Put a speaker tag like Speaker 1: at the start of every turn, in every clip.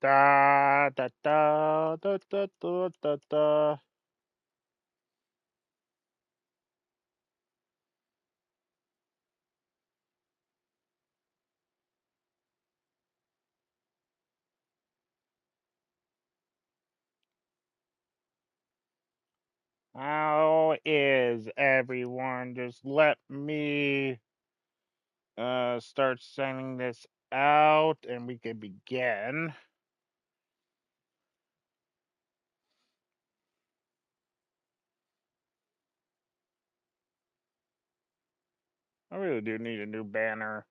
Speaker 1: Da da da da da da da da. How is everyone? Just let me start sending this out and we can begin. I really do need a new banner.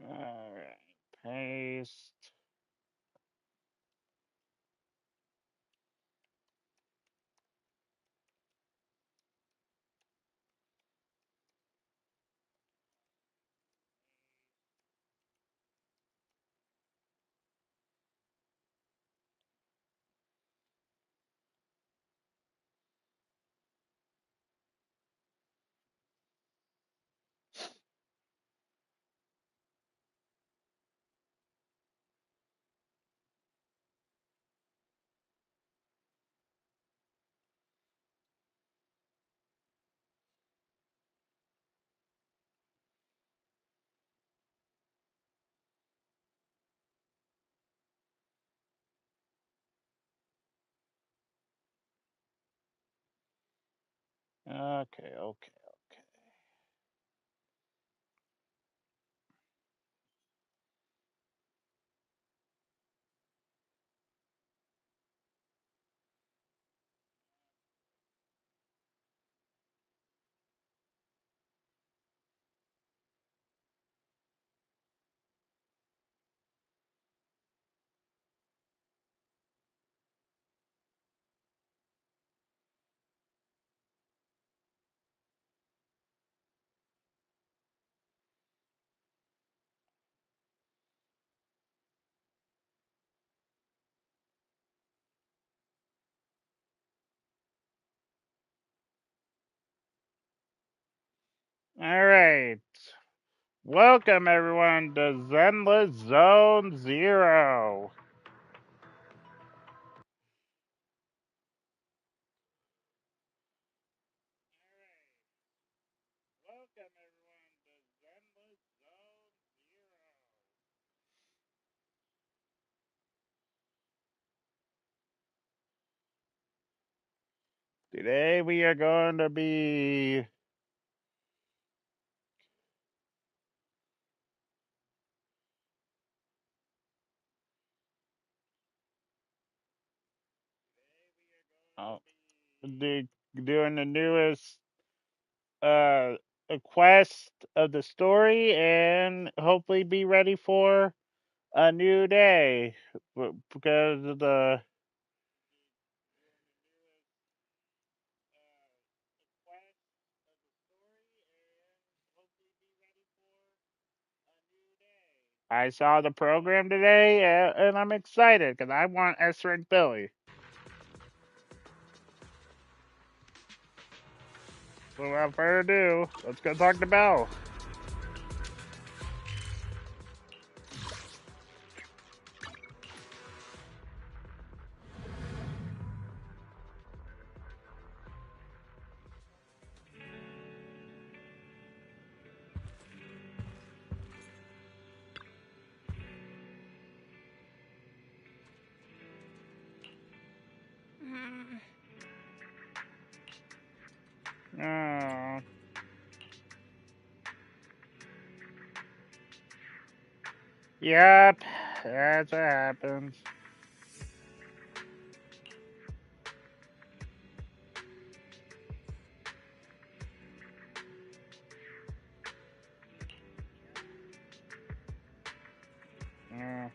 Speaker 1: Alright, paste. Okay, okay, okay. Alright. Welcome everyone to Zenless Zone Zero. Welcome everyone to Zenless Zone Zero. Today we are going to be uh, doing the newest uh quest of the story and hopefully be ready for a new day because of the I saw the program today and I'm excited because I want Esther and Billy. So without further ado, let's go talk to Belle. Oh, yep, that's what happens. Mm.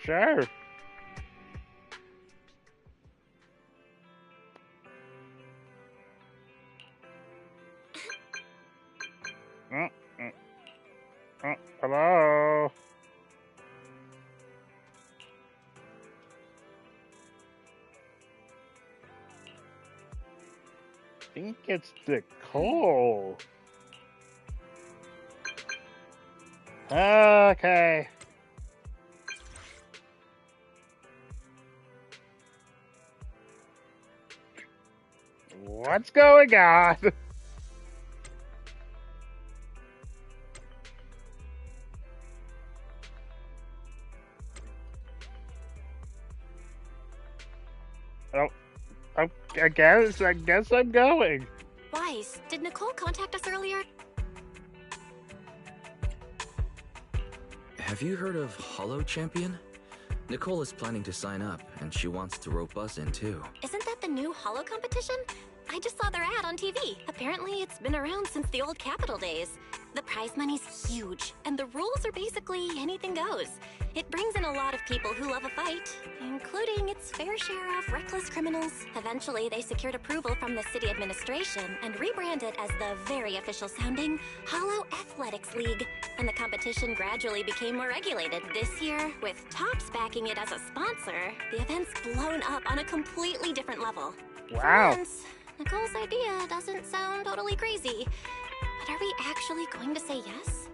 Speaker 1: Sure. Mm, mm, hello? I think it's Nicole. Okay. What's going on? Oh, I guess I'm going.
Speaker 2: Wise, did Nicole contact us earlier?
Speaker 3: Have you heard of Hollow Champion? Nicole is planning to sign up, and she wants to rope us in too.
Speaker 2: Isn't that the new Hollow competition? I just saw their ad on TV. Apparently, it's been around since the old Capital days. The prize money's huge, and the rules are basically anything goes. It brings in a lot of people who love a fight, including its fair share of reckless criminals. Eventually, they secured approval from the city administration and rebranded as the very official sounding Hollow Athletics League. And the competition gradually became more regulated. This year, with Topps backing it as a sponsor, the event's blown up on a completely different level.
Speaker 1: Wow.
Speaker 2: For once, Nicole's idea doesn't sound totally crazy. But are we actually going to say yes?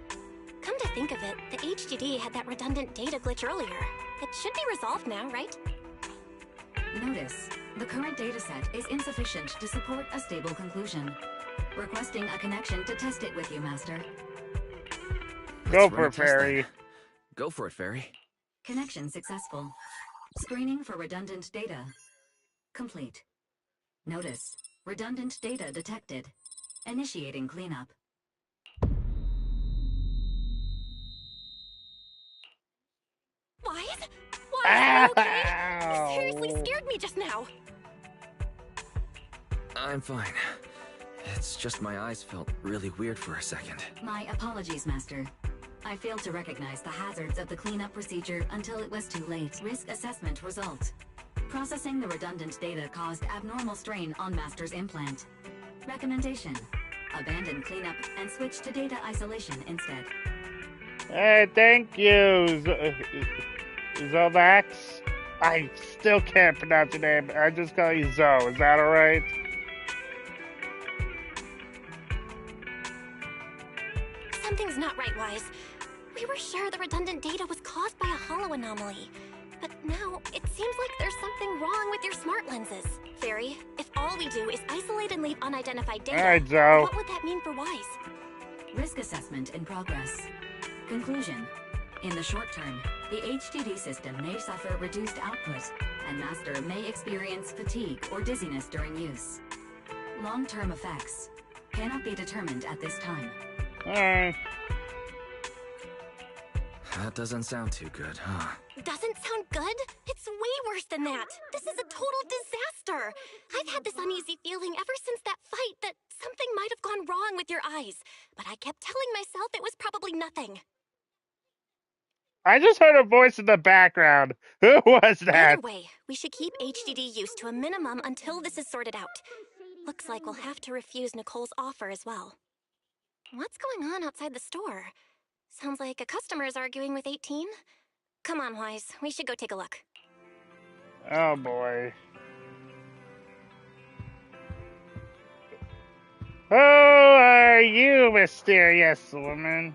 Speaker 2: Come to think of it, the HDD had that redundant data glitch earlier. It should be resolved now, right?
Speaker 4: Notice, the current dataset is insufficient to support a stable conclusion. Requesting a connection to test it with you, Master.
Speaker 1: Go
Speaker 3: Let's
Speaker 1: for
Speaker 3: run a
Speaker 1: it,
Speaker 3: test then.
Speaker 1: Fairy.
Speaker 3: Go for it, Fairy.
Speaker 4: Connection successful. Screening for redundant data. Complete. Notice, redundant data detected. Initiating cleanup.
Speaker 2: Wise? Wise, are you okay? You seriously scared me just now.
Speaker 3: I'm fine. It's just my eyes felt really weird for a second.
Speaker 4: My apologies, Master. I failed to recognize the hazards of the cleanup procedure until it was too late. Risk assessment result. Processing the redundant data caused abnormal strain on Master's implant. Recommendation: abandon cleanup and switch to data isolation instead.
Speaker 1: Hey, thank you, Zovax. I still can't pronounce your name. I just call you Zo. Is that alright?
Speaker 2: Something's not right, Wise. We were sure the redundant data was caused by a hollow anomaly. But now, it seems like there's something wrong with your smart lenses. Fairy, if all we do is isolate and leave unidentified data,
Speaker 1: Alright, Zo.
Speaker 2: what would that mean for Wise?
Speaker 4: Risk assessment in progress. Conclusion: in the short term, the HDD system may suffer reduced output, and Master may experience fatigue or dizziness during use. Long-term effects cannot be determined at this time.
Speaker 1: Alright.
Speaker 3: That doesn't sound too good, huh?
Speaker 2: Doesn't sound good? It's way worse than that. This is a total disaster. I've had this uneasy feeling ever since that fight that something might have gone wrong with your eyes. But I kept telling myself it was probably nothing.
Speaker 1: I just heard a voice in the background. Who was that?
Speaker 2: Either way, we should keep HDD use to a minimum until this is sorted out. Looks like we'll have to refuse Nicole's offer as well. What's going on outside the store? Sounds like a customer is arguing with 18. Come on, Wise. We should go take a look.
Speaker 1: Oh boy. Who are you, mysterious woman?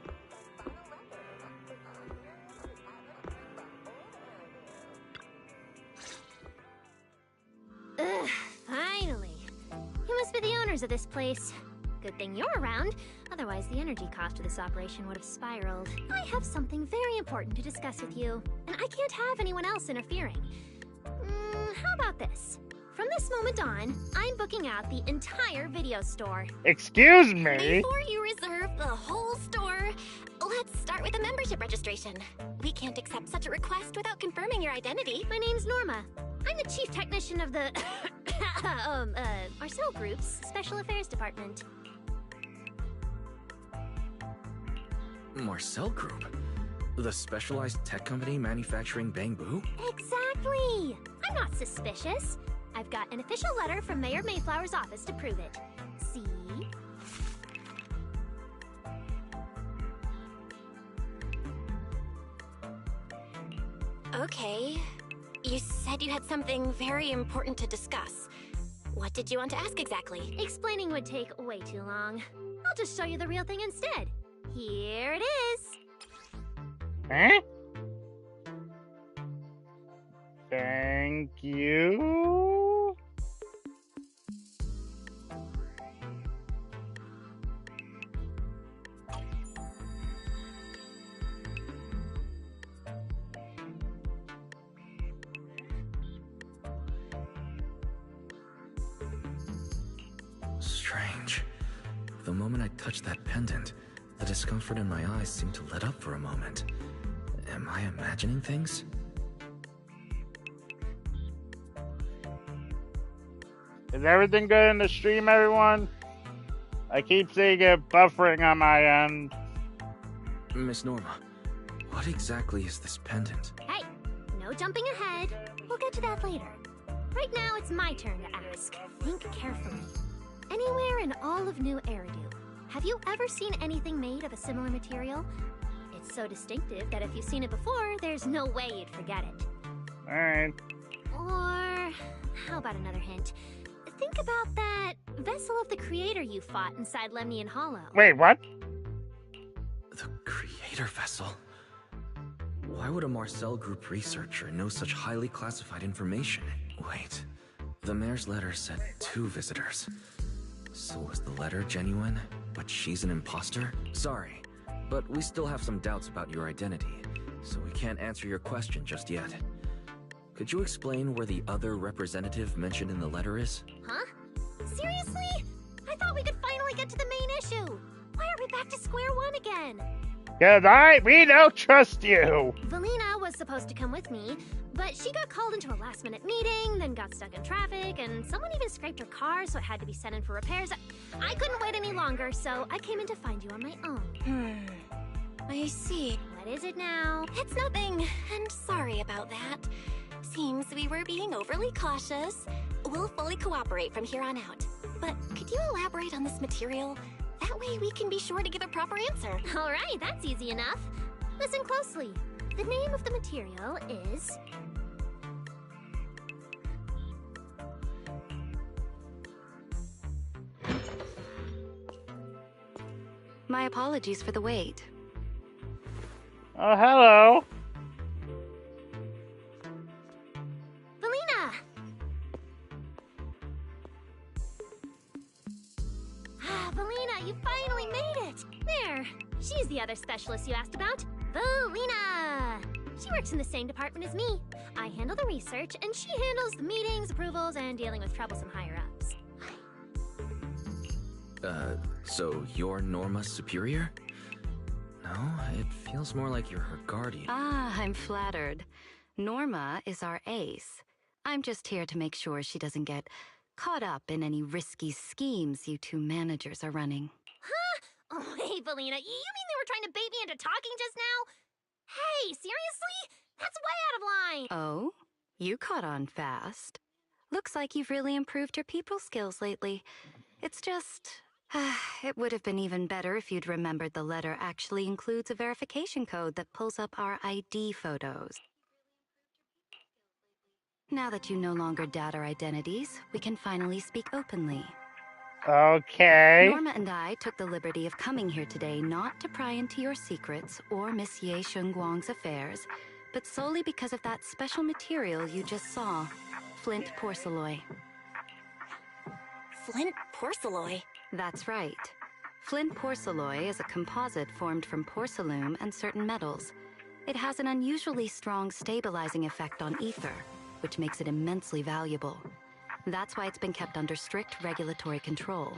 Speaker 5: Ugh, finally. You must be the owners of this place. Good thing you're around, otherwise the energy cost of this operation would have spiraled. I have something very important to discuss with you, and I can't have anyone else interfering. How about this? From this moment on, I'm booking out the entire video store.
Speaker 1: Excuse me?
Speaker 2: Before you reserve the whole store, let's start with a membership registration. We can't accept such a request without confirming your identity.
Speaker 5: My name's Norma. I'm the chief technician of the Marcel Group's Special Affairs Department.
Speaker 3: Marcel Group? The specialized tech company manufacturing bamboo?
Speaker 5: Exactly! I'm not suspicious. I've got an official letter from Mayor Mayflower's office to prove it. See?
Speaker 2: Okay. You said you had something very important to discuss. What did you want to ask exactly?
Speaker 5: Explaining would take way too long. I'll just show you the real thing instead. Here it is.
Speaker 1: Huh? Thank you.
Speaker 3: Strange. The moment I touched that pendant, the discomfort in my eyes seemed to let up for a moment. Am I imagining things?
Speaker 1: Is everything good in the stream, everyone? I keep seeing it buffering on my end.
Speaker 3: Miss Norma, what exactly is this pendant?
Speaker 5: Hey, no jumping ahead. We'll get to that later. Right now, it's my turn to ask. Think carefully. Anywhere in all of New Eridan, have you ever seen anything made of a similar material? It's so distinctive that if you've seen it before, there's no way you'd forget it.
Speaker 1: Alright.
Speaker 5: Or, how about another hint? Think about that vessel of the creator you fought inside Lemnian Hollow.
Speaker 1: Wait, what?
Speaker 3: The creator vessel? Why would a Marcel Group researcher know such highly classified information? Wait, the mayor's letter said 2 visitors. So was the letter genuine, but she's an imposter? Sorry, but we still have some doubts about your identity, so we can't answer your question just yet. Could you explain where the other representative mentioned in the letter is?
Speaker 5: Huh? Seriously? I thought we could finally get to the main issue. Why are we back to square one again?
Speaker 1: Cause we don't trust you.
Speaker 5: Valina was supposed to come with me, but she got called into a last-minute meeting, then got stuck in traffic, and someone even scraped her car, so it had to be sent in for repairs. I couldn't wait any longer, so I came in to find you on my own.
Speaker 2: I see.
Speaker 5: What is it now?
Speaker 2: It's nothing, and sorry about that. Seems we were being overly cautious. We'll fully cooperate from here on out. But could you elaborate on this material? That way we can be sure to give a proper answer.
Speaker 5: All right, that's easy enough. Listen closely. The name of the material is...
Speaker 6: My apologies for the wait.
Speaker 1: Oh, hello.
Speaker 5: Valina! Valina, you finally made it! There, she's the other specialist you asked about. Valina! She works in the same department as me. I handle the research, and she handles the meetings, approvals, and dealing with troublesome higher-ups.
Speaker 3: So you're Norma's superior? No, it feels more like you're her guardian.
Speaker 6: Ah, I'm flattered. Norma is our ace. I'm just here to make sure she doesn't get caught up in any risky schemes you 2 managers are running.
Speaker 5: Huh? Oh, hey, Valina, you mean they were trying to bait me into talking just now? Hey, seriously? That's way out of line!
Speaker 6: Oh? You caught on fast. Looks like you've really improved your people skills lately. It's just... it would have been even better if you'd remembered the letter actually includes a verification code that pulls up our ID photos. Now that you no longer doubt our identities, we can finally speak openly.
Speaker 1: Okay.
Speaker 6: Norma and I took the liberty of coming here today not to pry into your secrets or Miss Ye Shengguang's affairs, but solely because of that special material you just saw, flint porcelain.
Speaker 2: Flint porcelain?
Speaker 6: That's right. Flint porcelain is a composite formed from porcelain and certain metals. It has an unusually strong stabilizing effect on ether, which makes it immensely valuable. That's why it's been kept under strict regulatory control.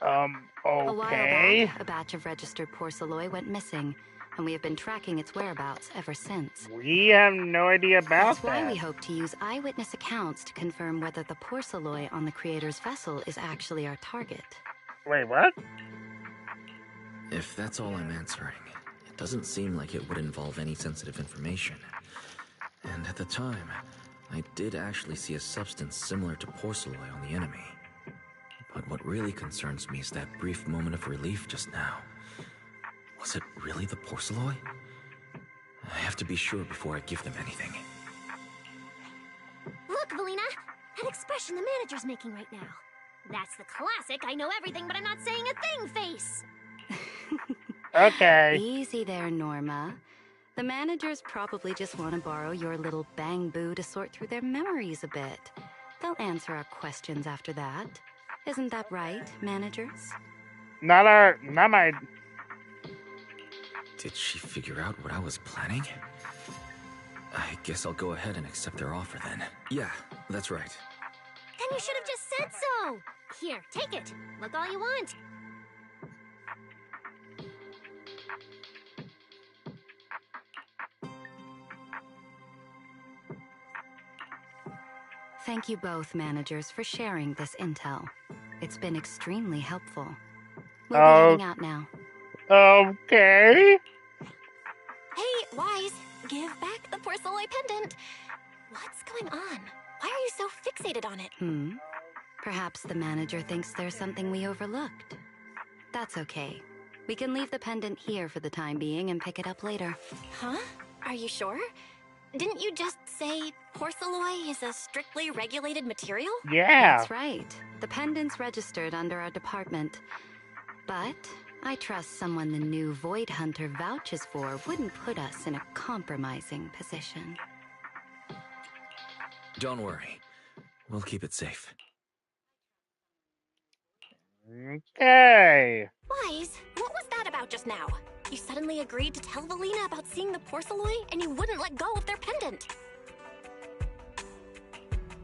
Speaker 1: Okay.
Speaker 6: A while back, a batch of registered porcelain went missing, and we have been tracking its whereabouts ever since.
Speaker 1: We have no idea about
Speaker 6: That's
Speaker 1: that.
Speaker 6: why we hope to use eyewitness accounts to confirm whether the porcelain on the creator's vessel is actually our target.
Speaker 1: Wait, what?
Speaker 3: If that's all I'm answering, Doesn't seem like it would involve any sensitive information. And at the time, I did actually see a substance similar to porcelain on the enemy. But what really concerns me is that brief moment of relief just now. Was it really the porcelain? I have to be sure before I give them anything.
Speaker 5: Look, Valina! That expression the manager's making right now. That's the classic I know everything but I'm not saying a thing face!
Speaker 1: Okay.
Speaker 6: Easy there, Norma. The managers probably just want to borrow your little bang boo to sort through their memories a bit. They'll answer our questions after that. Isn't that right, managers?
Speaker 1: Not my...
Speaker 3: Did she figure out what I was planning? I guess I'll go ahead and accept their offer then. Yeah, that's right.
Speaker 5: Then you should have just said so! Here, take it. Look all you want.
Speaker 6: Thank you both, managers, for sharing this intel. It's been extremely helpful. We'll be heading out now.
Speaker 1: Okay.
Speaker 2: Hey, Wise, give back the porcelain pendant. What's going on? Why are you so fixated on it?
Speaker 6: Perhaps the manager thinks there's something we overlooked. That's okay. We can leave the pendant here for the time being and pick it up later.
Speaker 2: Huh? Are you sure? Didn't you just say porcelain is a strictly regulated material?
Speaker 1: Yeah.
Speaker 6: That's right. The pendant's registered under our department. But I trust someone the new Void Hunter vouches for wouldn't put us in a compromising position.
Speaker 3: Don't worry. We'll keep it safe.
Speaker 1: Okay.
Speaker 2: Wise, what was that about just now? You suddenly agreed to tell Valina about seeing the porcelain, and you wouldn't let go of their pendant.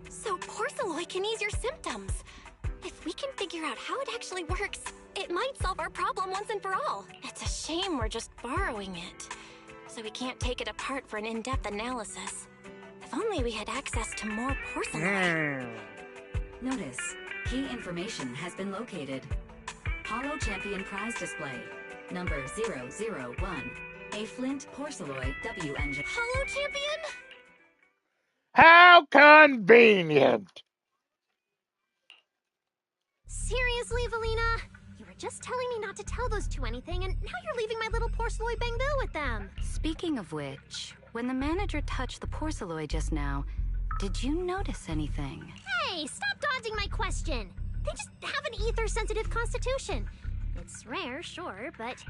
Speaker 2: So porcelain can ease your symptoms. If we can figure out how it actually works, it might solve our problem once and for all. It's a shame we're just borrowing it, so we can't take it apart for an in-depth analysis. If only we had access to more porcelain.
Speaker 4: Notice, key information has been located. Holo Champion prize display, number 001. A Flint Porceloid W engine.
Speaker 2: Holo Champion?
Speaker 1: How convenient.
Speaker 5: Seriously, Valina? You were just telling me not to tell those two anything, and now you're leaving my little porcelain bangoo with them.
Speaker 6: Speaking of which, when the manager touched the porcelain just now, did you notice anything?
Speaker 5: Hey, stop dodging my question. They just have an ether-sensitive constitution. It's rare, sure, but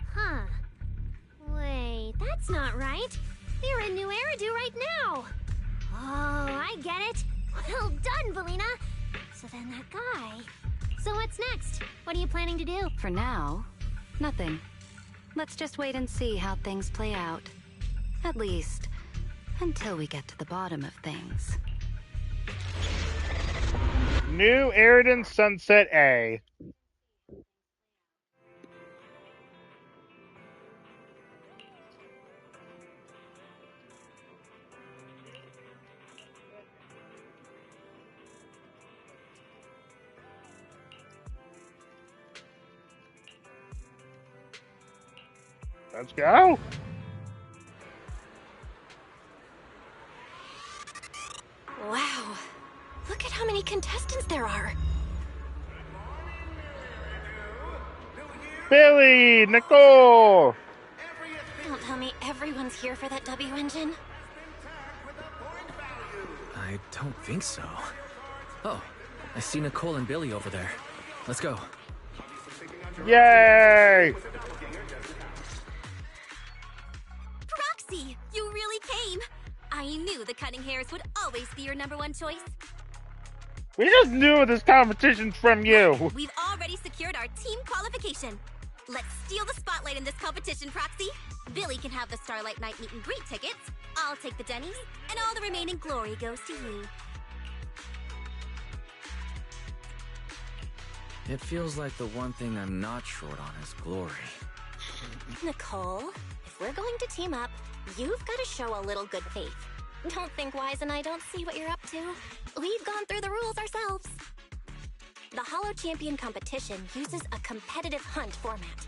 Speaker 5: Wait, that's not right. They're in New Eridan right now. Oh, I get it. Well done, Valina. So then that guy... So what's next? What are you planning to do?
Speaker 6: For now, nothing. Let's just wait and see how things play out. At least, until we get to the bottom of things.
Speaker 1: New Eridan Sunset A. Let's go.
Speaker 2: Wow. Look at how many contestants there are.
Speaker 1: Billy, Nicole.
Speaker 2: Don't tell me everyone's here for that W engine.
Speaker 3: I don't think so. Oh, I see Nicole and Billy over there. Let's go.
Speaker 1: Yay!
Speaker 2: Roxy, you really came. I knew the cutting hairs would always be your #1 choice.
Speaker 1: We just knew this competition's from you.
Speaker 2: We've already secured our team qualification. Let's steal the spotlight in this competition, Proxy. Billy can have the Starlight Night meet and greet tickets. I'll take the Denny's, and all the remaining glory goes to you.
Speaker 3: It feels like the one thing I'm not short on is glory.
Speaker 2: Nicole, if we're going to team up, you've got to show a little good faith. Don't think Wise and I don't see what you're up to. We've gone through the rules ourselves. The Holo Champion competition uses a competitive hunt format.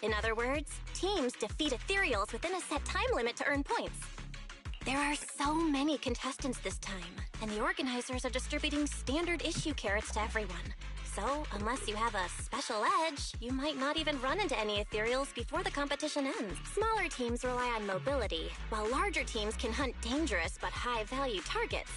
Speaker 2: In other words, teams defeat ethereals within a set time limit to earn points. There are so many contestants this time, and the organizers are distributing standard issue carrots to everyone. So, unless you have a special edge, you might not even run into any ethereals before the competition ends. Smaller teams rely on mobility, while larger teams can hunt dangerous but high-value targets.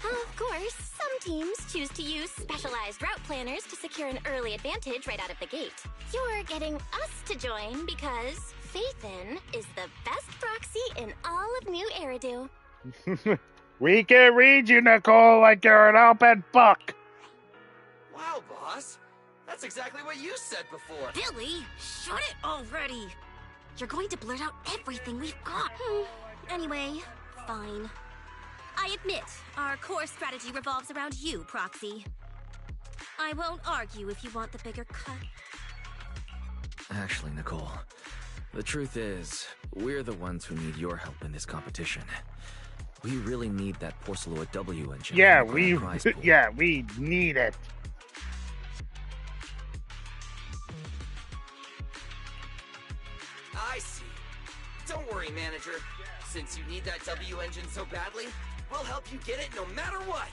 Speaker 2: Of course, some teams choose to use specialized route planners to secure an early advantage right out of the gate. You're getting us to join because Faithin is the best proxy in all of New Eridu.
Speaker 1: We can read you, Nicole, like you're an open book.
Speaker 3: Wow, boss. That's exactly what you said before.
Speaker 2: Billy, shut it already. You're going to blurt out everything we've got. Anyway, fine. I admit, our core strategy revolves around you, Proxy. I won't argue if you want the bigger cut.
Speaker 3: Actually, Nicole, the truth is, we're the ones who need your help in this competition. We really need that Porceloid W engine.
Speaker 1: Yeah,
Speaker 3: in the
Speaker 1: we
Speaker 3: prize pool.
Speaker 1: yeah, we need it.
Speaker 7: I see. Don't worry, manager. Since you need that W engine so badly, we'll help you get it no matter what.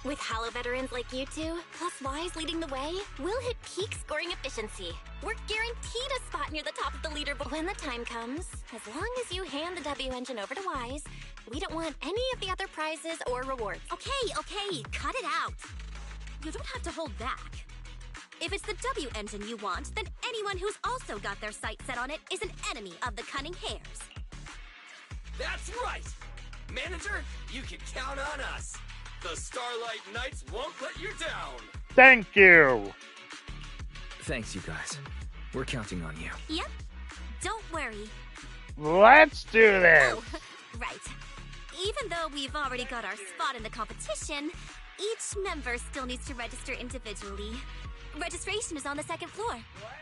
Speaker 2: With Hollow veterans like you two, plus Wise leading the way, we'll hit peak scoring efficiency. We're guaranteed a spot near the top of the leaderboard when the time comes. As long as you hand the W engine over to Wise, we don't want any of the other prizes or rewards.
Speaker 8: Okay, cut it out. You don't have to hold back. If it's the W engine you want, then anyone who's also got their sights set on it is an enemy of the Cunning Hares.
Speaker 7: That's right! Manager, you can count on us. The Starlight Knights won't let you down.
Speaker 1: Thank you.
Speaker 3: Thanks, you guys. We're counting on you.
Speaker 8: Yep. Don't worry.
Speaker 1: Let's do this.
Speaker 8: Oh, right. Even though we've already got our spot in the competition, each member still needs to register individually. Registration is on the second floor.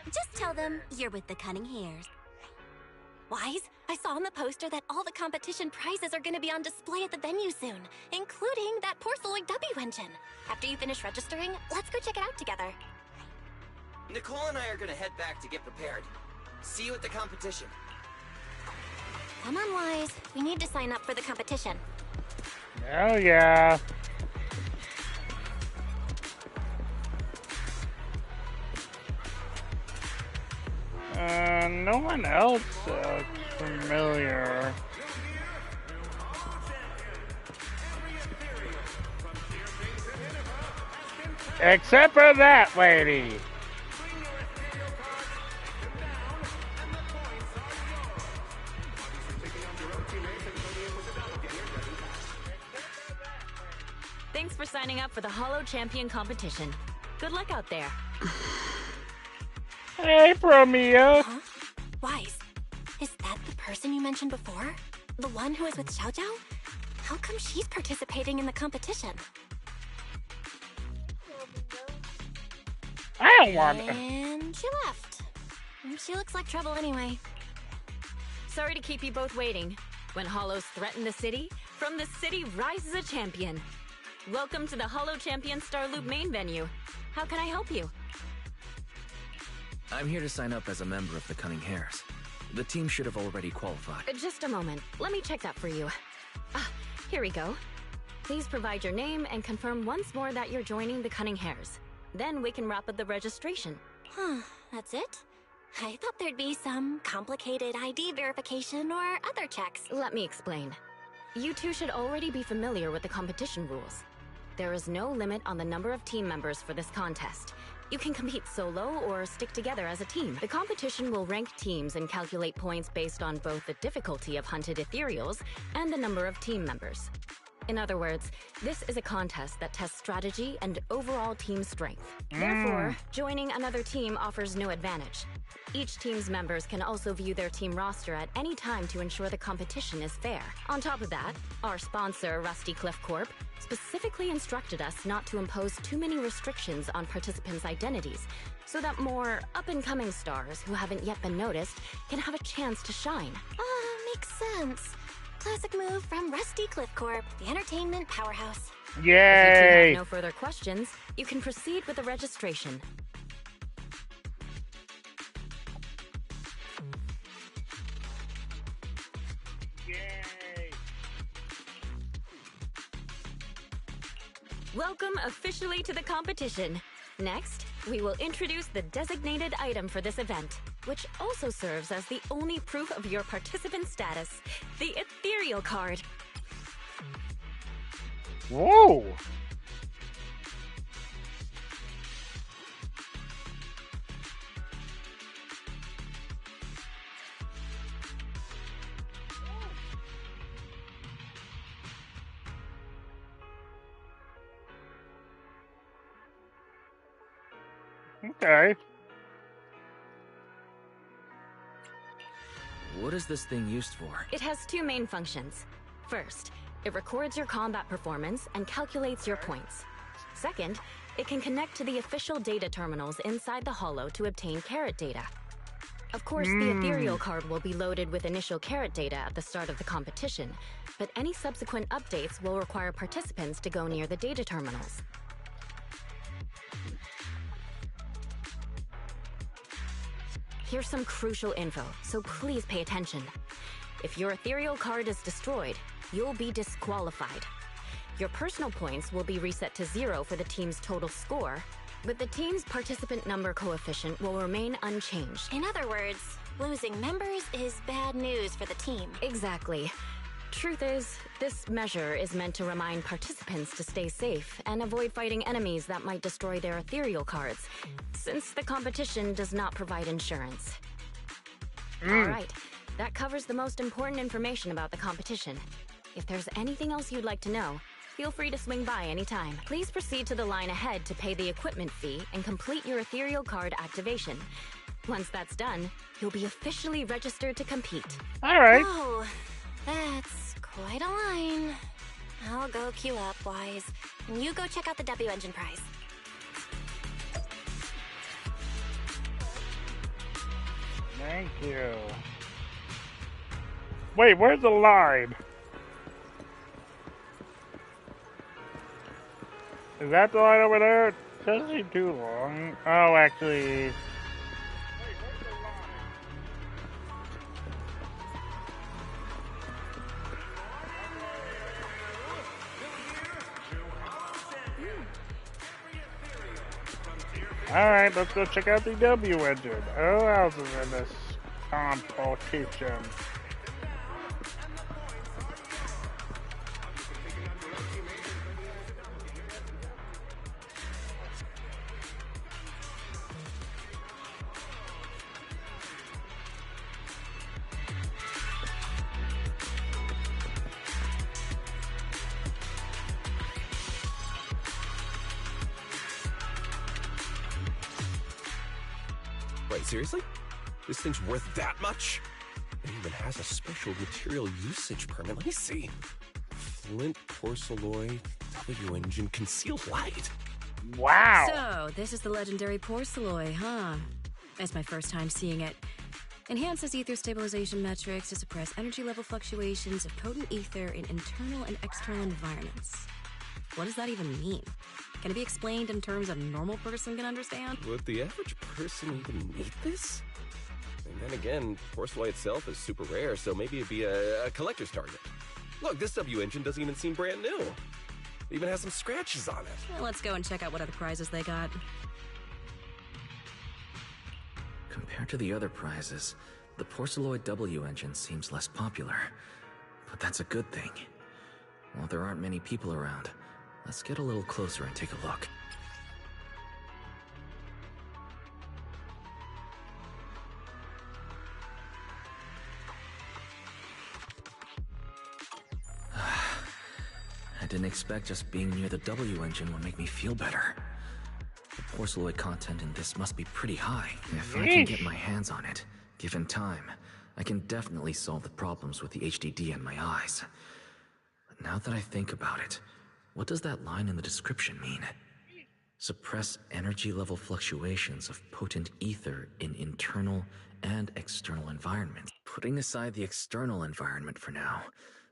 Speaker 8: Just tell them you're with the Cunning Hares.
Speaker 2: Wise, I saw on the poster that all the competition prizes are going to be on display at the venue soon, including that Porceloid W engine. After you finish registering, let's go check it out together.
Speaker 7: Nicole and I are gonna head back to get prepared. See you at the competition.
Speaker 2: Come on, Wise. We need to sign up for the competition.
Speaker 1: Oh yeah. No one else familiar. Except for that lady.
Speaker 9: Thanks for signing up for the Hollow Champion competition. Good luck out there.
Speaker 1: Hey, Romeo.
Speaker 2: Huh? Wise, is that the person you mentioned before? The one who was with Xiao Zhao? How come she's participating in the competition?
Speaker 1: I don't want to.
Speaker 2: And she left. She looks like trouble anyway.
Speaker 9: Sorry to keep you both waiting. When Hollows threaten the city, from the city rises a champion. Welcome to the Hollow Champion Star Loop main venue. How can I help you?
Speaker 3: I'm here to sign up as a member of the Cunning Hares. The team should have already qualified.
Speaker 9: Just a moment. Let me check that for you. Here we go. Please provide your name and confirm once more that you're joining the Cunning Hares. Then we can wrap up the registration.
Speaker 2: Huh, that's it? I thought there'd be some complicated ID verification or other checks.
Speaker 9: Let me explain. You two should already be familiar with the competition rules. There is no limit on the number of team members for this contest. You can compete solo or stick together as a team. The competition will rank teams and calculate points based on both the difficulty of hunted ethereals and the number of team members. In other words, this is a contest that tests strategy and overall team strength. Therefore, joining another team offers no advantage. Each team's members can also view their team roster at any time to ensure the competition is fair. On top of that, our sponsor, Rusty Cliff Corp, specifically instructed us not to impose too many restrictions on participants' identities, so that more up-and-coming stars who haven't yet been noticed can have a chance to shine.
Speaker 2: Makes sense. Classic move from Rusty Cliff Corp, the entertainment powerhouse.
Speaker 9: If you two
Speaker 1: Yay!
Speaker 9: have no further questions, you can proceed with the registration.
Speaker 1: Yay!
Speaker 9: Welcome officially to the competition. Next, we will introduce the designated item for this event, which also serves as the only proof of your participant status, the ethereal card.
Speaker 1: Whoa! Okay.
Speaker 3: What is this thing used for?
Speaker 9: It has two main functions. First, it records your combat performance and calculates your points. Second, it can connect to the official data terminals inside the holo to obtain carrot data. Of course, the ethereal card will be loaded with initial carrot data at the start of the competition, but any subsequent updates will require participants to go near the data terminals. Here's some crucial info, so please pay attention. If your ethereal card is destroyed, you'll be disqualified. Your personal points will be reset to 0 for the team's total score, but the team's participant number coefficient will remain unchanged.
Speaker 2: In other words, losing members is bad news for the team.
Speaker 9: Exactly. Truth is, this measure is meant to remind participants to stay safe and avoid fighting enemies that might destroy their ethereal cards, since the competition does not provide insurance. Alright, that covers the most important information about the competition. If there's anything else you'd like to know, feel free to swing by anytime. Please proceed to the line ahead to pay the equipment fee and complete your ethereal card activation. Once that's done, you'll be officially registered to compete.
Speaker 1: Alright.
Speaker 2: Oh, that's quite a line. I'll go queue up, Wise, and you go check out the W Engine prize.
Speaker 1: Thank you. Wait, where's the line? Is that the line over there? It doesn't seem too long. Oh, actually... Alright, let's go check out the W Engine. Who else is in this competition?
Speaker 10: Wait, seriously? This thing's worth that much? It even has a special material usage permit. Let me see. Flint, porcelloy, W engine, concealed light.
Speaker 1: Wow!
Speaker 11: So, this is the legendary porcelloy, huh? It's my first time seeing it. Enhances ether stabilization metrics to suppress energy level fluctuations of potent ether in internal and external environments. What does that even mean? Can it be explained in terms a normal person can understand?
Speaker 10: Would the average person even need this? And then again, porcelloy itself is super rare, so maybe it'd be a collector's target. Look, this W engine doesn't even seem brand new. It even has some scratches on it.
Speaker 11: Well, let's go and check out what other prizes they got.
Speaker 3: Compared to the other prizes, the porcelloid W engine seems less popular. But that's a good thing. While there aren't many people around, let's get a little closer and take a look. I didn't expect just being near the W engine would make me feel better. The porcelloid content in this must be pretty high. If I can get my hands on it, given time, I can definitely solve the problems with the HDD in my eyes. But now that I think about it, what does that line in the description mean? Suppress energy level fluctuations of potent ether in internal and external environments. Putting aside the external environment for now,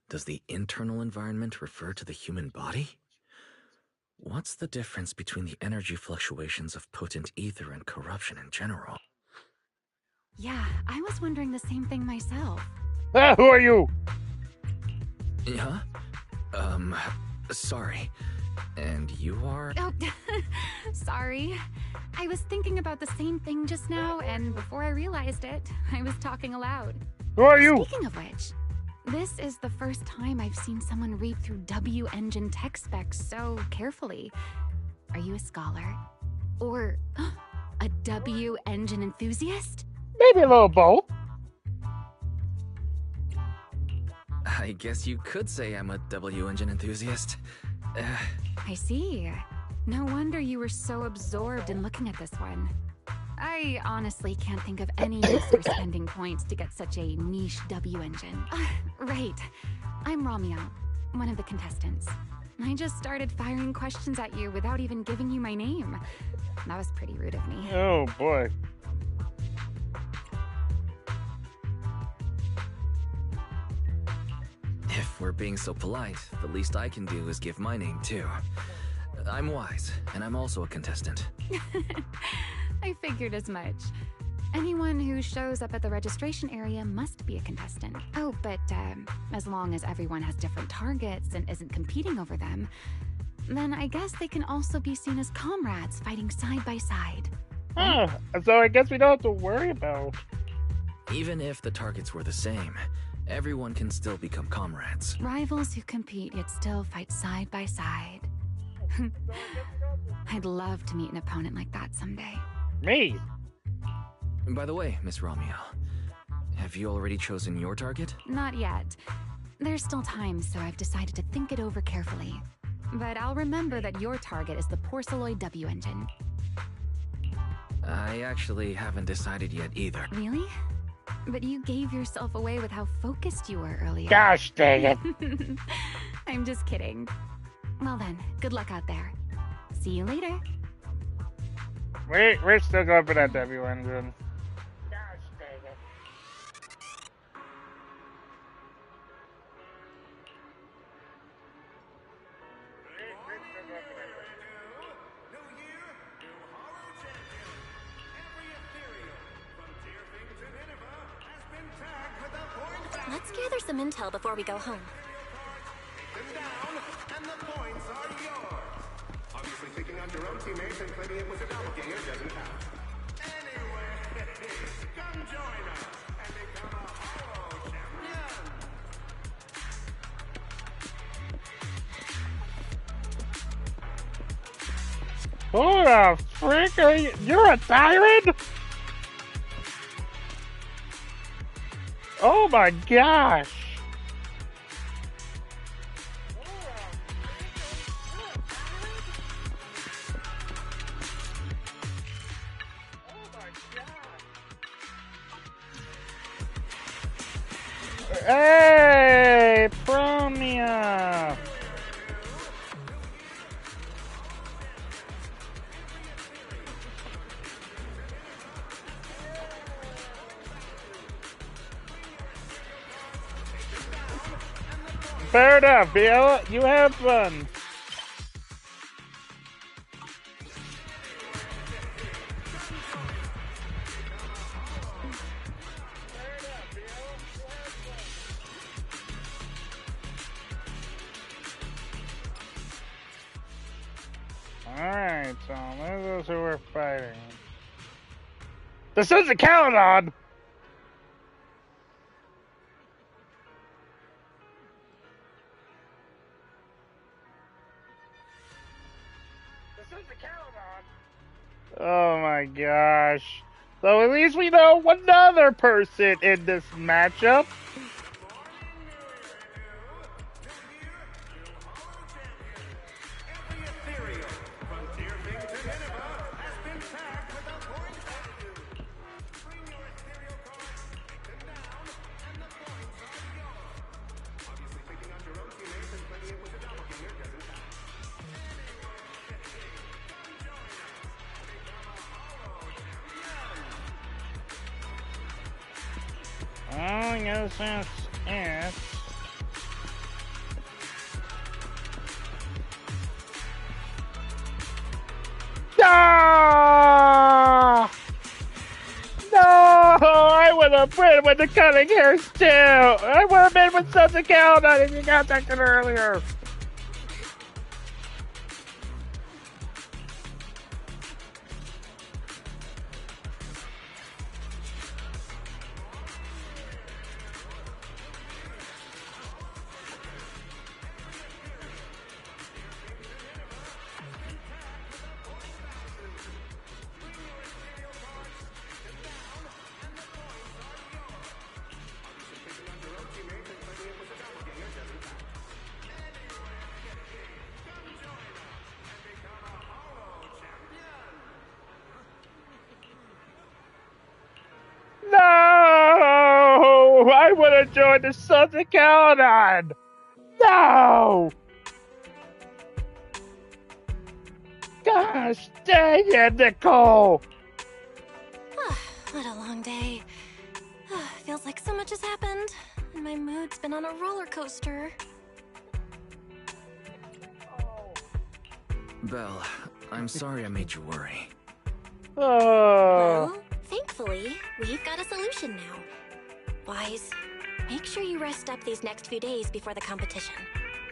Speaker 3: does the internal environment refer to the human body? What's the difference between the energy fluctuations of potent ether and corruption in general?
Speaker 12: Yeah, I was wondering the same thing myself.
Speaker 1: Ah, who are you?
Speaker 3: Huh? Sorry. And you are?
Speaker 12: Oh, sorry. I was thinking about the same thing just now, and before I realized it, I was talking aloud.
Speaker 1: Who are you?
Speaker 12: Speaking of which, this is the first time I've seen someone read through W engine tech specs so carefully. Are you a scholar? Or a W engine enthusiast?
Speaker 1: Maybe a little both.
Speaker 3: I guess you could say I'm a W engine enthusiast.
Speaker 12: I see. No wonder you were so absorbed in looking at this one. I honestly can't think of any user spending points to get such a niche W engine. Right. I'm Romeo, one of the contestants. I just started firing questions at you without even giving you my name. That was pretty rude of me.
Speaker 1: Oh, boy.
Speaker 3: If we're being so polite, the least I can do is give my name, too. I'm Wise, and I'm also a contestant.
Speaker 12: I figured as much. Anyone who shows up at the registration area must be a contestant. Oh, but as long as everyone has different targets and isn't competing over them, then I guess they can also be seen as comrades fighting side by side.
Speaker 1: Huh, so I guess we don't have to worry about...
Speaker 3: Even if the targets were the same, everyone can still become comrades.
Speaker 12: Rivals who compete yet still fight side by side. I'd love to meet an opponent like that someday.
Speaker 1: Me?
Speaker 3: By the way, Miss Romeo, have you already chosen your target?
Speaker 12: Not yet. There's still time, so I've decided to think it over carefully. But I'll remember that your target is the Porceloid W engine.
Speaker 3: I actually haven't decided yet either.
Speaker 12: Really? But you gave yourself away with how focused you were earlier.
Speaker 1: Gosh dang it.
Speaker 12: I'm just kidding. Well then, good luck out there. See you later.
Speaker 1: We're still going for that W engine. Gosh dang it.
Speaker 2: Let's gather some intel before we go home.
Speaker 13: And the points are yours. Obviously, taking out your own teammates and claiming it was a doppelganger doesn't count. Anyway, come join us and become a Hollow champion.
Speaker 1: Who the frick are you? You're a tyrant? Oh my gosh. Hey, Promia! Fair enough, Bill. You have fun. Alright, so those who we're fighting. This is a Caledon! Oh my gosh. So at least we know one other person in this matchup. Oh, yes, yes, yes. Ah! No! I would have been with the cutting hair too. I would have been with such a calendar if you contacted earlier. No! I would have joined the Sons of Caledon! No! Gosh dang it, Nicole!
Speaker 2: What a long day. Feels like so much has happened, and my mood's been on a roller coaster.
Speaker 3: Belle, I'm sorry I made you worry.
Speaker 2: Well, thankfully, we've got a solution now. Wise, make sure you rest up these next few days before the competition.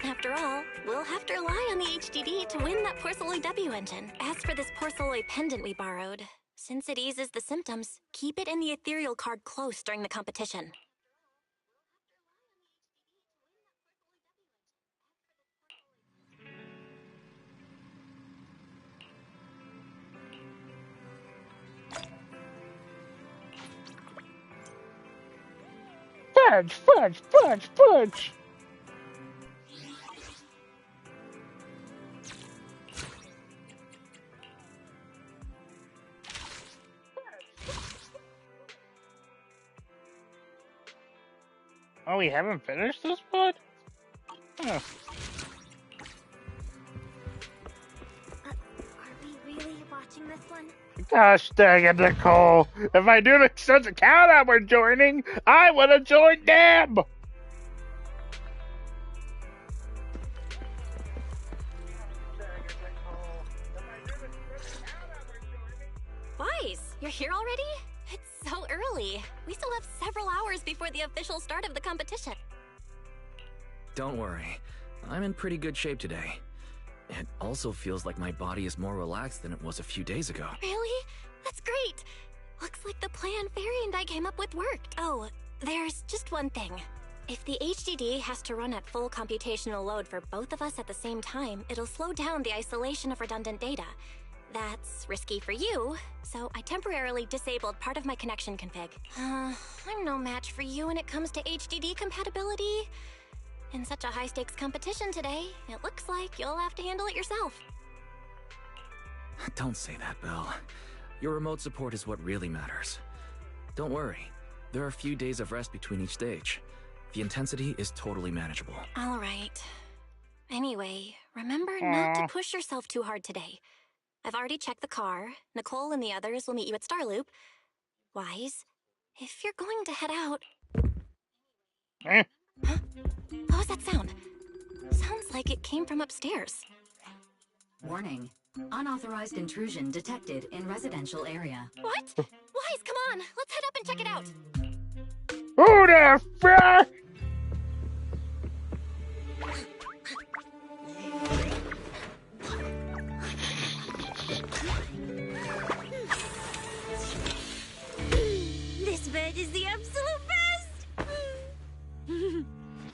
Speaker 2: After all, we'll have to rely on the HDD to win that Porceloid W engine. As for this Porceloid pendant we borrowed, since it eases the symptoms, keep it in the ethereal card close during the competition.
Speaker 1: Fudge! Oh, we haven't finished this one? Huh.
Speaker 5: Are we really watching this one?
Speaker 1: Gosh dang it, Nicole. If I knew the Sons of Caledon were joining, I would have joined them!
Speaker 2: Wise, you're here already? It's so early. We still have several hours before the official start of the competition.
Speaker 3: Don't worry. I'm in pretty good shape today. It also feels like my body is more relaxed than it was a few days ago.
Speaker 2: Really? That's great. Looks like the plan Fairy and I came up with worked. Oh, there's just one thing. If the HDD has to run at full computational load for both of us at the same time, it'll slow down the isolation of redundant data. That's risky for you, so I temporarily disabled part of my connection config. I'm no match for you when it comes to HDD compatibility. In such a high-stakes competition today, it looks like you'll have to handle it yourself.
Speaker 3: Don't say that, Belle. Your remote support is what really matters. Don't worry. There are a few days of rest between each stage. The intensity is totally manageable.
Speaker 2: All right. Anyway, remember not to push yourself too hard today. I've already checked the car. Nicole and the others will meet you at Starloop. Wise, if you're going to head out... Huh? What was that sound? Sounds like it came from upstairs.
Speaker 4: Warning. Unauthorized intrusion detected in residential area.
Speaker 2: What? Wise, come on! Let's head up and check it out!
Speaker 1: Who the fuck?
Speaker 8: This bird is the absolute best!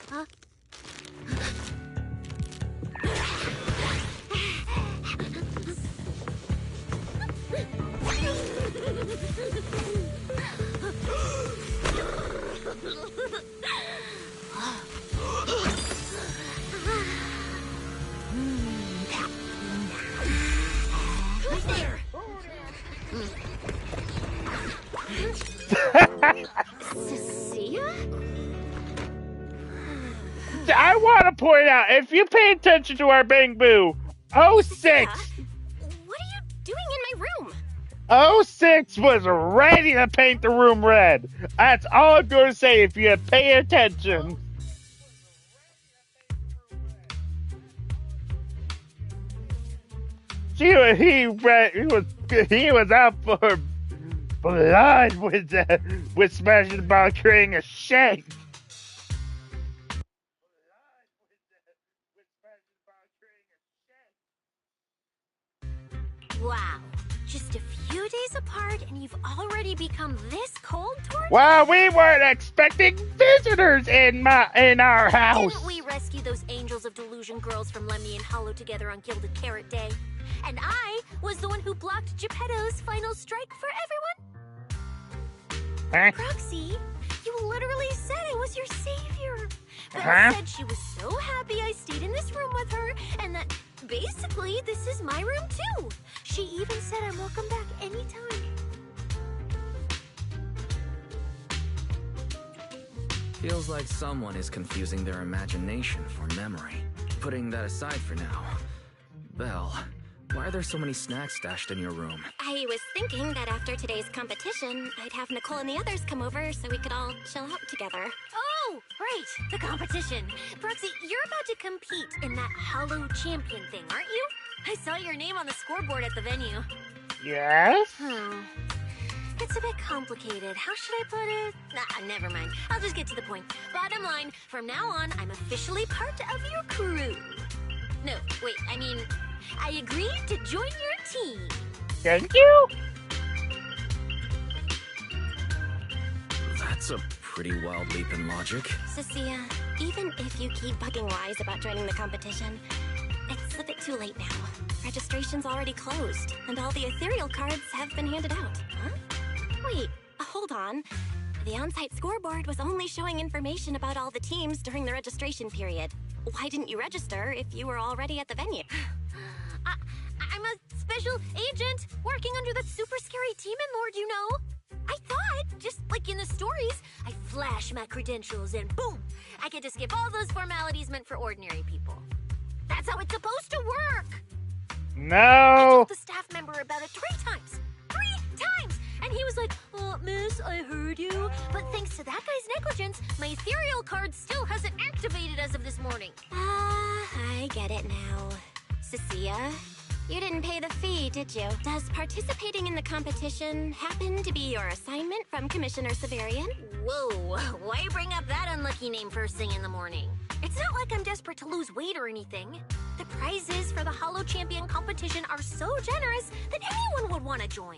Speaker 8: Huh?
Speaker 2: Who's there? Cecilia?
Speaker 1: I want to point out, if you pay attention to our Bang Boo, 06.
Speaker 2: What are you doing in my room?
Speaker 1: 06 was ready to paint the room red. That's all I'm going to say if you pay attention. He was out for blood with smashing about creating a shake.
Speaker 5: Wow. Just a few days apart and you've already become this cold towards
Speaker 1: Well, we weren't expecting visitors in our house.
Speaker 5: Didn't we rescue those angels of delusion girls from Lemmy and Hollow together on Gilded Carrot Day? And I was the one who blocked Geppetto's final strike for everyone?
Speaker 1: Huh?
Speaker 5: Proxy, you literally said I was your savior. But
Speaker 1: Huh?
Speaker 5: said she was so happy I stayed in this room with her, and that basically this is my room too. She even said I'm welcome back anytime.
Speaker 3: Feels like someone is confusing their imagination for memory. Putting that aside for now. Belle, why are there so many snacks stashed in your room?
Speaker 2: I was thinking that after today's competition, I'd have Nicole and the others come over so we could all chill out together.
Speaker 5: Oh, right, the competition. Proxy, you're about to compete in that Hollow Champion thing, aren't you? I saw your name on the scoreboard at the venue.
Speaker 1: Yes?
Speaker 5: It's a bit complicated. How should I put it? Nah, never mind. I'll just get to the point. Bottom line, from now on, I'm officially part of your crew. No, wait, I mean, I agreed to join your team.
Speaker 1: Thank you.
Speaker 3: That's a pretty wild leap in logic.
Speaker 2: Cecilia, even if you keep bugging Wise about joining the competition, it's a bit too late now. Registration's already closed, and all the ethereal cards have been handed out. Huh? Wait, hold on. The on-site scoreboard was only showing information about all the teams during the registration period. Why didn't you register if you were already at the venue?
Speaker 5: I'm a special agent working under that super scary demon lord, you know. I thought, just like in the stories, I flash my credentials and boom, I get to skip all those formalities meant for ordinary people. That's how it's supposed to work.
Speaker 1: No.
Speaker 5: I told the staff member about it 3 times. 3 times! And he was like, miss, I heard you. But thanks to that guy's negligence, my ethereal card still hasn't activated as of this morning.
Speaker 2: I get it now. Cecilia, you didn't pay the fee, did you? Does participating in the competition happen to be your assignment from Commissioner Severian?
Speaker 5: Whoa, why bring up that unlucky name first thing in the morning? It's not like I'm desperate to lose weight or anything. The prizes for the Hollow Champion competition are so generous that anyone would want to join.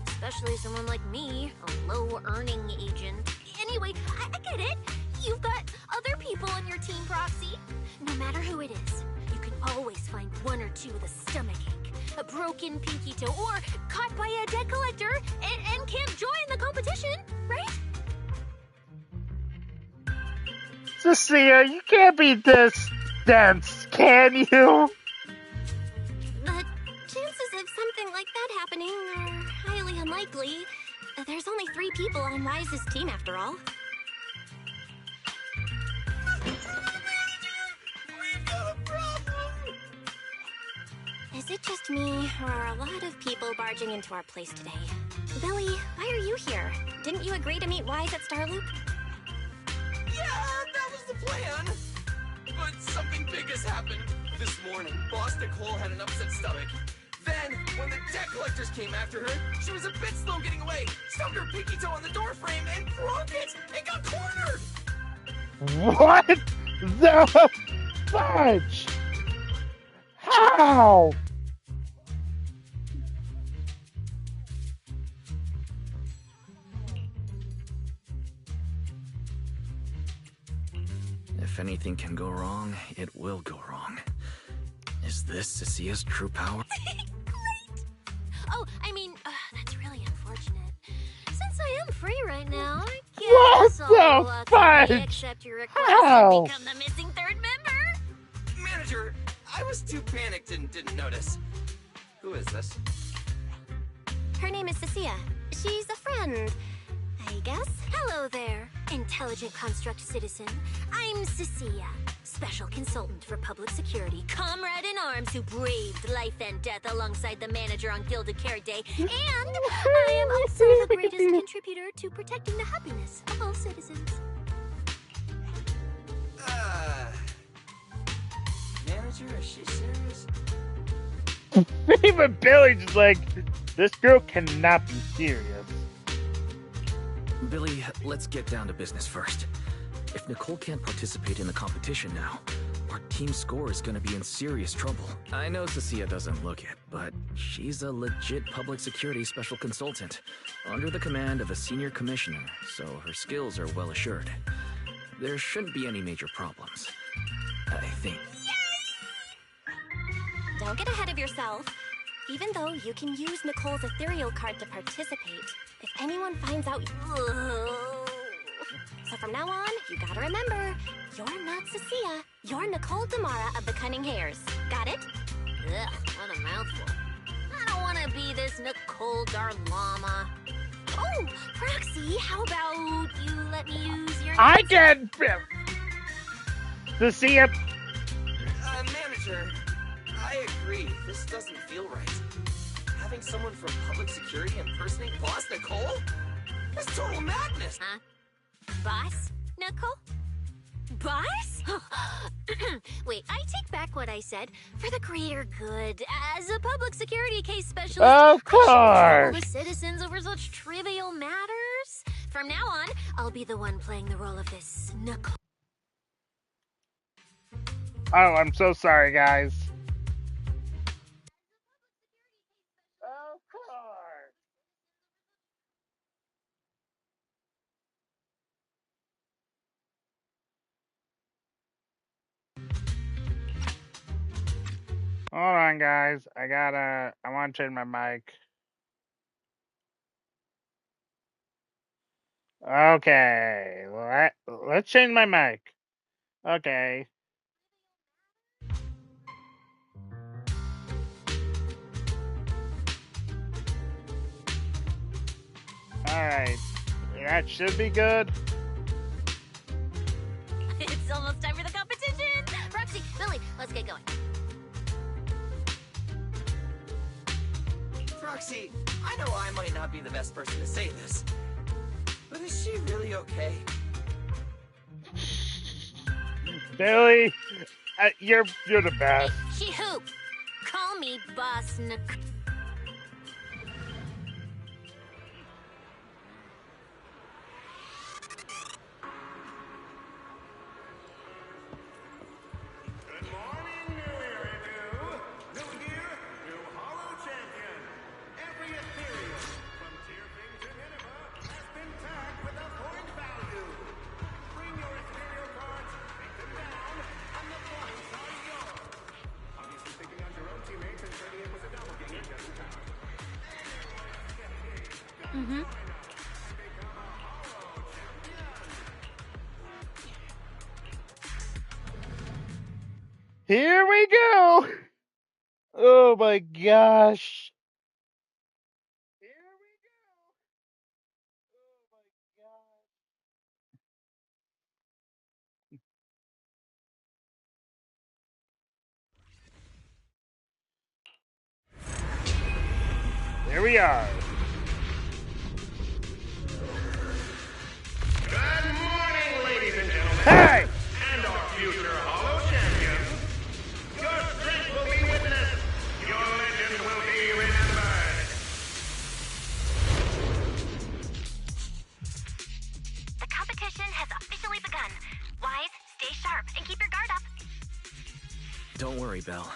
Speaker 5: Especially someone like me, a low-earning agent. Anyway, I get it. You've got other people on your team, Proxy. No matter who it is, you can always find 1 or 2 with a stomachache, a broken pinky toe, or caught by a debt collector and can't join the competition, right?
Speaker 1: Cecilia, you can't be this dense, can you?
Speaker 2: The chances of something like that happening are highly unlikely. There's only 3 people on Wise's team after all. Is it just me, or are a lot of people barging into our place today? Billy, why are you here? Didn't you agree to meet Wise at Starloop?
Speaker 7: Yeah, that was the plan. But something big has happened. This morning, Boss Nicole had an upset stomach. Then, when the debt collectors came after her, she was a bit slow getting away, stubbed her pinky toe on the door frame, and broke it, and got cornered!
Speaker 1: What the fudge? How?
Speaker 3: If anything can go wrong, it will go wrong. Is this Cecilia's true power?
Speaker 5: Great! Oh, I mean, that's really unfortunate. Since I am free right now, I guess I'll luckily accept your request and become the missing 3rd member.
Speaker 7: Manager, I was too panicked and didn't notice. Who is this?
Speaker 2: Her name is Cecilia. She's a friend, I guess.
Speaker 5: Hello there, intelligent construct citizen. I'm Cecilia, special consultant for public security, comrade in arms who braved life and death alongside the manager on Gilded Carrot Day, and I am also the greatest contributor to protecting the happiness of all citizens.
Speaker 7: Manager, is she serious?
Speaker 1: Even Billy's just like, this girl cannot be serious.
Speaker 3: Billy, let's get down to business first. If Nicole can't participate in the competition now, our team score is gonna be in serious trouble. I know Cecilia doesn't look it, but she's a legit public security special consultant, under the command of a senior commissioner, so her skills are well assured. There shouldn't be any major problems, I think.
Speaker 2: Don't get ahead of yourself. Even though you can use Nicole's ethereal card to participate, if anyone finds out... So from now on, you gotta remember, you're not Cecilia. You're Nicole Damara of the Cunning Hairs. Got it?
Speaker 14: Ugh, what a mouthful. I don't want to be this Nicole Darlama.
Speaker 2: Oh, Proxy, how about you let me use your...
Speaker 1: I can... Cecilia...
Speaker 7: Manager, I agree. This doesn't feel right. Having someone from public security impersonate Boss Nicole? That's total madness.
Speaker 14: Huh?
Speaker 2: Boss, Nicole? Boss? Wait, I take back what I said. For the greater good, as a public security case specialist,
Speaker 1: Of course!
Speaker 2: I shouldn't trouble the citizens over such trivial matters. From now on, I'll be the one playing the role of this Nicole.
Speaker 1: Oh, I'm so sorry, guys. Of course. Hold on, guys. I want to change my mic. Okay, let's change my mic. Okay. Alright. That should be good.
Speaker 2: It's almost time for the competition!
Speaker 14: Proxy, Billy, let's get going.
Speaker 7: Proxy, I know I might not be the best person to say this, but is she really okay?
Speaker 1: Billy, you're the best.
Speaker 2: Hey, she who? Call me Boss Nicole.
Speaker 13: Good morning, New Eridan. New year, new Hollow Champion. Every ethereal, from Tearfing to Nineveh, has been tagged with a point value. Bring your ethereal cards, take them down, and the points are yours. Obviously, picking out your own teammates and trading it with a doppelganger doesn't count.
Speaker 2: Mm-hmm.
Speaker 1: Here we go! Oh my gosh. Here we go. Oh my god. Here we are.
Speaker 13: Good morning, ladies and gentlemen.
Speaker 1: Hey!
Speaker 13: And our future Hollow Champion. Your strength will be witnessed. Your legend will be remembered.
Speaker 2: The competition has officially begun. Wise, stay sharp, and keep your guard up.
Speaker 3: Don't worry, Belle.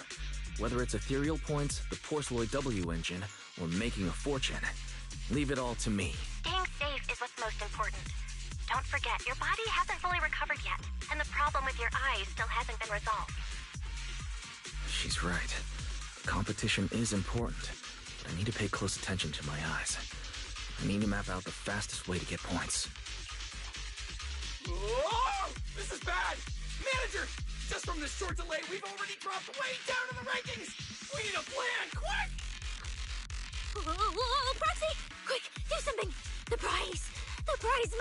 Speaker 3: Whether it's ethereal points, the Porceloid W engine, or making a fortune, leave it all to me.
Speaker 2: Staying safe is what's most important. Don't forget, your body hasn't fully recovered yet, and the problem with your eyes still hasn't been resolved.
Speaker 3: She's right. The competition is important, but I need to pay close attention to my eyes. I need to map out the fastest way to get points.
Speaker 7: Whoa! This is bad! Manager! Just from this short delay, we've already dropped way down in the rankings! We need a plan, quick!
Speaker 2: Whoa, Proxy! Quick, do something! The prize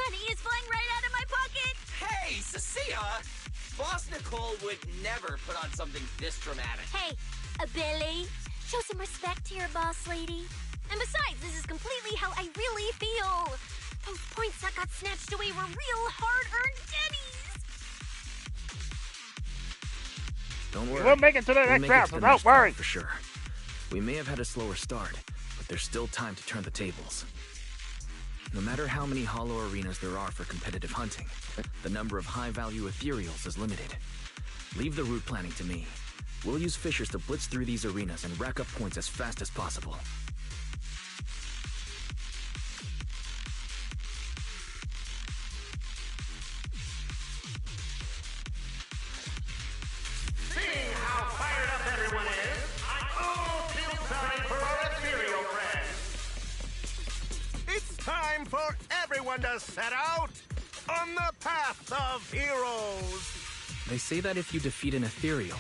Speaker 2: money is flying right out of my pocket!
Speaker 7: Hey, Cecilia! Boss Nicole would never put on something this dramatic.
Speaker 2: Hey, Billy, show some respect to your boss lady. And besides, this is completely how I really feel. Those points that got snatched away were real hard-earned pennies.
Speaker 3: Don't worry.
Speaker 1: We'll make it to the next round, so don't worry.
Speaker 3: For sure. We may have had a slower start, but there's still time to turn the tables. No matter how many hollow arenas there are for competitive hunting, the number of high-value ethereals is limited. Leave the route planning to me. We'll use fishers to blitz through these arenas and rack up points as fast as possible.
Speaker 13: Seeing how fired up everyone is, I all feel sorry for our ethereal friends. It's time for everyone to set out on the path of heroes.
Speaker 3: They say that if you defeat an ethereal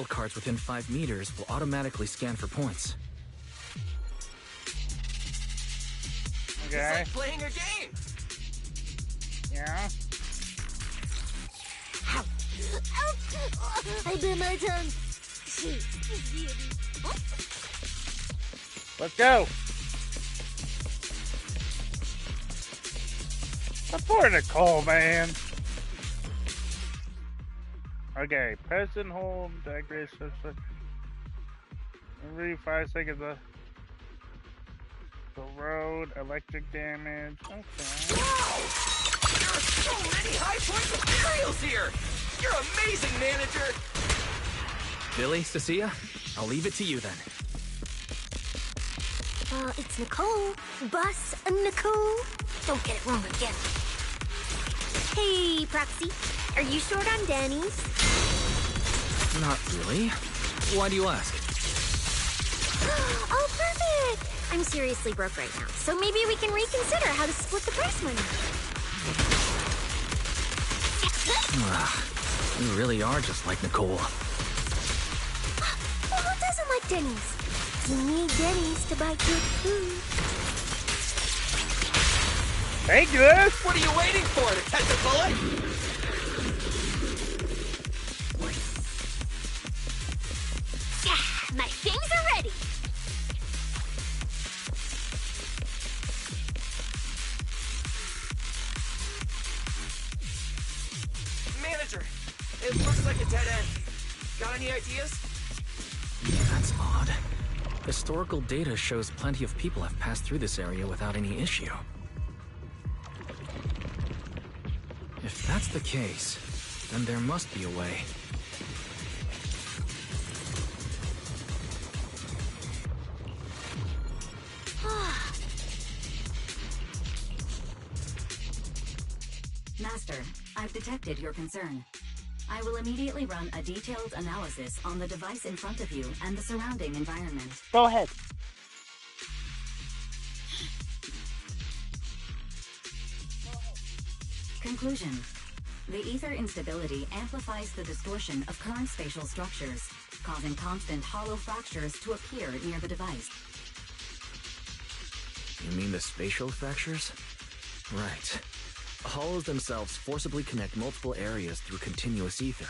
Speaker 3: cards within 5 meters will automatically scan for points.
Speaker 1: Okay.
Speaker 7: It's like playing a game.
Speaker 1: Yeah.
Speaker 14: I bit my tongue.
Speaker 1: Let's go. Support Nicole, man. Okay, press and hold, digress, every 5 seconds, the road, electric damage, okay.
Speaker 7: Wow! There are so many high-point materials here! You're amazing, manager!
Speaker 3: Billy, Cecilia, I'll leave it to you then.
Speaker 5: It's Nicole. Bus Nicole. Don't get it wrong again. Hey, Proxy. Are you short on Danny's?
Speaker 3: Not really. Why do you ask?
Speaker 5: Oh, perfect! I'm seriously broke right now, so maybe we can reconsider how to split the prize money.
Speaker 3: You really are just like Nicole.
Speaker 5: Well, who doesn't like Denny's? You need Denny's to buy good food.
Speaker 1: Thank you.
Speaker 7: What are you waiting for, to catch a bullet?
Speaker 5: My things are ready.
Speaker 7: Manager, it looks like a dead end. Got any ideas?
Speaker 3: That's odd. Historical data shows plenty of people have passed through this area without any issue. If that's the case, then there must be a way.
Speaker 4: Master, I've detected your concern. I will immediately run a detailed analysis on the device in front of you and the surrounding environment.
Speaker 1: Go ahead.
Speaker 4: Conclusion. The ether instability amplifies the distortion of current spatial structures, causing constant hollow fractures to appear near the device.
Speaker 3: You mean the spatial fractures? Right. Hollows themselves forcibly connect multiple areas through continuous ether.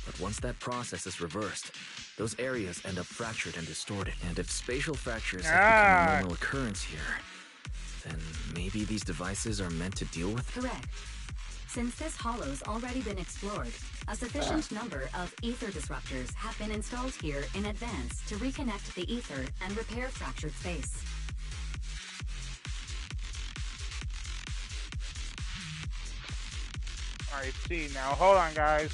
Speaker 3: But once that process is reversed, those areas end up fractured and distorted. And if spatial fractures have become a normal occurrence here, then maybe these devices are meant to deal with?
Speaker 4: Correct. Since this hollow's already been explored, a sufficient number of ether disruptors have been installed here in advance to reconnect the ether and repair fractured space.
Speaker 1: I see now. Hold on, guys.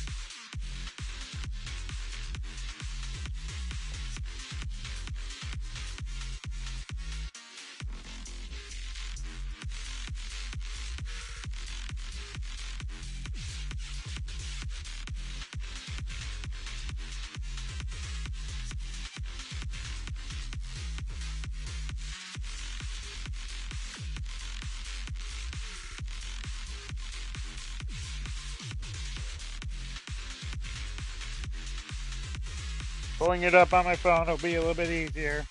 Speaker 1: Pulling it up on my phone will be a little bit easier.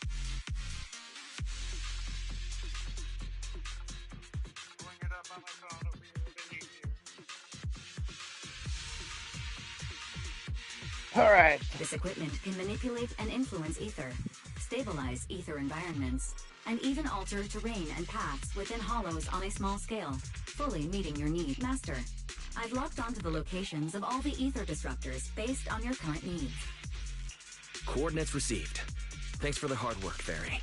Speaker 1: All right.
Speaker 4: This equipment can manipulate and influence ether, stabilize ether environments, and even alter terrain and paths within hollows on a small scale, fully meeting your need. Master, I've locked onto the locations of all the ether disruptors based on your current needs.
Speaker 3: Coordinates received. Thanks for the hard work, Fairy.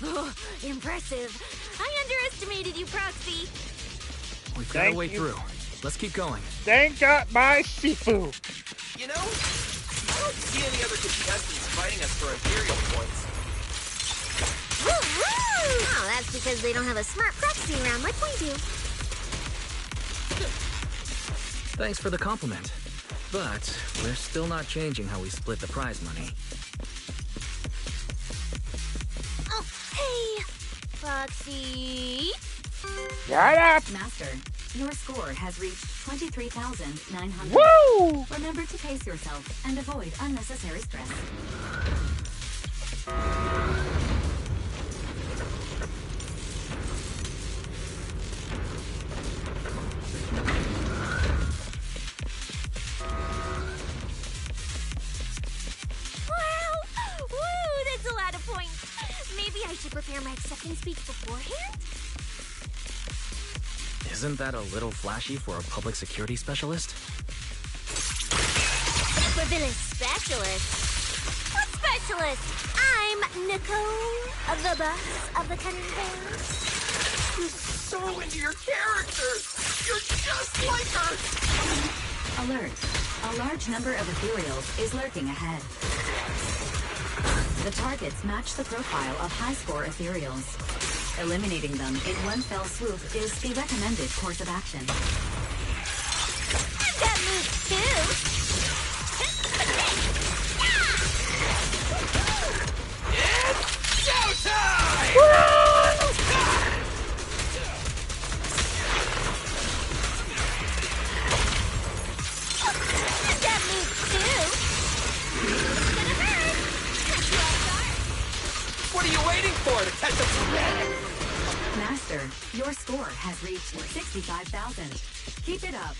Speaker 8: Oh, impressive. I underestimated you, Proxy.
Speaker 3: We've got our way through. Let's keep going.
Speaker 1: Thank God my Shifu.
Speaker 7: You know, I don't see any other contestants fighting us for Imperial points.
Speaker 14: Woo-woo! Oh, that's because they don't have a smart proxy around like we do.
Speaker 3: Thanks for the compliment. But we're still not changing how we split the prize money.
Speaker 8: Oh, hey, Proxy.
Speaker 1: Shut up!
Speaker 4: Master, your score has reached 23,900.
Speaker 1: Woo!
Speaker 4: Remember to pace yourself and avoid unnecessary stress.
Speaker 8: Wow! Woo, that's a lot of points. Maybe I should prepare my acceptance speech beforehand?
Speaker 3: Isn't that a little flashy for a public security specialist?
Speaker 8: Supervillain specialist? What specialist? I'm Nicole, the boss of the Cunning Bears.
Speaker 7: You're so into your character! You're just like her!
Speaker 4: Alert. A large number of ethereals is lurking ahead. The targets match the profile of high-score ethereals. Eliminating them in one fell swoop is the recommended course of action.
Speaker 8: I've got moves too!
Speaker 7: It's showtime!
Speaker 8: I've got moves too! It's gonna hurt! Catch you off guard!
Speaker 7: What are you waiting for to catch up?
Speaker 4: Master, your score has reached 65,000. Keep it up.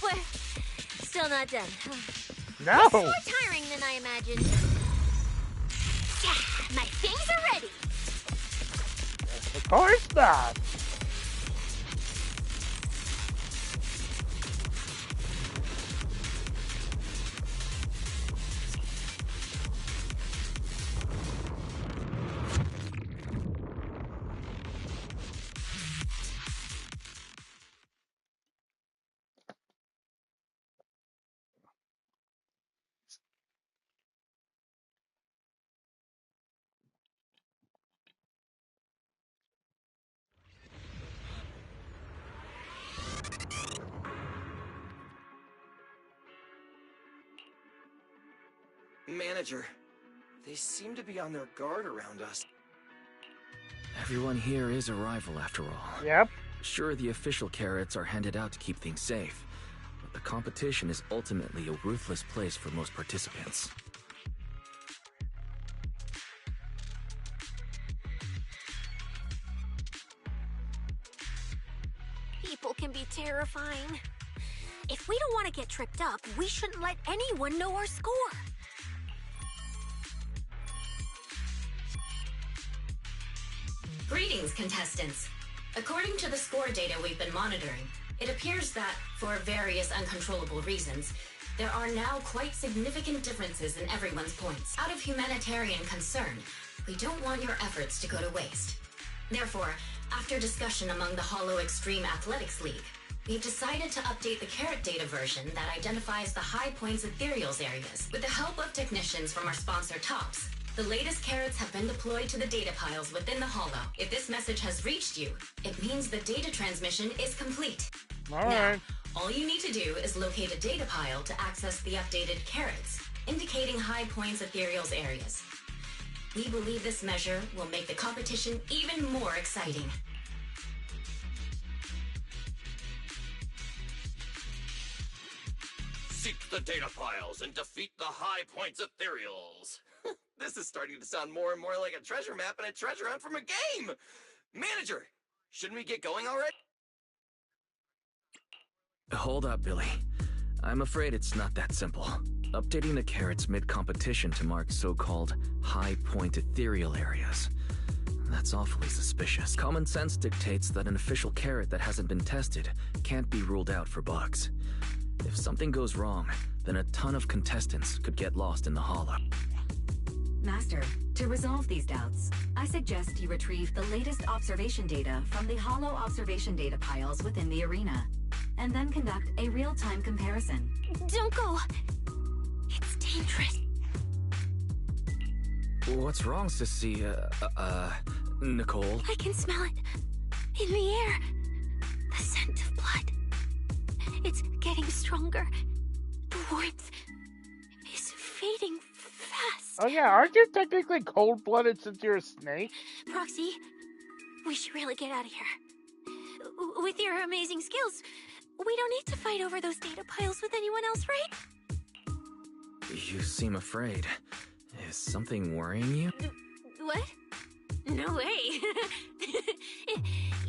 Speaker 8: We're still not done.
Speaker 1: No!
Speaker 8: It's more tiring than I imagined. Yeah, my things are ready.
Speaker 1: Of course not.
Speaker 7: Manager, they seem to be on their guard around us.
Speaker 3: Everyone here is a rival after all.
Speaker 1: Yep.
Speaker 3: Sure, the official carrots are handed out to keep things safe, but the competition is ultimately a ruthless place for most participants.
Speaker 8: People can be terrifying. If we don't want to get tripped up, we shouldn't let anyone know our score.
Speaker 9: Greetings, contestants. According to the score data we've been monitoring, it appears that, for various uncontrollable reasons, there are now quite significant differences in everyone's points. Out of humanitarian concern, we don't want your efforts to go to waste. Therefore, after discussion among the Hollow Extreme Athletics League, we've decided to update the carrot data version that identifies the high points ethereals areas. With the help of technicians from our sponsor Tops, the latest carrots have been deployed to the data piles within the Hollow. If this message has reached you, it means the data transmission is complete. Now, all you need to do is locate a data pile to access the updated carrots, indicating high points ethereals areas. We believe this measure will make the competition even more exciting.
Speaker 7: Seek the data files and defeat the high points ethereals. This is starting to sound more and more like a treasure map and a treasure hunt from a game. Manager, shouldn't we get going already?
Speaker 3: Hold up, Billy. I'm afraid it's not that simple. Updating the carrots mid-competition to mark so-called high-point ethereal areas. That's awfully suspicious. Common sense dictates that an official carrot that hasn't been tested can't be ruled out for bugs. If something goes wrong, then a ton of contestants could get lost in the hollow.
Speaker 4: Master, to resolve these doubts, I suggest you retrieve the latest observation data from the hollow observation data piles within the arena, and then conduct a real-time comparison.
Speaker 2: Don't go. It's dangerous.
Speaker 3: What's wrong, Sissy? Nicole?
Speaker 2: I can smell it. In the air. The scent of blood. It's getting stronger. The warmth is fading fast.
Speaker 1: Oh yeah, aren't you technically cold-blooded since you're a snake?
Speaker 2: Proxy, we should really get out of here. With your amazing skills, we don't need to fight over those data piles with anyone else, right?
Speaker 3: You seem afraid. Is something worrying you?
Speaker 2: What? No way.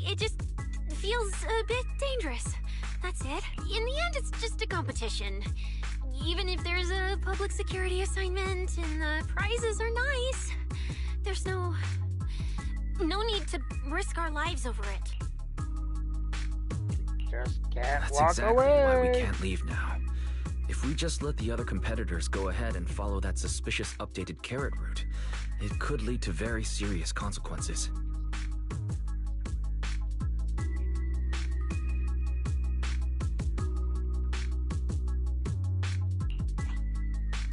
Speaker 2: it just feels a bit dangerous. That's it. In the end, it's just a competition. Even if there's a public security assignment and the prizes are nice, there's no need to risk our lives over it.
Speaker 1: Just can't
Speaker 3: That's
Speaker 1: walk
Speaker 3: exactly
Speaker 1: away.
Speaker 3: why we can't leave now. If we just let the other competitors go ahead and follow that suspicious updated carrot route, it could lead to very serious consequences.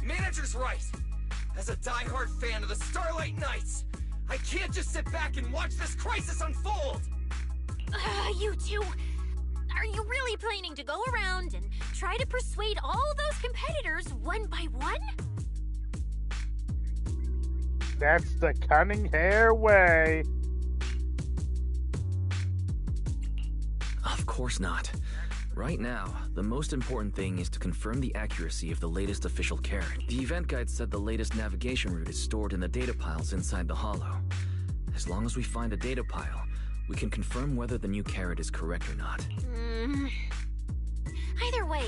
Speaker 7: Manager's right. As a die-hard fan of the Starlight Knights, I can't just sit back and watch this crisis unfold.
Speaker 2: You two, are you really planning to go around and try to persuade all those competitors one by one?
Speaker 1: That's the cunning hair way.
Speaker 3: Of course not. Right now, the most important thing is to confirm the accuracy of the latest official carrot. The event guide said the latest navigation route is stored in the data piles inside the hollow. As long as we find a data pile, we can confirm whether the new carrot is correct or not.
Speaker 2: Either way,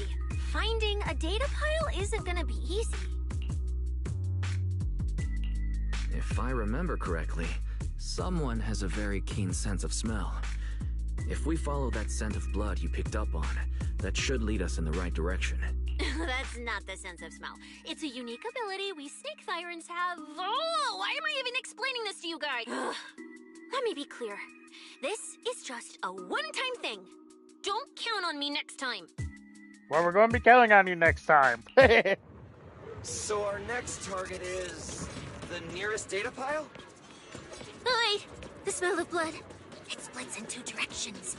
Speaker 2: finding a data pile isn't gonna be easy.
Speaker 3: If I remember correctly, someone has a very keen sense of smell. If we follow that scent of blood you picked up on, that should lead us in the right direction.
Speaker 2: That's not the sense of smell. It's a unique ability we snake sirens have. Oh, why am I even explaining this to you guys? Let me be clear. This is just a one-time thing. Don't count on me next time.
Speaker 1: Well, we're going to be counting on you next time.
Speaker 7: So our next target is the nearest data pile?
Speaker 2: Oh, wait. The smell of blood. It splits in two directions.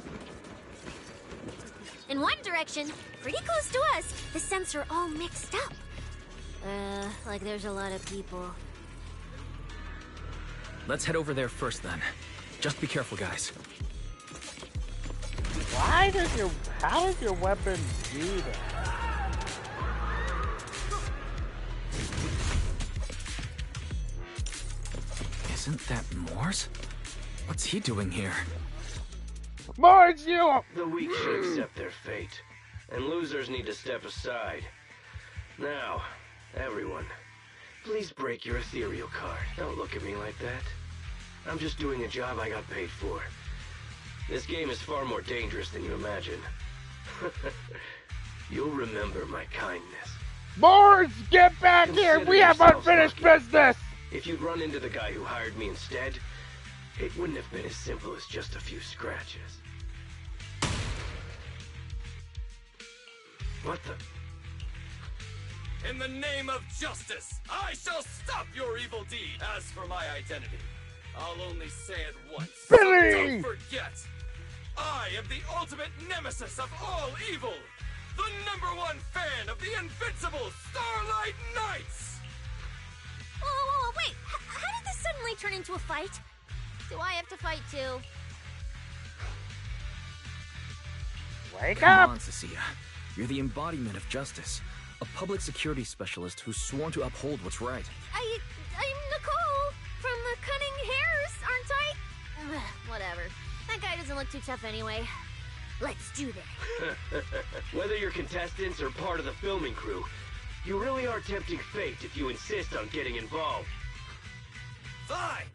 Speaker 2: In one direction, pretty close to us, the scents are all mixed up. Like there's a lot of people.
Speaker 3: Let's head over there first then. Just be careful, guys.
Speaker 1: How does your weapon do that?
Speaker 3: Isn't that Morse? What's he doing here?
Speaker 1: Morse, you!
Speaker 15: The weak should accept their fate, and losers need to step aside. Now, everyone, please break your ethereal card. Don't look at me like that. I'm just doing a job I got paid for. This game is far more dangerous than you imagine. You'll remember my kindness.
Speaker 1: Morse, get back here! We have unfinished business!
Speaker 15: If you'd run into the guy who hired me instead, it wouldn't have been as simple as just a few scratches. What the?
Speaker 7: In the name of justice, I shall stop your evil deed. As for my identity, I'll only say it once.
Speaker 1: Billy!
Speaker 7: Don't forget, I am the ultimate nemesis of all evil. The #1 fan of the invincible Starlight Knights.
Speaker 2: Whoa, wait. How did this suddenly turn into a fight? Do I have to fight too?
Speaker 1: Wake
Speaker 3: Come
Speaker 1: up!
Speaker 3: on, Cecilia. You're the embodiment of justice. A public security specialist who's sworn to uphold what's right.
Speaker 2: I'm Nicole from the Cunning Hairs, aren't I? Whatever. That guy doesn't look too tough anyway. Let's do this.
Speaker 15: Whether you're contestants or part of the filming crew, you really are tempting fate if you insist on getting involved.
Speaker 7: Fine.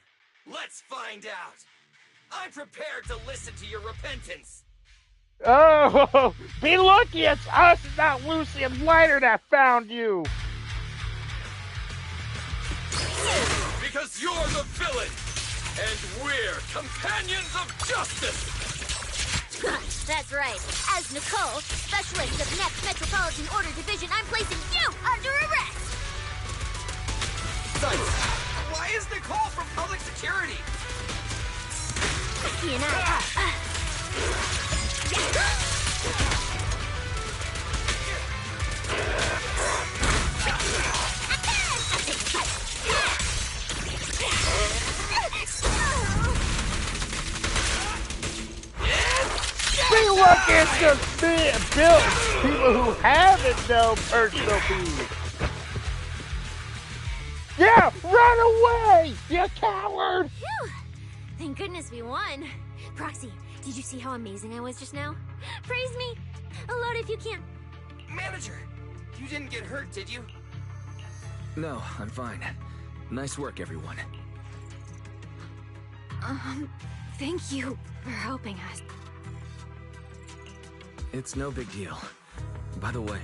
Speaker 7: Let's find out. I'm prepared to listen to your repentance.
Speaker 1: Oh, be lucky it's us, not Lucy and Lighter that found you.
Speaker 7: Because you're the villain! And we're companions of justice!
Speaker 8: That's right. As Nicole, specialist of Next Metropolitan Order Division, I'm placing you under arrest!
Speaker 7: Why is Nicole from public security?
Speaker 8: He and
Speaker 1: See, look, it's just built people who haven't no personal being. Yeah, run away, you coward!
Speaker 8: Phew! Thank goodness we won. Proxy, did you see how amazing I was just now? Praise me! Alone if you can.
Speaker 7: Manager, you didn't get hurt, did you?
Speaker 3: No, I'm fine. Nice work, everyone.
Speaker 12: Thank you for helping us.
Speaker 3: It's no big deal. By the way,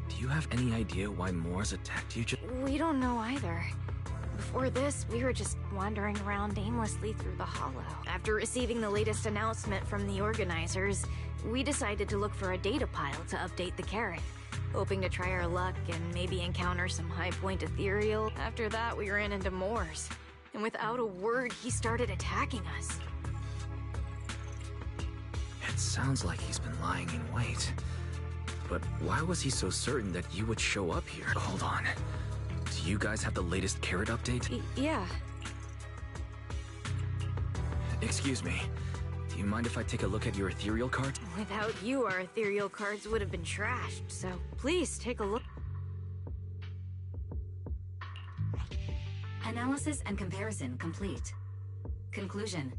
Speaker 3: do you have any idea why Moors attacked you
Speaker 12: We don't know either. Before this, we were just wandering around aimlessly through the hollow. After receiving the latest announcement from the organizers, we decided to look for a data pile to update the carrot, hoping to try our luck and maybe encounter some high-point ethereal. After that, we ran into Moors, and without a word, he started attacking us.
Speaker 3: It sounds like he's been lying in wait. But why was he so certain that you would show up here? Hold on. Do you guys have the latest carrot update?
Speaker 12: Yeah.
Speaker 3: Excuse me. Do you mind if I take a look at your ethereal cards?
Speaker 12: Without you, our ethereal cards would have been trashed, so please take a look.
Speaker 4: Analysis and comparison complete. Conclusion.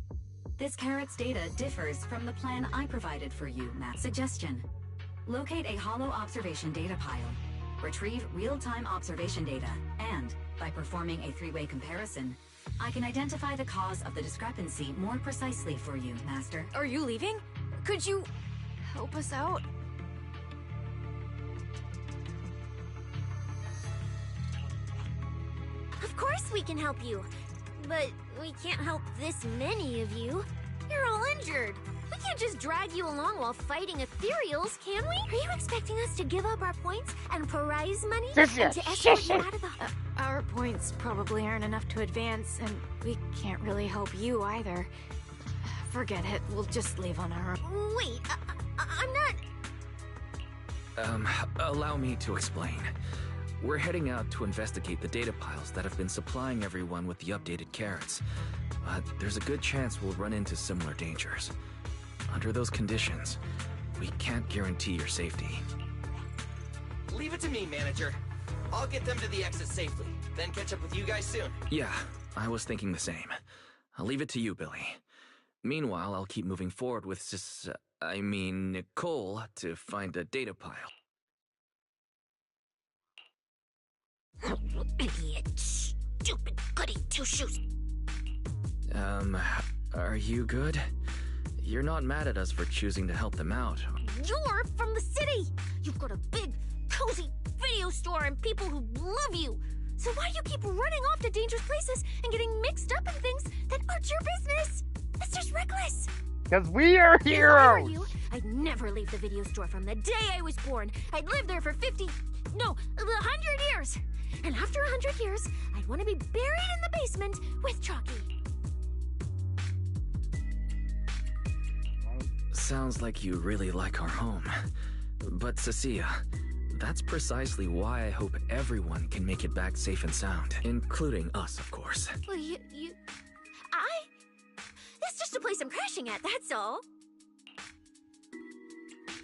Speaker 4: This carrot's data differs from the plan I provided for you, Matt. Suggestion. Locate a hollow observation data pile. Retrieve real-time observation data, and, by performing a three-way comparison, I can identify the cause of the discrepancy more precisely for you, Master.
Speaker 12: Are you leaving? Could you help us out?
Speaker 8: Of course we can help you. But we can't help this many of you. You're all injured. We can't just drag you along while fighting ethereals, can we? Are you expecting us to give up our points and prize money and to escort you out of the...
Speaker 12: Our points probably aren't enough to advance, and we can't really help you either. Forget it. We'll just leave on our own.
Speaker 8: Wait, I'm not...
Speaker 3: Allow me to explain. We're heading out to investigate the data piles that have been supplying everyone with the updated carrots. But there's a good chance we'll run into similar dangers. Under those conditions, we can't guarantee your safety.
Speaker 7: Leave it to me, Manager. I'll get them to the exit safely, then catch up with you guys soon.
Speaker 3: Yeah, I was thinking the same. I'll leave it to you, Billy. Meanwhile, I'll keep moving forward with Nicole to find the data pile.
Speaker 8: Idiot. Stupid goody two-shoes.
Speaker 3: Are you good? You're not mad at us for choosing to help them out.
Speaker 8: You're from the city. You've got a big, cozy video store and people who love you. So why do you keep running off to dangerous places and getting mixed up in things that aren't your business? That's just reckless.
Speaker 1: Because we are heroes.
Speaker 8: If I were you, I'd never leave the video store from the day I was born. I'd live there for 100 years. And after 100 years, I'd want to be buried in the basement with Chalky.
Speaker 3: Sounds like you really like our home. But Cecilia, that's precisely why I hope everyone can make it back safe and sound. Including us, of course.
Speaker 8: Well, That's just a place I'm crashing at, that's all.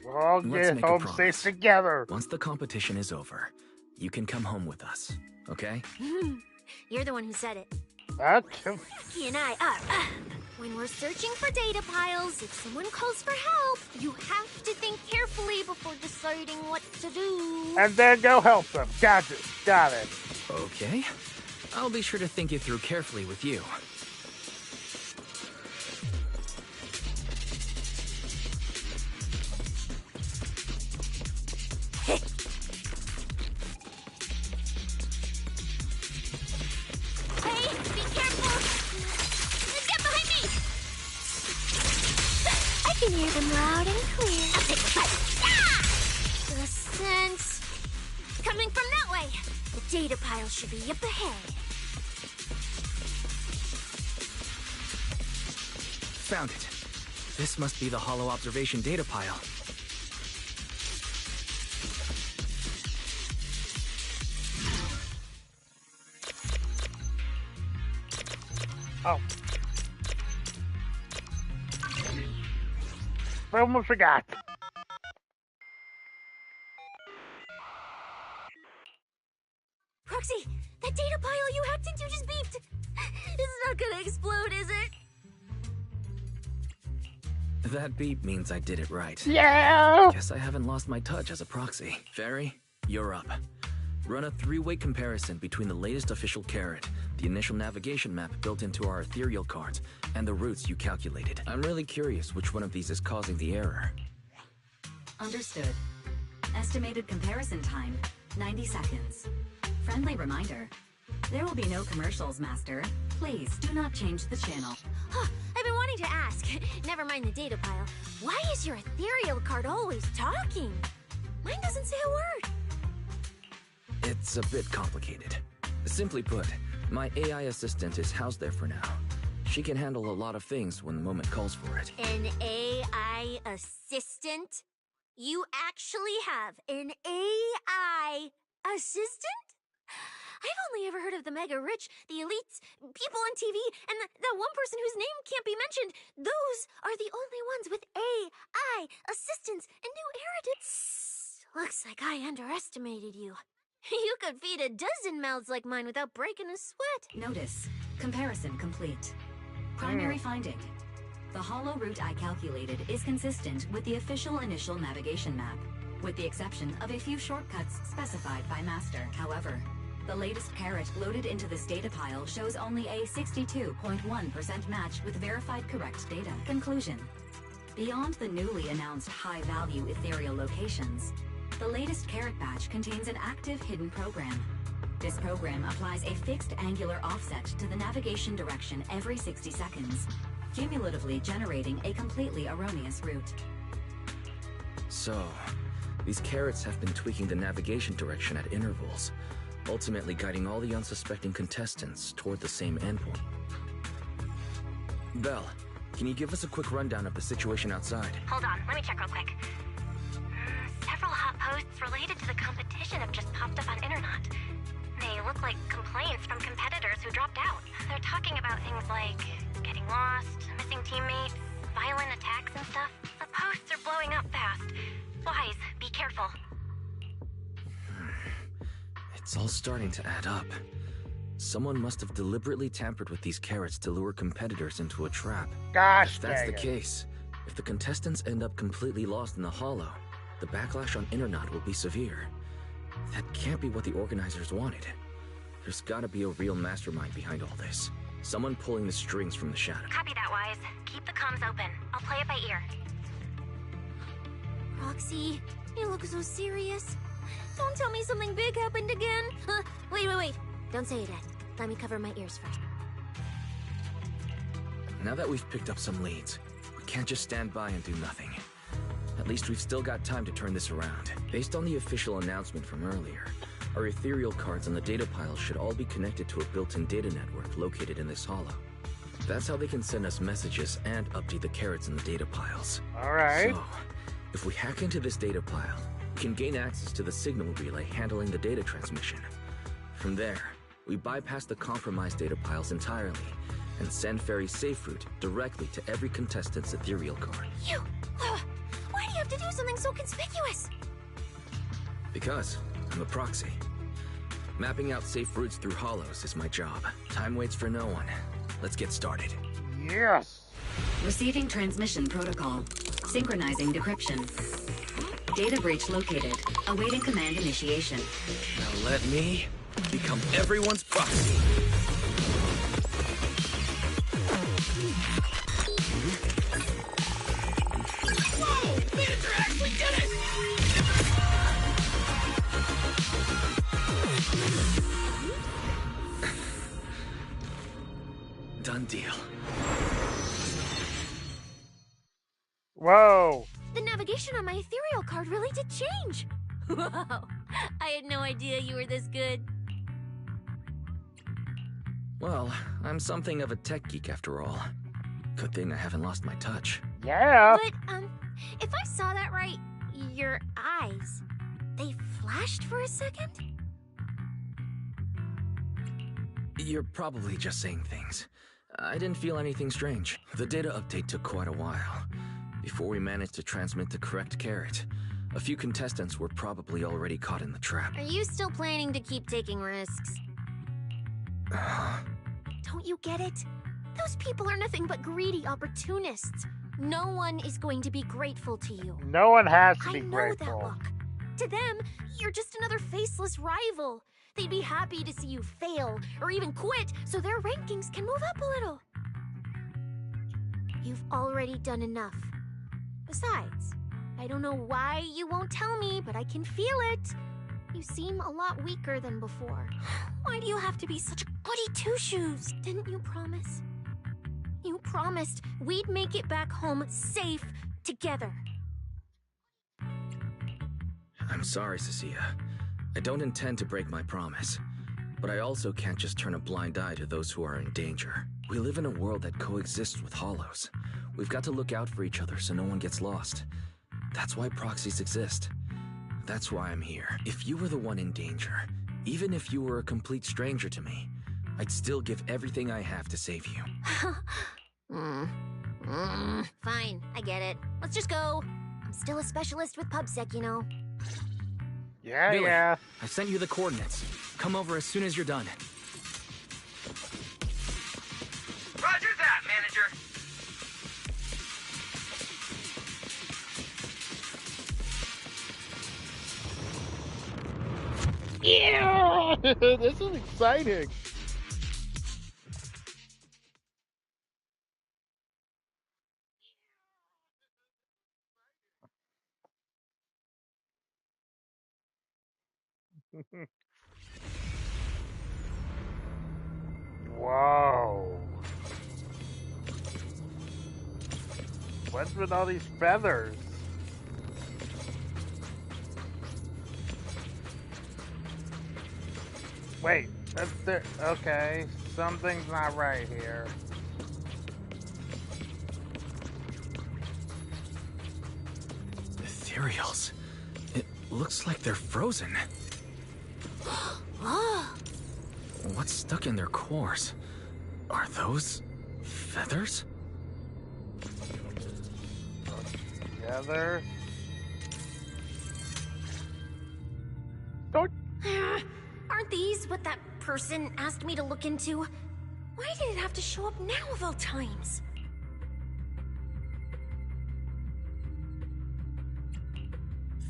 Speaker 1: We'll all get home safe together.
Speaker 3: Once the competition is over, you can come home with us, okay?
Speaker 8: You're the one who said it.
Speaker 1: Okay.
Speaker 8: He and I are. When we're searching for data piles, if someone calls for help, you have to think carefully before deciding what to do.
Speaker 1: And then go help them. Got it. Got it.
Speaker 3: Okay. I'll be sure to think it through carefully with you.
Speaker 8: Hey,
Speaker 5: can hear them loud and clear. I'll take the fight. The sense coming from that way. The data pile should be up ahead.
Speaker 3: Found it. This must be the hollow observation data pile.
Speaker 1: Oh. I almost forgot.
Speaker 5: Proxy, that data pile you hacked into just beeped. It's not gonna explode, is it?
Speaker 3: That beep means I did it right.
Speaker 1: Yeah!
Speaker 3: Guess I haven't lost my touch as a proxy. Fairy, you're up. Run a three-way comparison between the latest official carrot, the initial navigation map built into our ethereal cards, and the routes you calculated. I'm really curious which one of these is causing the error.
Speaker 4: Understood. Estimated comparison time, 90 seconds. Friendly reminder, there will be no commercials, Master. Please, do not change the channel.
Speaker 5: Huh, I've been wanting to ask. Never mind the data pile. Why is your ethereal card always talking? Mine doesn't say a word.
Speaker 3: It's a bit complicated. Simply put, my AI assistant is housed there for now. She can handle a lot of things when the moment calls for it.
Speaker 5: An AI assistant? You actually have an AI assistant? I've only ever heard of the mega rich, the elites, people on TV, and the one person whose name can't be mentioned. Those are the only ones with AI assistants in New Eridan. Looks like I underestimated you. You could feed a dozen mouths like mine without breaking a sweat.
Speaker 4: Notice, comparison complete. Primary finding. The hollow route I calculated is consistent with the official initial navigation map, with the exception of a few shortcuts specified by Master. However, the latest carrot loaded into this data pile shows only a 62.1% match with verified correct data. Conclusion. Beyond the newly announced high-value ethereal locations, the latest carrot batch contains an active hidden program. This program applies a fixed angular offset to the navigation direction every 60 seconds, cumulatively generating a completely erroneous route.
Speaker 3: So, these carrots have been tweaking the navigation direction at intervals, ultimately guiding all the unsuspecting contestants toward the same endpoint. Belle, can you give us a quick rundown of the situation outside?
Speaker 2: Hold on, let me check real quick. Several hot posts related to the competition have just popped up on Internet. They look like complaints from competitors who dropped out. They're talking about things like getting lost, missing teammates, violent attacks and stuff. The posts are blowing up fast. Wise, be careful.
Speaker 3: It's all starting to add up. Someone must have deliberately tampered with these carrots to lure competitors into a trap.
Speaker 1: Gosh,
Speaker 3: if that's the
Speaker 1: dang it.
Speaker 3: case, if the contestants end up completely lost in the hollow, the backlash on Internet will be severe. That can't be what the organizers wanted. There's gotta be a real mastermind behind all this. Someone pulling the strings from the shadow.
Speaker 2: Copy that, Wise. Keep the comms open. I'll play it by ear.
Speaker 5: Roxy, you look so serious. Don't tell me something big happened again. Wait. Don't say it yet. Let me cover my ears first.
Speaker 3: Now that we've picked up some leads, we can't just stand by and do nothing. At least we've still got time to turn this around. Based on the official announcement from earlier, our ethereal cards on the data pile should all be connected to a built-in data network located in this hollow. That's how they can send us messages and update the carrots in the data piles.
Speaker 1: Alright.
Speaker 3: So, if we hack into this data pile, we can gain access to the signal relay handling the data transmission. From there, we bypass the compromised data piles entirely and send Fairy's safe route directly to every contestant's ethereal card.
Speaker 5: Why do you have to do something so conspicuous?
Speaker 3: Because I'm a proxy. Mapping out safe routes through hollows is my job. Time waits for no one. Let's get started.
Speaker 1: Yes.
Speaker 4: Receiving transmission protocol. Synchronizing decryption. Data breach located. Awaiting command initiation.
Speaker 3: Now let me become everyone's proxy.
Speaker 7: Whoa! Manager actually did it!
Speaker 3: Done deal.
Speaker 1: Whoa.
Speaker 5: The navigation on my ethereal card really did change.
Speaker 8: Whoa. I had no idea you were this good.
Speaker 3: Well, I'm something of a tech geek after all. Good thing I haven't lost my touch.
Speaker 1: Yeah.
Speaker 5: But, if I saw that right, your eyes, they flashed for a second?
Speaker 3: You're probably just saying things. I didn't feel anything strange. The data update took quite a while. Before we managed to transmit the correct carrot, a few contestants were probably already caught in the trap.
Speaker 5: Are you still planning to keep taking risks? Don't you get it? Those people are nothing but greedy opportunists. No one is going to be grateful to you.
Speaker 1: No one has to be
Speaker 5: I know
Speaker 1: grateful.
Speaker 5: that look. To them, you're just another faceless rival. They'd be happy to see you fail, or even quit, so their rankings can move up a little. You've already done enough. Besides, I don't know why you won't tell me, but I can feel it. You seem a lot weaker than before. Why do you have to be such a goody two-shoes? Didn't you promise? You promised we'd make it back home safe together.
Speaker 3: I'm sorry, Cecilia. I don't intend to break my promise. But I also can't just turn a blind eye to those who are in danger. We live in a world that coexists with hollows. We've got to look out for each other so no one gets lost. That's why proxies exist. That's why I'm here. If you were the one in danger, even if you were a complete stranger to me, I'd still give everything I have to save you.
Speaker 5: Fine, I get it. Let's just go. I'm still a specialist with PubSec, you know.
Speaker 1: Yeah,
Speaker 3: Billy,
Speaker 1: yeah.
Speaker 3: I sent you the coordinates. Come over as soon as you're done.
Speaker 7: Roger that, manager.
Speaker 1: Yeah! This is exciting. Whoa. What's with all these feathers? Wait, that's the... Okay, something's not right here.
Speaker 3: Ethereals. It looks like they're frozen. What's stuck in their cores? Are those feathers?
Speaker 1: Together.
Speaker 5: Aren't these what that person asked me to look into? Why did it have to show up now of all times?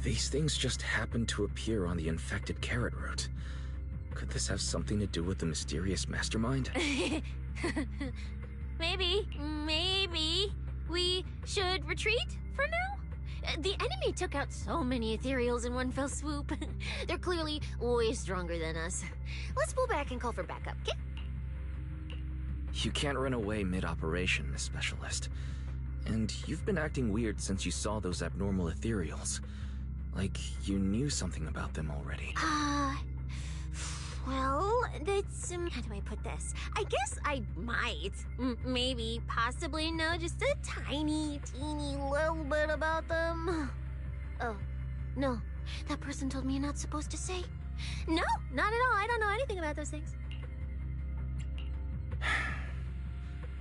Speaker 3: These things just happen to appear on the infected carrot route. Could this have something to do with the mysterious mastermind?
Speaker 5: Maybe we should retreat for now? The enemy took out so many ethereals in one fell swoop. They're clearly way stronger than us. Let's pull back and call for backup, okay?
Speaker 3: You can't run away mid-operation, Miss Specialist. And you've been acting weird since you saw those abnormal ethereals. Like you knew something about them already.
Speaker 5: Well, that's, how do I put this? I guess I might, maybe, possibly know just a tiny, teeny little bit about them. Oh, no. That person told me you're not supposed to say. No, not at all. I don't know anything about those things.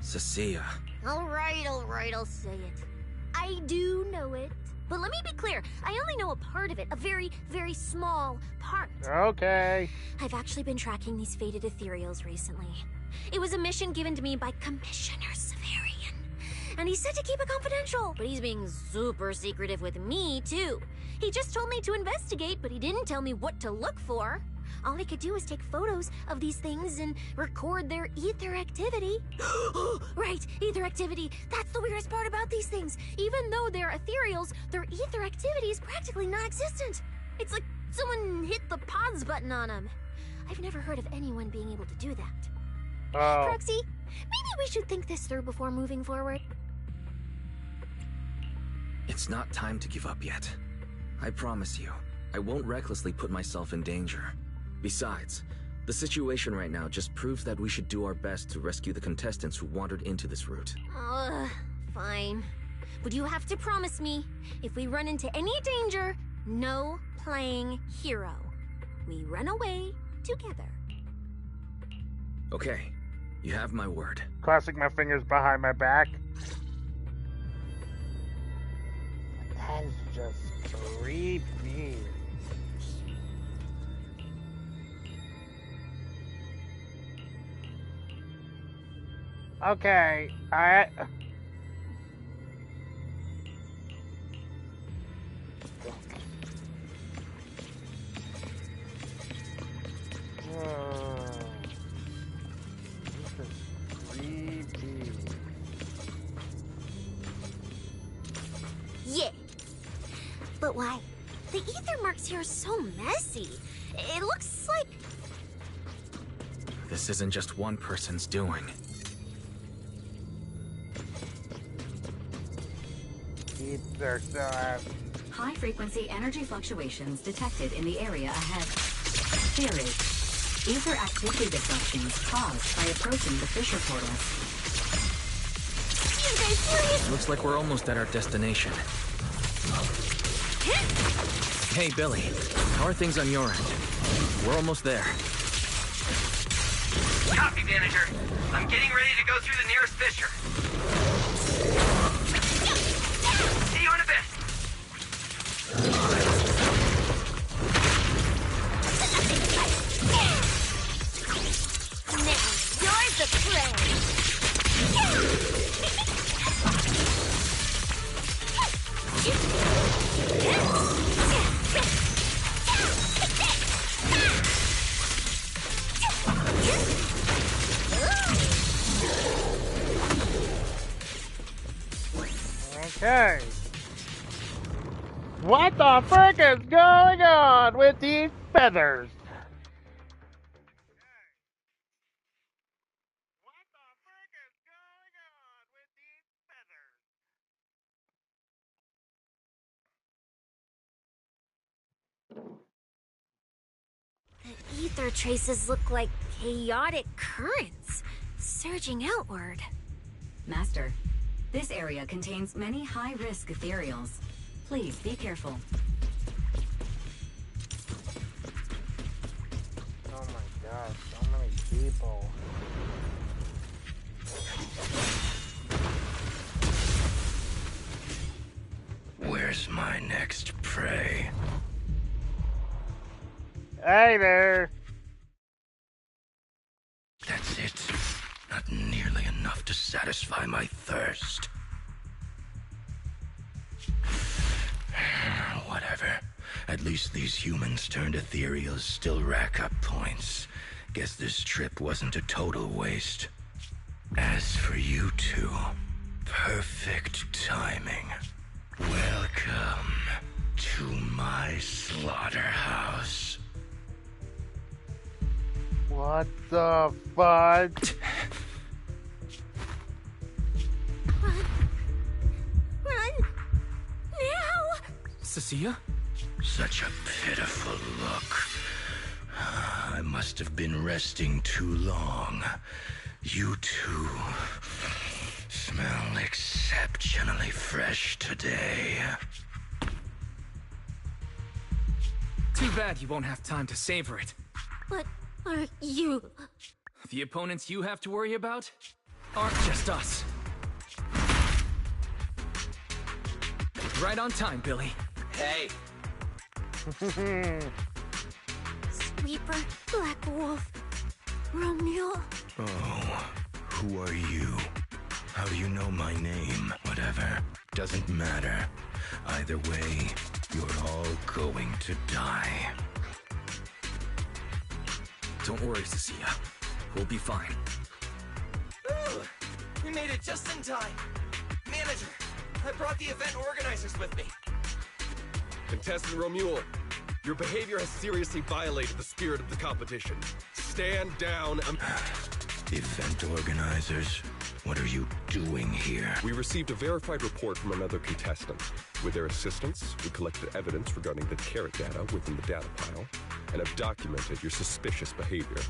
Speaker 3: Cecilia.
Speaker 5: All right, I'll say it. I do know it. But let me be clear, I only know a part of it, a very, very small part.
Speaker 1: Okay.
Speaker 5: I've actually been tracking these faded ethereals recently. It was a mission given to me by Commissioner Severian. And he said to keep it confidential, but he's being super secretive with me, too. He just told me to investigate, but he didn't tell me what to look for. All he could do was take photos of these things and record their ether activity. Right, ether activity. That's the weirdest part about these things. Even though they're ethereals, their ether activity is practically non-existent. It's like someone hit the pause button on them. I've never heard of anyone being able to do that.
Speaker 1: Oh.
Speaker 5: Proxy, maybe we should think this through before moving forward.
Speaker 3: It's not time to give up yet. I promise you, I won't recklessly put myself in danger. Besides, the situation right now just proves that we should do our best to rescue the contestants who wandered into this route.
Speaker 8: Fine. But you have to promise me, if we run into any danger, no playing hero. We run away together.
Speaker 3: Okay, you have my word.
Speaker 1: Crossing my fingers behind my back. That is just creepy. Okay, this is creepy.
Speaker 8: Yeah. But why? The ether marks here are so messy. It looks like...
Speaker 3: This isn't just one person's doing.
Speaker 1: Ether still have...
Speaker 4: High-frequency energy fluctuations detected in the area ahead. There is ether activity disruptions caused by approaching the fissure portal.
Speaker 8: You guys serious?
Speaker 3: Looks like we're almost at our destination. Hey, Billy. How are things on your end? We're almost there.
Speaker 16: Copy, manager. I'm getting ready to go through the nearest fissure. See you in a bit.
Speaker 8: Now, you're the
Speaker 1: Okay. What the frick is going on with these feathers?
Speaker 8: The ether traces look like chaotic currents, surging outward.
Speaker 4: Master, this area contains many high-risk ethereals. Please be careful.
Speaker 1: Oh my gosh, so many people.
Speaker 15: Where's my next prey?
Speaker 1: Hey there.
Speaker 15: That's it. Not nearly enough to satisfy my thirst. Whatever. At least these humans turned ethereals still rack up points. Guess this trip wasn't a total waste. As for you two, perfect timing. Welcome to my slaughterhouse.
Speaker 1: What the fudge?
Speaker 8: Run! Now!
Speaker 3: Cecilia?
Speaker 15: Such a pitiful look. I must have been resting too long. You two smell exceptionally fresh today.
Speaker 3: Too bad you won't have time to savor it.
Speaker 8: What are you?
Speaker 3: The opponents you have to worry about aren't just us. Right on time, Billy.
Speaker 16: Hey.
Speaker 8: Sweeper, Black Wolf, Romeo.
Speaker 15: Oh, who are you? How do you know my name? Whatever. Doesn't matter. Either way, you're all going to die.
Speaker 3: Don't worry, Cecilia. We'll be fine.
Speaker 16: Ooh, we made it just in time. Manager, I brought the event organizers with me.
Speaker 10: Contestant Romuald, your behavior has seriously violated the spirit of the competition. Stand down.
Speaker 15: Event organizers?
Speaker 17: What are you doing here?
Speaker 10: We received a verified report from another contestant. With their assistance, we collected evidence regarding the carrot data within the data pile and have documented your suspicious behavior.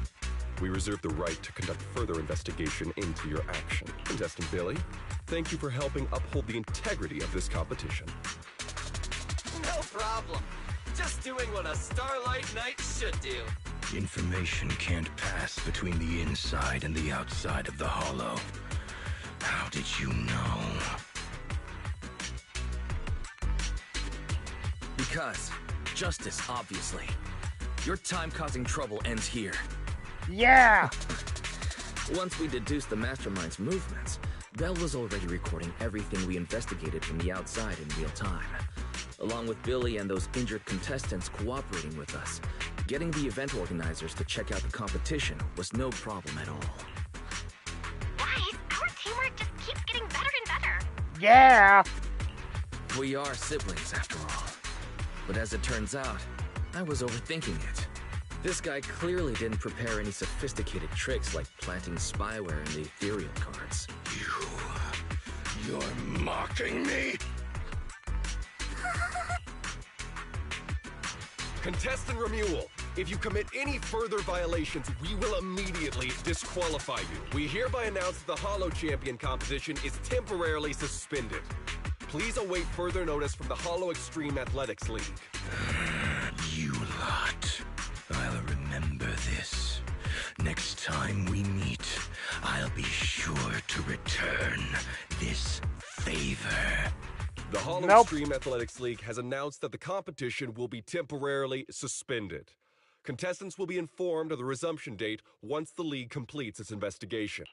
Speaker 10: We reserve the right to conduct further investigation into your action. Contestant Billy, thank you for helping uphold the integrity of this competition.
Speaker 16: No problem. Just doing what a Starlight Knight should do.
Speaker 17: Information can't pass between the inside and the outside of the hollow. How did you know?
Speaker 3: Because justice, obviously. Your time causing trouble ends here.
Speaker 1: Yeah!
Speaker 3: Once we deduced the mastermind's movements, Bell was already recording everything we investigated from the outside in real time. Along with Billy and those injured contestants cooperating with us, getting the event organizers to check out the competition was no problem at all.
Speaker 5: Guys, our teamwork just keeps getting better and better.
Speaker 1: Yeah!
Speaker 3: We are siblings, after all. But as it turns out, I was overthinking it. This guy clearly didn't prepare any sophisticated tricks like planting spyware in the ethereal cards.
Speaker 17: You're mocking me?
Speaker 10: Contestant Remuel, if you commit any further violations, we will immediately disqualify you. We hereby announce that the Hollow Champion competition is temporarily suspended. Please await further notice from the Hollow Extreme Athletics League.
Speaker 17: You lot. I'll remember this. Next time we meet, I'll be sure to return this favor.
Speaker 10: The Hollow Extreme Athletics League has announced that the competition will be temporarily suspended. Contestants will be informed of the resumption date once the league completes its investigation.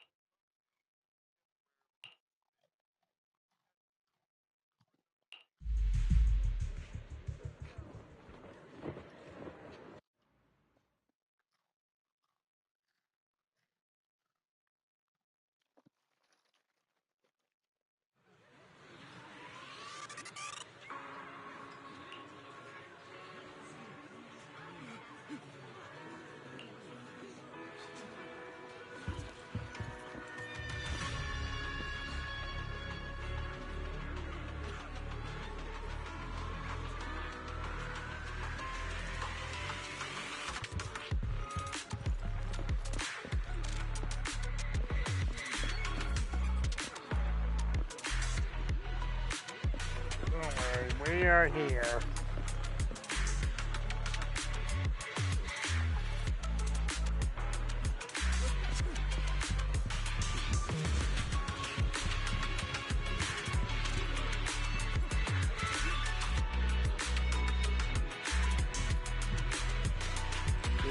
Speaker 1: We are here.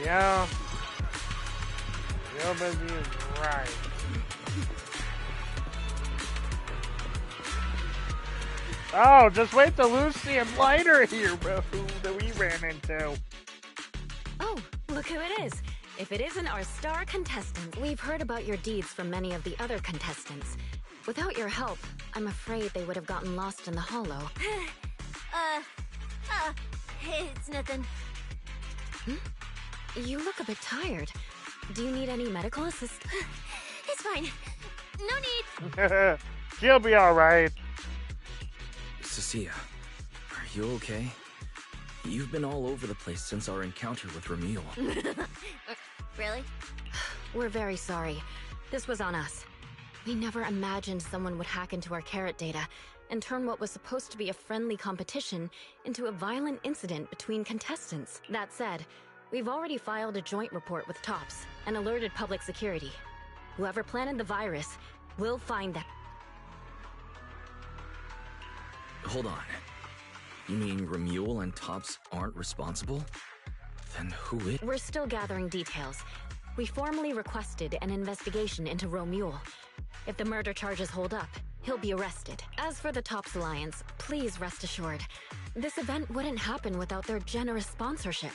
Speaker 1: Yeah. Nobody is right. Oh, just wait till Lucy and Lighter here, bro, that we ran into.
Speaker 9: Oh, look who it is. If it isn't our star contestant.
Speaker 6: We've heard about your deeds from many of the other contestants. Without your help, I'm afraid they would have gotten lost in the hollow.
Speaker 8: It's nothing.
Speaker 6: You look a bit tired. Do you need any medical assistance?
Speaker 8: It's fine. No need.
Speaker 1: She'll be alright.
Speaker 3: Cecilia, are you okay? You've been all over the place since our encounter with Remuel.
Speaker 8: Really?
Speaker 6: We're very sorry. This was on us. We never imagined someone would hack into our carrot data and turn what was supposed to be a friendly competition into a violent incident between contestants. That said, we've already filed a joint report with TOPS and alerted public security. Whoever planted the virus will find them.
Speaker 3: Hold on. You mean Remuel and TOPS aren't responsible? Then who is?
Speaker 6: We're still gathering details. We formally requested an investigation into Remuel. If the murder charges hold up, he'll be arrested. As for the TOPS Alliance, please rest assured, this event wouldn't happen without their generous sponsorship.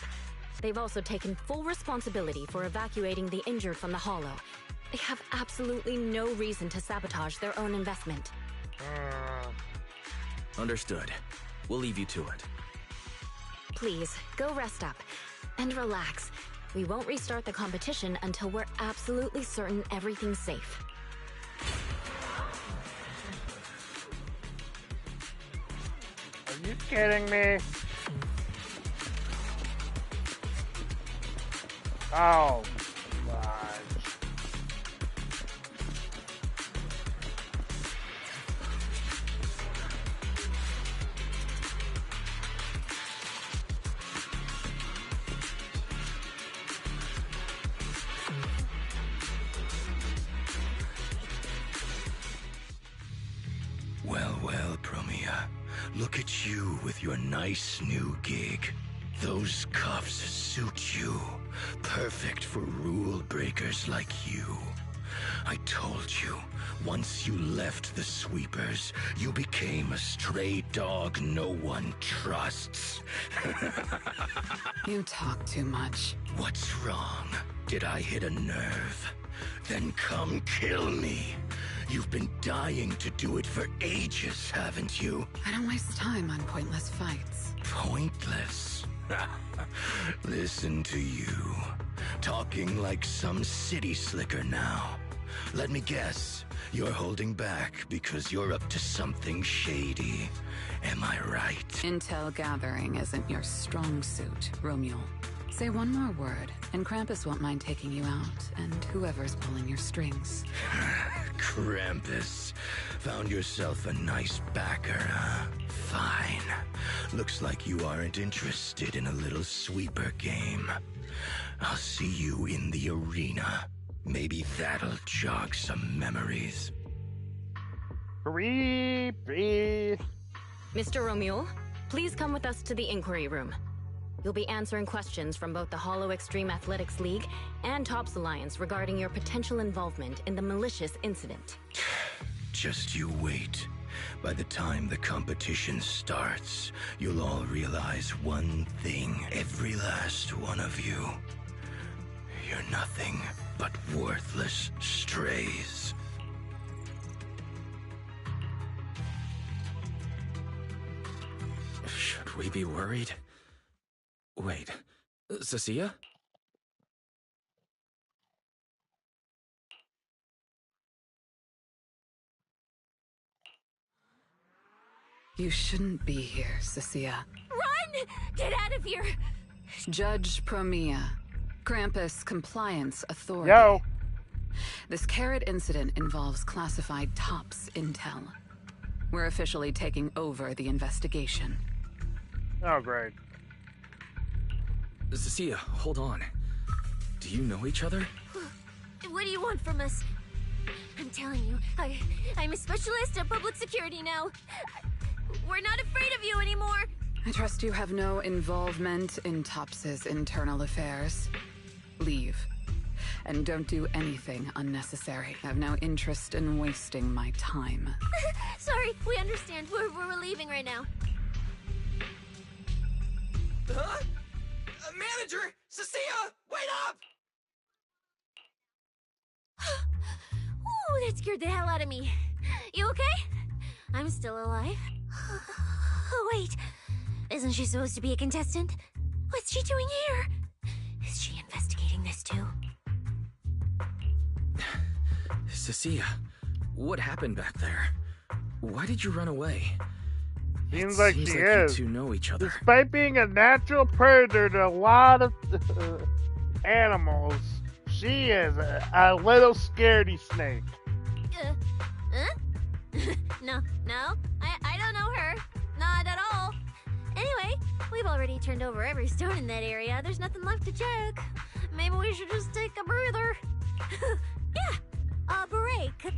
Speaker 6: They've also taken full responsibility for evacuating the injured from the Hollow. They have absolutely no reason to sabotage their own investment.
Speaker 3: Understood. We'll leave you to it.
Speaker 6: Please, go rest up. And relax. We won't restart the competition until we're absolutely certain everything's safe.
Speaker 1: You kidding me? Oh, gosh.
Speaker 17: Well, Promia. Look at you with your nice new gig. Those cuffs suit you. Perfect for rule breakers like you. I told you, once you left the sweepers, you became a stray dog no one trusts.
Speaker 12: You talk too much.
Speaker 17: What's wrong? Did I hit a nerve? Then come kill me. You've been dying to do it for ages, haven't you?
Speaker 12: I don't waste time on pointless fights.
Speaker 17: Pointless? Listen to you. Talking like some city slicker now. Let me guess. You're holding back because you're up to something shady. Am I right?
Speaker 12: Intel gathering isn't your strong suit, Romeo. Say one more word, and Krampus won't mind taking you out, and whoever's pulling your strings.
Speaker 17: Krampus. Found yourself a nice backer, huh? Fine. Looks like you aren't interested in a little sweeper game. I'll see you in the arena. Maybe that'll jog some memories.
Speaker 1: Creepy.
Speaker 9: Mr. Romeo, please come with us to the inquiry room. You'll be answering questions from both the Hollow Extreme Athletics League and Tops Alliance regarding your potential involvement in the malicious incident.
Speaker 17: Just you wait. By the time the competition starts, you'll all realize one thing, every last one of you. You're nothing but worthless strays.
Speaker 3: Should we be worried? Wait, Cecilia?
Speaker 12: You shouldn't be here, Cecilia.
Speaker 8: Run! Get out of here!
Speaker 12: Judge Promia, Krampus Compliance Authority.
Speaker 1: Yo.
Speaker 12: This carrot incident involves classified Tops intel. We're officially taking over the investigation.
Speaker 1: Oh, great.
Speaker 3: Cecilia, hold on. Do you know each other?
Speaker 8: What do you want from us? I'm telling you, I'm a specialist in public security now. We're not afraid of you anymore.
Speaker 12: I trust you have no involvement in Tops's internal affairs. Leave. And don't do anything unnecessary. I have no interest in wasting my time.
Speaker 8: Sorry, we understand. We're leaving right now.
Speaker 16: Huh? Manager! Cecilia! Wait up!
Speaker 8: Ooh, that scared the hell out of me. You okay? I'm still alive. Oh, wait. Isn't she supposed to be a contestant? What's she doing here? Is she investigating this too?
Speaker 3: Cecilia, what happened back there? Why did you run away?
Speaker 1: Seems like she is.
Speaker 3: You two know each other.
Speaker 1: Despite being a natural predator to a lot of animals, she is a little scaredy snake.
Speaker 8: Huh? No, I don't know her. Not at all. Anyway, we've already turned over every stone in that area. There's nothing left to check. Maybe we should just take a breather. Yeah, a break.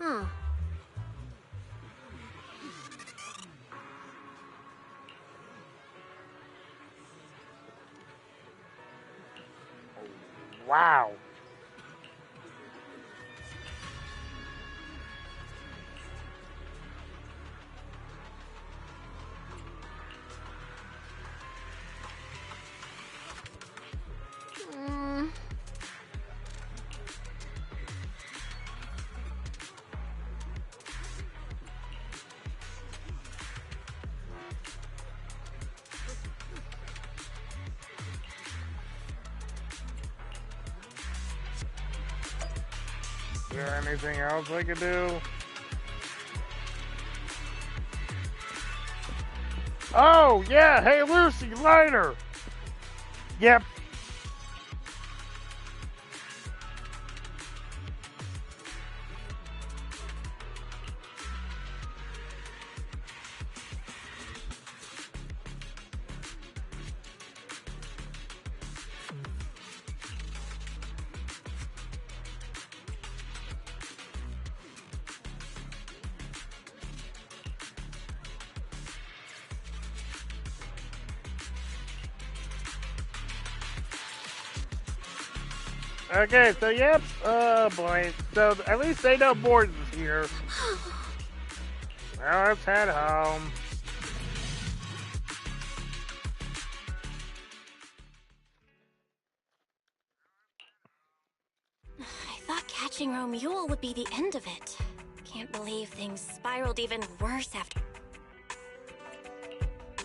Speaker 8: Huh.
Speaker 1: Wow. Is there anything else I could do? Oh, yeah. Hey, Lucy, lighter. Yep. Okay, so yep. Oh boy. So at least they know Borden's here. Well, let's head home.
Speaker 2: I thought catching Romule would be the end of it. Can't believe things spiraled even worse after.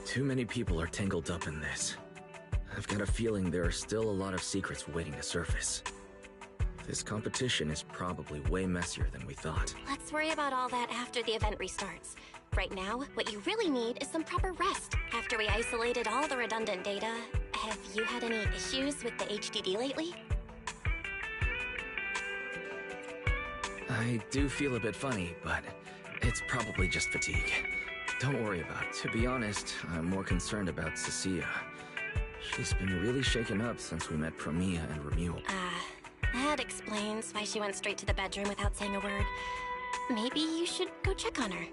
Speaker 3: Too many people are tangled up in this. I've got a feeling there are still a lot of secrets waiting to surface. This competition is probably way messier than we thought.
Speaker 2: Let's worry about all that after the event restarts. Right now, what you really need is some proper rest. After we isolated all the redundant data, have you had any issues with the HDD lately?
Speaker 3: I do feel a bit funny, but it's probably just fatigue. Don't worry about it. To be honest, I'm more concerned about Cecilia. She's been really shaken up since we met Promia and Romule.
Speaker 2: That explains why she went straight to the bedroom without saying a word. Maybe you should go check on her.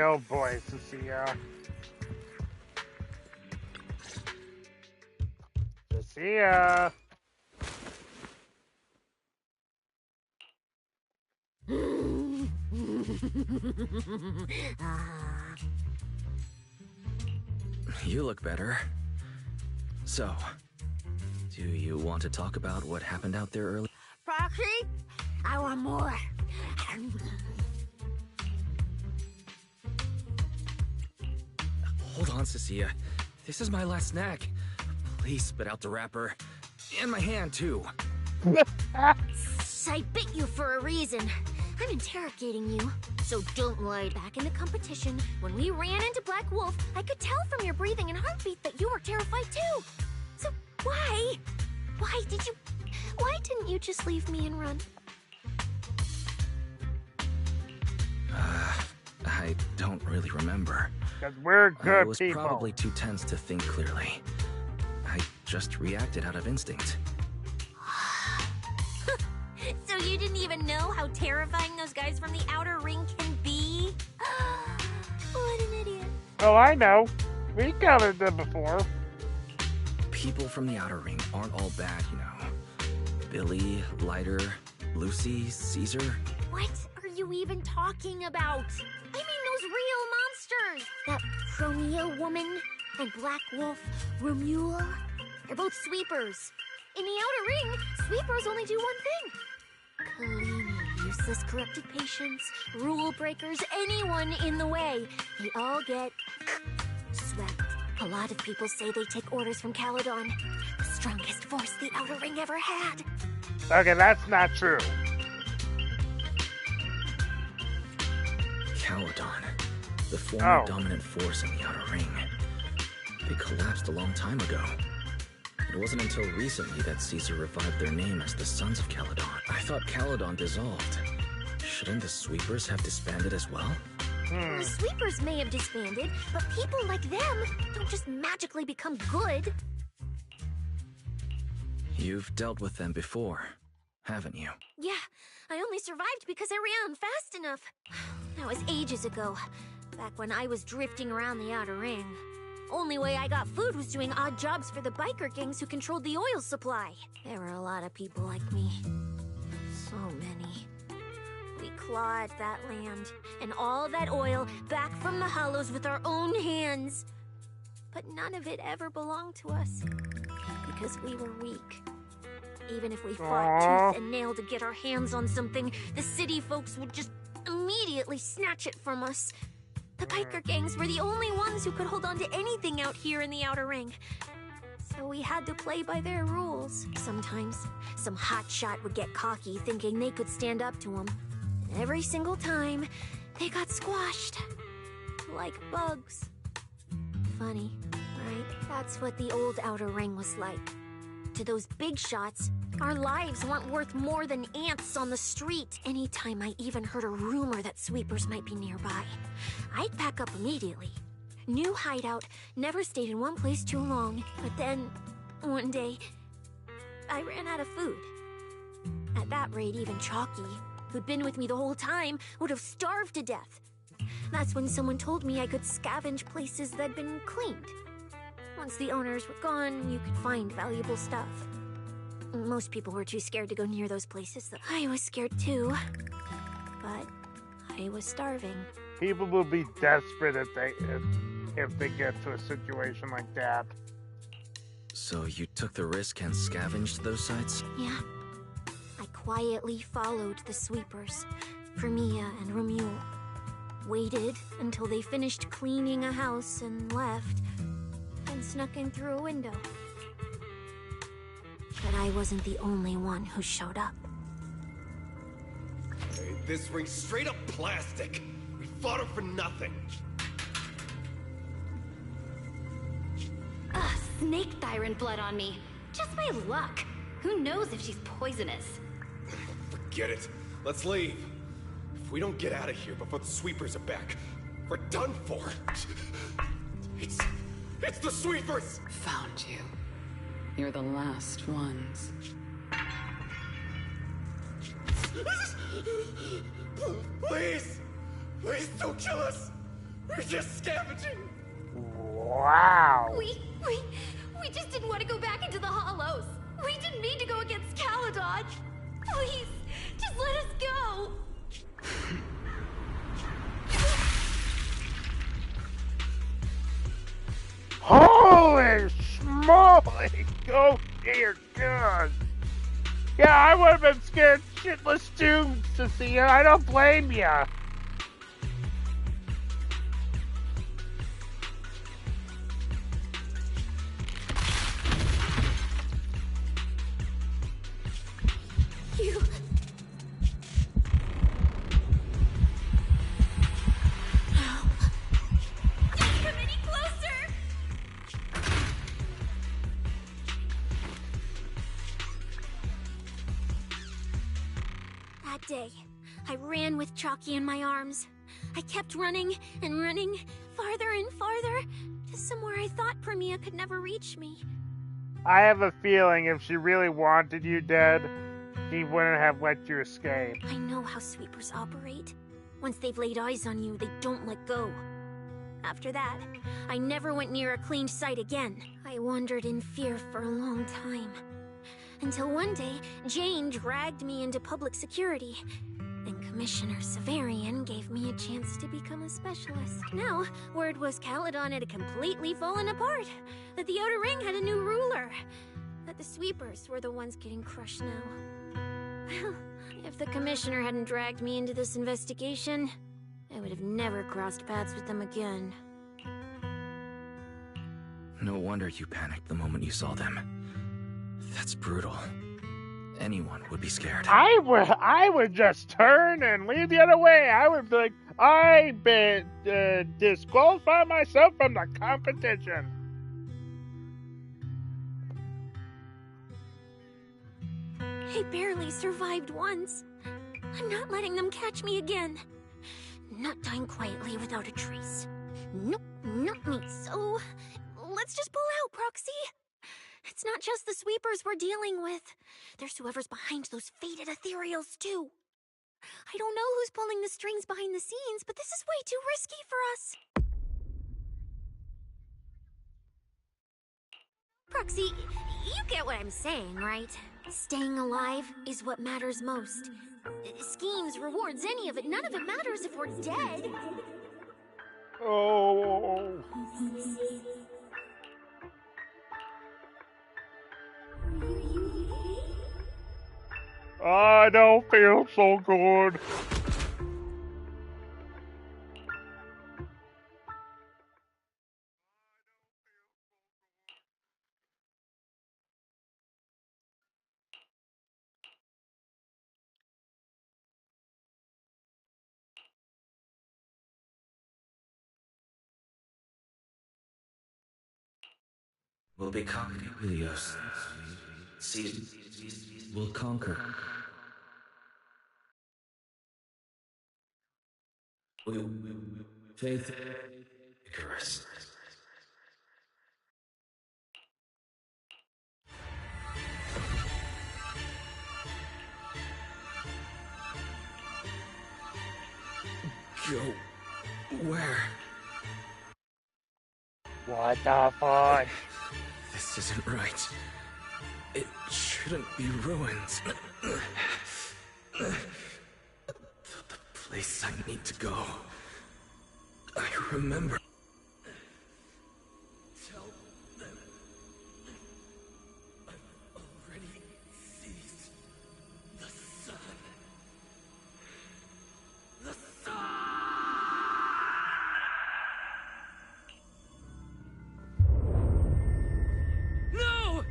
Speaker 1: Oh boy, Cecilia. Cecilia.
Speaker 3: You look better. So, do you want to talk about what happened out there earlier?
Speaker 5: Proxy, I want more.
Speaker 3: Hold on, Cecilia. This is my last snack. Please spit out the wrapper. And my hand, too.
Speaker 5: I bit you for a reason. I'm interrogating you. So don't lie. Back in the competition, when we ran into Black Wolf, I could tell from your breathing and heartbeat that you were terrified too. So why? Why didn't you just leave me and run?
Speaker 3: I don't really remember.
Speaker 1: Because we're good
Speaker 3: I was
Speaker 1: people.
Speaker 3: probably too tense to think clearly. I just reacted out of instinct.
Speaker 5: So you didn't even know how terrifying those guys from the outer ring can be? What an idiot.
Speaker 1: Oh, I know. We covered them before.
Speaker 3: People from the outer ring aren't all bad, you know. Billy, Lighter, Lucy, Caesar.
Speaker 5: What are you even talking about? I mean those real monsters! That Promia woman and Black Wolf, Romule. They're both sweepers. In the outer ring, sweepers only do one thing. Cleaning useless corrupted patients, rule breakers, anyone in the way. They all get swept. A lot of people say they take orders from Caledon, the strongest force the outer ring ever had.
Speaker 1: Okay, that's not true.
Speaker 3: Caledon, the former dominant force in the outer ring. They collapsed a long time ago. It wasn't until recently that Caesar revived their name as the Sons of Caledon. I thought Caledon dissolved. Shouldn't the Sweepers have disbanded as well?
Speaker 5: The sweepers may have disbanded, but people like them don't just magically become good.
Speaker 3: You've dealt with them before, haven't you?
Speaker 5: Yeah, I only survived because I ran fast enough. That was ages ago, back when I was drifting around the outer ring. Only way I got food was doing odd jobs for the biker gangs who controlled the oil supply. There were a lot of people like me. So many. We clawed that land and all that oil back from the hollows with our own hands.
Speaker 2: but none of it ever belonged to us. Because we were weak. Even if we fought tooth and nail to get our hands on something, the city folks would just immediately snatch it from us. The biker gangs were the only ones who could hold on to anything out here in the Outer Ring. So we had to play by their rules. Sometimes, some hotshot would get cocky thinking they could stand up to them. And every single time, they got squashed. Like bugs. Funny, right? That's what the old Outer Ring was like. To those big shots, our lives weren't worth more than ants on the street. Anytime I even heard a rumor that sweepers might be nearby, I'd pack up immediately. New hideout, never stayed in one place too long. But then, one day, I ran out of food. At that rate, even Chalky, who'd been with me the whole time, would have starved to death. That's when someone told me I could scavenge places that'd been cleaned. Once the owners were gone, you could find valuable stuff. Most people were too scared to go near those places. I was scared too, but I was starving.
Speaker 1: People will be desperate if they get to a situation like that.
Speaker 3: So you took the risk and scavenged those sites?
Speaker 2: Yeah. I quietly followed the sweepers, Firmia and Romuald. Waited until they finished cleaning a house and left, and snuck in through a window. But I wasn't the only one who showed up.
Speaker 10: Hey, this ring's straight up plastic. We fought her for nothing.
Speaker 4: Ugh, snake thyron blood on me. Just by luck. Who knows if she's poisonous?
Speaker 10: Forget it. Let's leave. If we don't get out of here before the sweepers are back, we're done for. It's the sweepers!
Speaker 12: Found you. You're the last ones.
Speaker 10: Please! Please don't kill us! We're just scavenging!
Speaker 1: Wow!
Speaker 4: We just didn't want to go back into the hollows. We didn't mean to go against Caledon. Please, just let us go!
Speaker 1: Holy schmoly! Oh dear God! Yeah, I would have been scared shitless too, Cecilia. I don't blame ya.
Speaker 2: You... Don't come any closer! That day, I ran with Chalky in my arms. I kept running and running, farther and farther, to somewhere I thought Firmia could never reach me.
Speaker 1: I have a feeling if she really wanted you dead, she wouldn't have let you escape.
Speaker 2: I know how sweepers operate. Once they've laid eyes on you, they don't let go. After that, I never went near a cleaned site again. I wandered in fear for a long time. Until one day, Jane dragged me into public security. Then Commissioner Severian gave me a chance to become a specialist. Now, word was Caledon had completely fallen apart. That the Outer Ring had a new ruler. That the sweepers were the ones getting crushed now. Well, if the Commissioner hadn't dragged me into this investigation, I would have never crossed paths with them again.
Speaker 3: No wonder you panicked the moment you saw them. That's brutal. Anyone would be scared.
Speaker 1: I would just turn and leave the other way. I would be like, I disqualify myself from the competition.
Speaker 2: I barely survived once. I'm not letting them catch me again. Not dying quietly without a trace. Nope, not me. So, let's just pull out, Proxy. It's not just the sweepers we're dealing with. There's whoever's behind those faded ethereals, too. I don't know who's pulling the strings behind the scenes, but this is way too risky for us. Proxy, you get what I'm saying, right? Staying alive is what matters most. Schemes, rewards, any of it, none of it matters if we're dead.
Speaker 1: Oh. I don't feel so good.
Speaker 3: We'll become Helios. We'll conquer. Faith. Icarus. Go. Where?
Speaker 1: What the fuck?
Speaker 3: This isn't right. It shouldn't be ruins. The place I need to go. I remember. Tell them I've already seized the sun. The sun! No!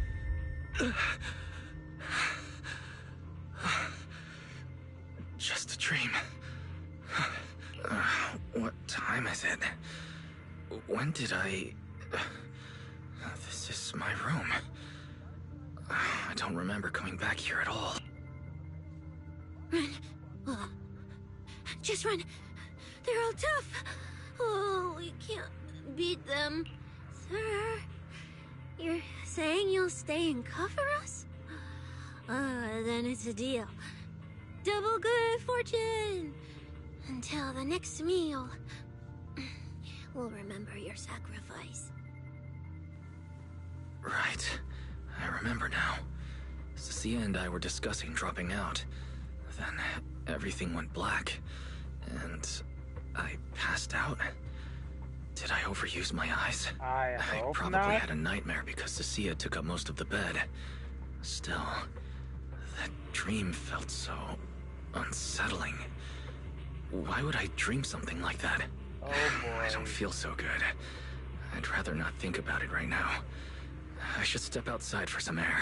Speaker 3: Just a dream. What time is it? When did I... This is my room. I don't remember coming back here at all.
Speaker 8: Run. Oh. Just run. They're all tough. Oh, we can't beat them. Sir, you're saying you'll stay and cover us? Then it's a deal. Double good fortune. Until the next meal. We'll remember your sacrifice.
Speaker 3: Right. I remember now. Cecilia and I were discussing dropping out. Then everything went black. And I passed out. Did I overuse my eyes?
Speaker 1: I hope
Speaker 3: probably
Speaker 1: not.
Speaker 3: had a nightmare because Cecilia took up most of the bed. Still, that dream felt so unsettling. Why would I dream something like that?
Speaker 1: Oh boy.
Speaker 3: I don't feel so good. I'd rather not think about it right now. I should step outside for some air.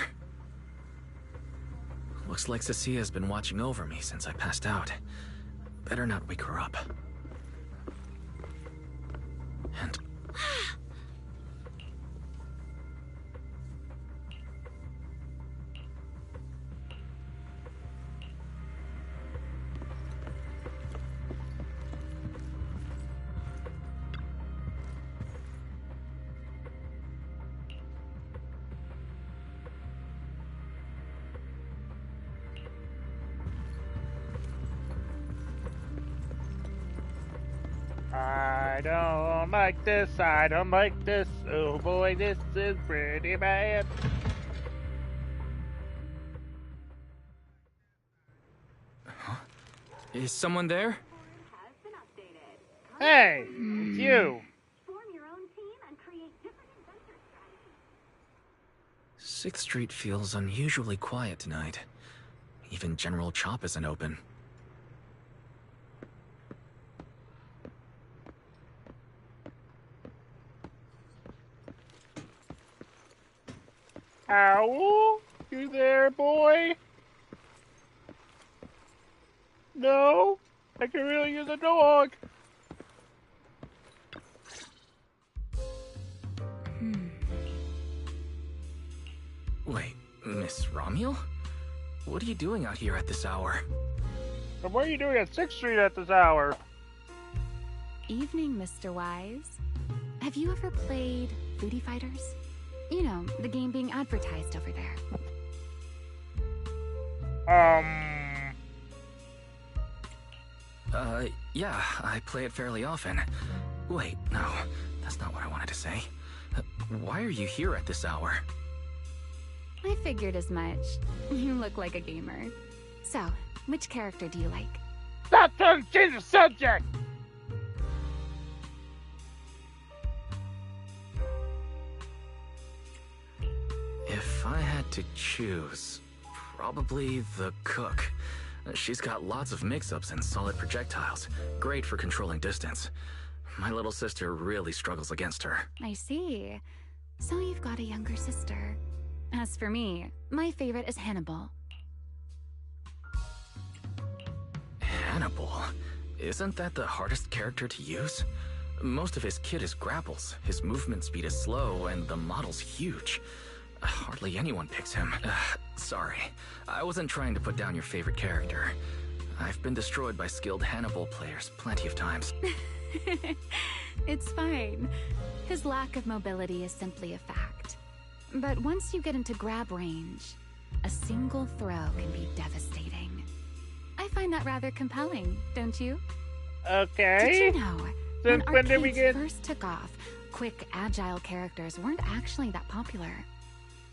Speaker 3: Looks like Cecilia's been watching over me since I passed out. Better not wake her up. And...
Speaker 1: I don't like this, I don't like this. Oh boy, this is pretty bad.
Speaker 3: Is someone there?
Speaker 1: Hey, it's you.
Speaker 3: 6th Street feels unusually quiet tonight. Even General Chop isn't open.
Speaker 1: Owl? You there, boy? No? I can really use a dog.
Speaker 3: Wait, Miss Romuel? What are you doing out here at this hour?
Speaker 1: And what are you doing at 6th Street at this hour?
Speaker 12: Evening, Mr. Wise. Have you ever played Foodie Fighters? You know, the game being advertised over there.
Speaker 3: Yeah, I play it fairly often. Wait, no, that's not what I wanted to say. Why are you here at this hour?
Speaker 12: I figured as much. You look like a gamer. So, which character do you like?
Speaker 1: Stop trying to change the subject!
Speaker 3: If I had to choose, Probably the cook. She's got lots of mix-ups and solid projectiles. Great for controlling distance. My little sister really struggles against her.
Speaker 12: I see. So you've got a younger sister. As for me, my favorite is Hannibal.
Speaker 3: Hannibal? Isn't that the hardest character to use? Most of his kit is grapples, his movement speed is slow, and the model's huge. Hardly anyone picks him. Sorry, I wasn't trying to put down your favorite character. I've been destroyed by skilled Hannibal players plenty of times.
Speaker 12: It's fine. His lack of mobility is simply a fact. But once you get into grab range, a single throw can be devastating. I find that rather compelling, don't you?
Speaker 1: Okay.
Speaker 12: Did you know,
Speaker 1: Since when did we
Speaker 12: arcades
Speaker 1: get...
Speaker 12: first took off, quick, agile characters weren't actually that popular.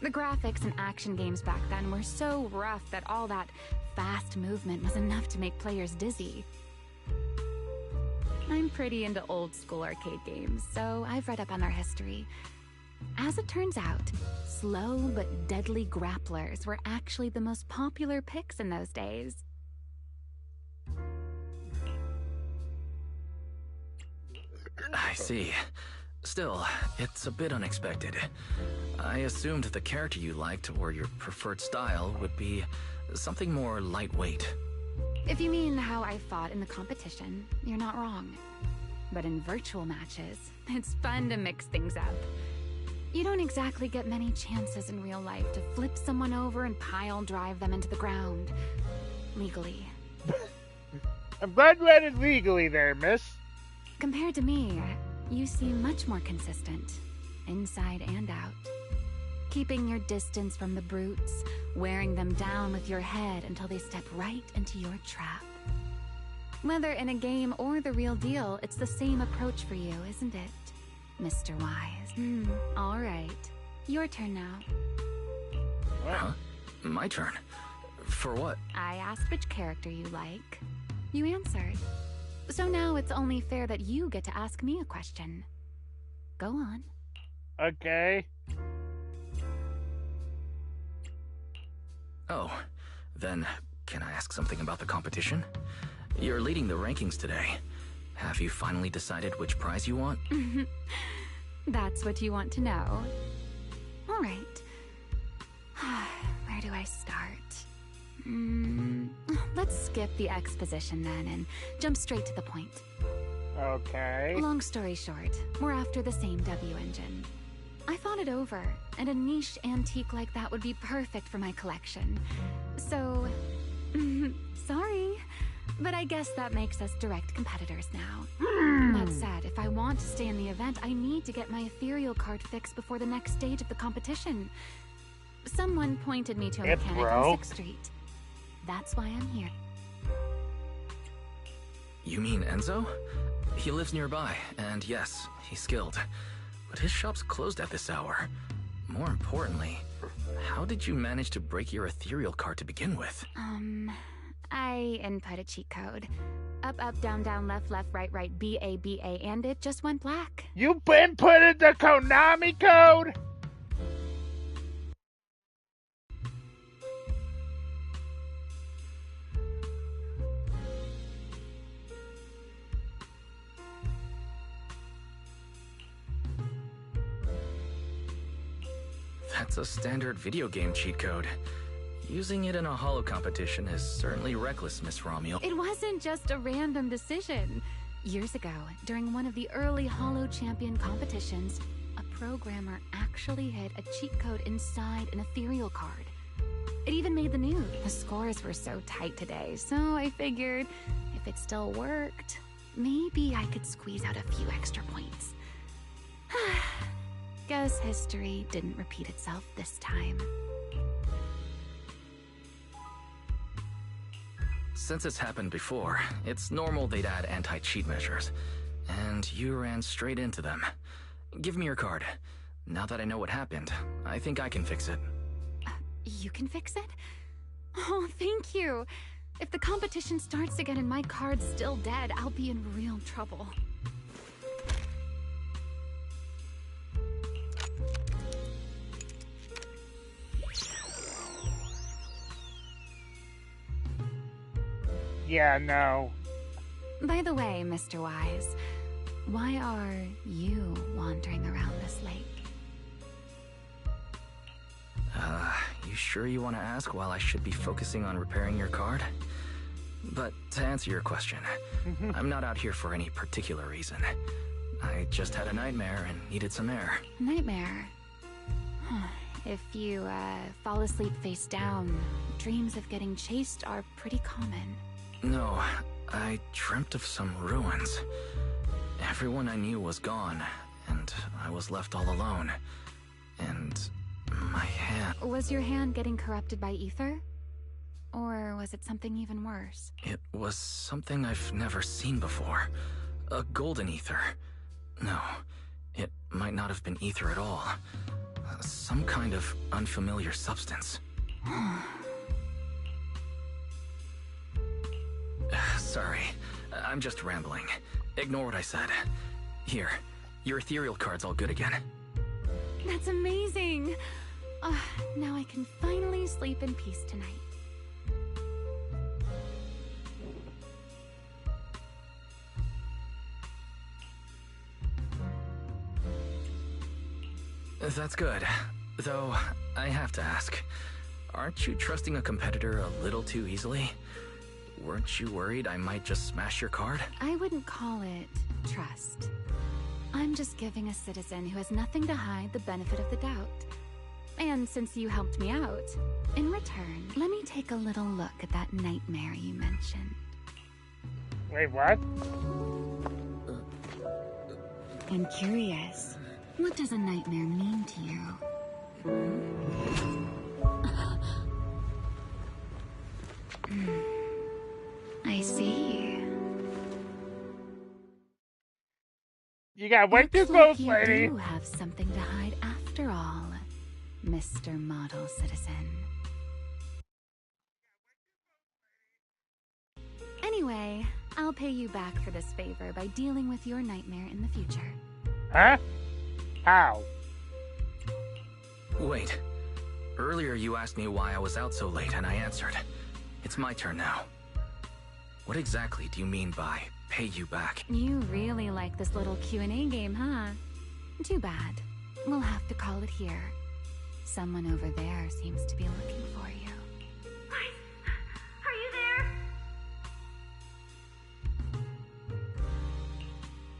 Speaker 12: The graphics in action games back then were so rough that all that fast movement was enough to make players dizzy. I'm pretty into old school arcade games, so I've read up on their history. As it turns out, slow but deadly grapplers were actually the most popular picks in those days.
Speaker 3: I see. Still, it's a bit unexpected. I assumed the character you liked or your preferred style would be something more lightweight.
Speaker 12: If you mean how I fought in the competition, you're not wrong. But in virtual matches, it's fun to mix things up. You don't exactly get many chances in real life to flip someone over and pile drive them into the ground. Legally.
Speaker 1: I'm glad you added legally there, miss.
Speaker 12: Compared to me, you seem much more consistent, inside and out. Keeping your distance from the brutes, wearing them down with your head until they step right into your trap. Whether in a game or the real deal, it's the same approach for you, isn't it, Mr. Wise? All right. Your turn now.
Speaker 3: Huh? My turn? For what?
Speaker 12: I asked which character you like. You answered. So now it's only fair that you get to ask me a question. Go on.
Speaker 1: Okay.
Speaker 3: Oh, then can I ask something about the competition? You're leading the rankings today. Have you finally decided which prize you want?
Speaker 12: That's what you want to know. All right. Where do I start? Let's skip the exposition then and jump straight to the point.
Speaker 1: Okay.
Speaker 12: Long story short, we're after the same W engine. I thought it over, and a niche antique like that would be perfect for my collection. So, sorry, but I guess that makes us direct competitors now. That said, if I want to stay in the event, I need to get my ethereal card fixed before the next stage of the competition. Someone pointed me to a mechanic on 6th Street. That's why I'm here.
Speaker 3: You mean Enzo? He lives nearby, and yes, he's skilled. But his shop's closed at this hour. More importantly, how did you manage to break your ethereal card to begin with?
Speaker 12: I input a cheat code. Up, up, down, down, left, left, right, right, B-A, B-A, and it just went black.
Speaker 1: You inputted the Konami code?
Speaker 3: That's a standard video game cheat code. Using it in a holo competition is certainly reckless, Miss Romuald.
Speaker 12: It wasn't just a random decision. Years ago, during one of the early Holo Champion competitions, a programmer actually hid a cheat code inside an ethereal card. It even made the news. The scores were so tight today, so I figured if it still worked, maybe I could squeeze out a few extra points. Guess history didn't repeat itself this time.
Speaker 3: Since it's happened before, it's normal they'd add anti-cheat measures. And you ran straight into them. Give me your card. Now that I know what happened, I think I can fix it.
Speaker 12: You can fix it? Oh, thank you. If the competition starts again and my card's still dead, I'll be in real trouble.
Speaker 1: Yeah, no.
Speaker 12: By the way, Mr. Wise, why are you wandering around this lake?
Speaker 3: You sure you want to ask while I should be focusing on repairing your card? But to answer your question, I'm not out here for any particular reason. I just had a nightmare and needed some air.
Speaker 12: Nightmare? If you fall asleep face down, dreams of getting chased are pretty common.
Speaker 3: No, I dreamt of some ruins. Everyone I knew was gone, and I was left all alone. And my hand...
Speaker 12: Was your hand getting corrupted by ether? Or was it something even worse?
Speaker 3: It was something I've never seen before. A golden ether. No, it might not have been ether at all. Some kind of unfamiliar substance. Sorry, I'm just rambling. Ignore what I said. Here, your ethereal card's all good again.
Speaker 12: That's amazing! Now I can finally sleep in peace tonight.
Speaker 3: That's good. Though, I have to ask, aren't you trusting a competitor a little too easily? Weren't you worried I might just smash your card?
Speaker 12: I wouldn't call it trust. I'm just giving a citizen who has nothing to hide the benefit of the doubt. And since you helped me out, in return, let me take a little look at that nightmare you mentioned.
Speaker 1: Wait, what?
Speaker 12: I'm curious. What does a nightmare mean to you? I see.
Speaker 1: You got way too
Speaker 12: Looks
Speaker 1: close,
Speaker 12: like
Speaker 1: lady.
Speaker 12: You do have something to hide after all, Mr. Model Citizen. Anyway, I'll pay you back for this favor by dealing with your nightmare in the future.
Speaker 1: Huh? How?
Speaker 3: Wait. Earlier you asked me why I was out so late, and I answered. It's my turn now. What exactly do you mean by pay you back?
Speaker 12: You really like this little Q&A game, huh? Too bad. We'll have to call it here. Someone over there seems to be looking for you.
Speaker 8: Are you there?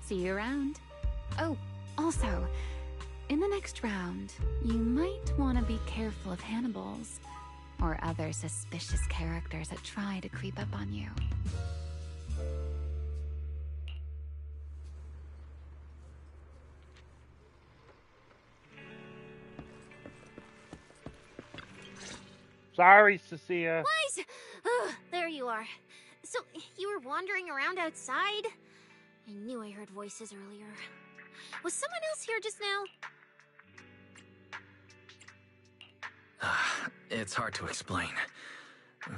Speaker 12: See you around. Oh, also, in the next round, you might want to be careful of Hannibals or other suspicious characters that try to creep up on you.
Speaker 1: Sorry, Cecilia.
Speaker 8: Wise! There you are. So, you were wandering around outside? I knew I heard voices earlier. Was someone else here just now?
Speaker 3: It's hard to explain.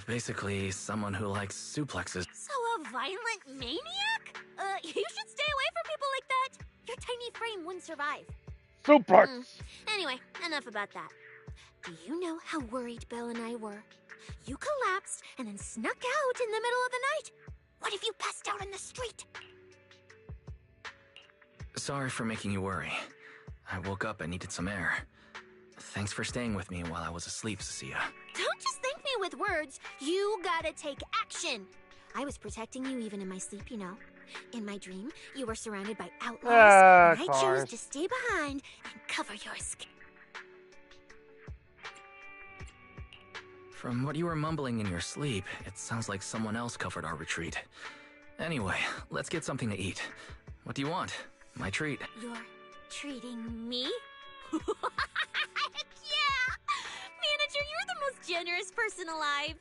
Speaker 3: Basically, someone who likes suplexes.
Speaker 8: So a violent maniac? You should stay away from people like that. Your tiny frame wouldn't survive.
Speaker 1: Suplex.
Speaker 8: Anyway, enough about that. Do you know how worried Belle and I were? You collapsed and then snuck out in the middle of the night. What if you passed out in the street?
Speaker 3: Sorry for making you worry. I woke up and needed some air. Thanks for staying with me while I was asleep, Cecilia.
Speaker 8: Don't just thank me with words. You gotta take action. I was protecting you even in my sleep, you know. In my dream, you were surrounded by outlaws, and I chose to stay behind and cover your escape.
Speaker 3: From what you were mumbling in your sleep, it sounds like someone else covered our retreat. Anyway, let's get something to eat. What do you want? My treat.
Speaker 8: You're treating me? Heck yeah! Manager, you're the most generous person alive.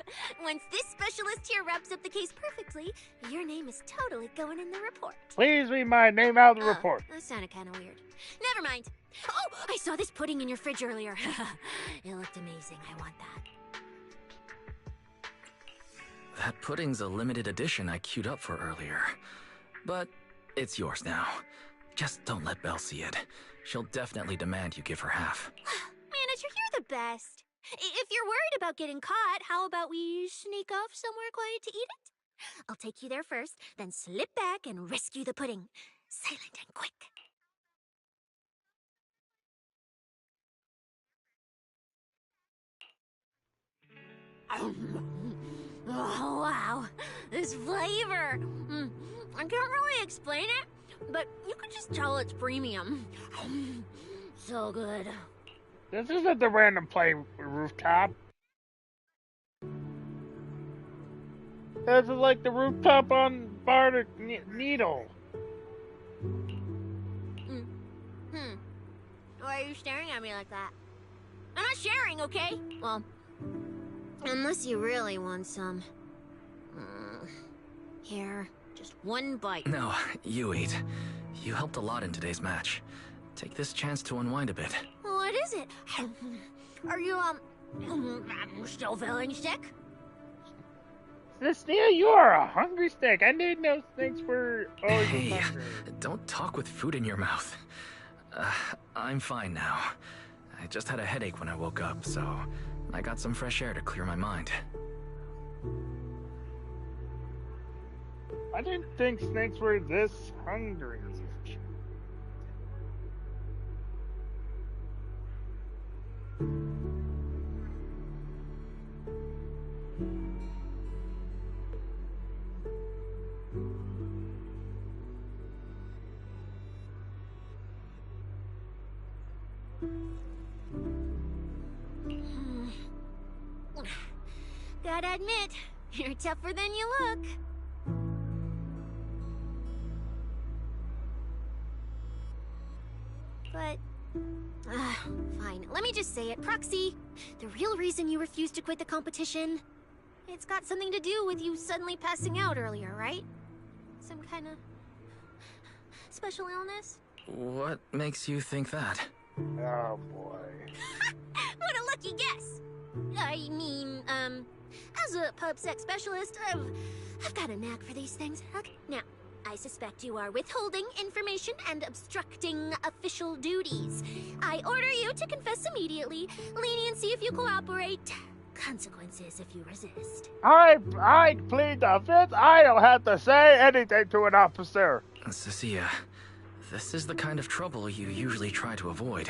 Speaker 8: Once this specialist here wraps up the case perfectly, your name is totally going in the report.
Speaker 1: Please read my name out of the report.
Speaker 8: That sounded kind of weird. Never mind. Oh, I saw this pudding in your fridge earlier. It looked amazing. I want that.
Speaker 3: That pudding's a limited edition I queued up for earlier. But it's yours now. Just don't let Belle see it. She'll definitely demand you give her half.
Speaker 8: Manager, you're the best. If you're worried about getting caught, how about we sneak off somewhere quiet to eat it? I'll take you there first, then slip back and rescue the pudding. Silent and quick. Oh, wow. This flavor. I can't really explain it, but you can just tell it's premium. So good.
Speaker 1: This isn't the random play rooftop. This is like the rooftop on Bar Needle.
Speaker 8: Why are you staring at me like that? I'm not sharing, okay? Well, unless you really want some. Here, just one bite.
Speaker 3: No, you eat. You helped a lot in today's match. Take this chance to unwind a bit.
Speaker 8: What is it? Are you, still feeling sick?
Speaker 1: Cecilia, you are a hungry stick. I didn't know snakes were always
Speaker 3: Hey,
Speaker 1: hungry.
Speaker 3: don't talk with food in your mouth. I'm fine now. I just had a headache when I woke up, so I got some fresh air to clear my mind.
Speaker 1: I didn't think snakes were this hungry.
Speaker 8: Gotta admit, you're tougher than you look. But, fine. Let me just say it. Proxy, the real reason you refused to quit the competition, it's got something to do with you suddenly passing out earlier, right? Some kind of special illness?
Speaker 3: What makes you think that?
Speaker 1: Oh boy.
Speaker 8: What a lucky guess! I mean, as a pub-sec specialist, I've got a knack for these things. Okay, now, I suspect you are withholding information and obstructing official duties. I order you to confess immediately. Leniency if you cooperate. Consequences if you resist.
Speaker 1: I plead the fifth. I don't have to say anything to an officer.
Speaker 3: Cecilia, this is the kind of trouble you usually try to avoid.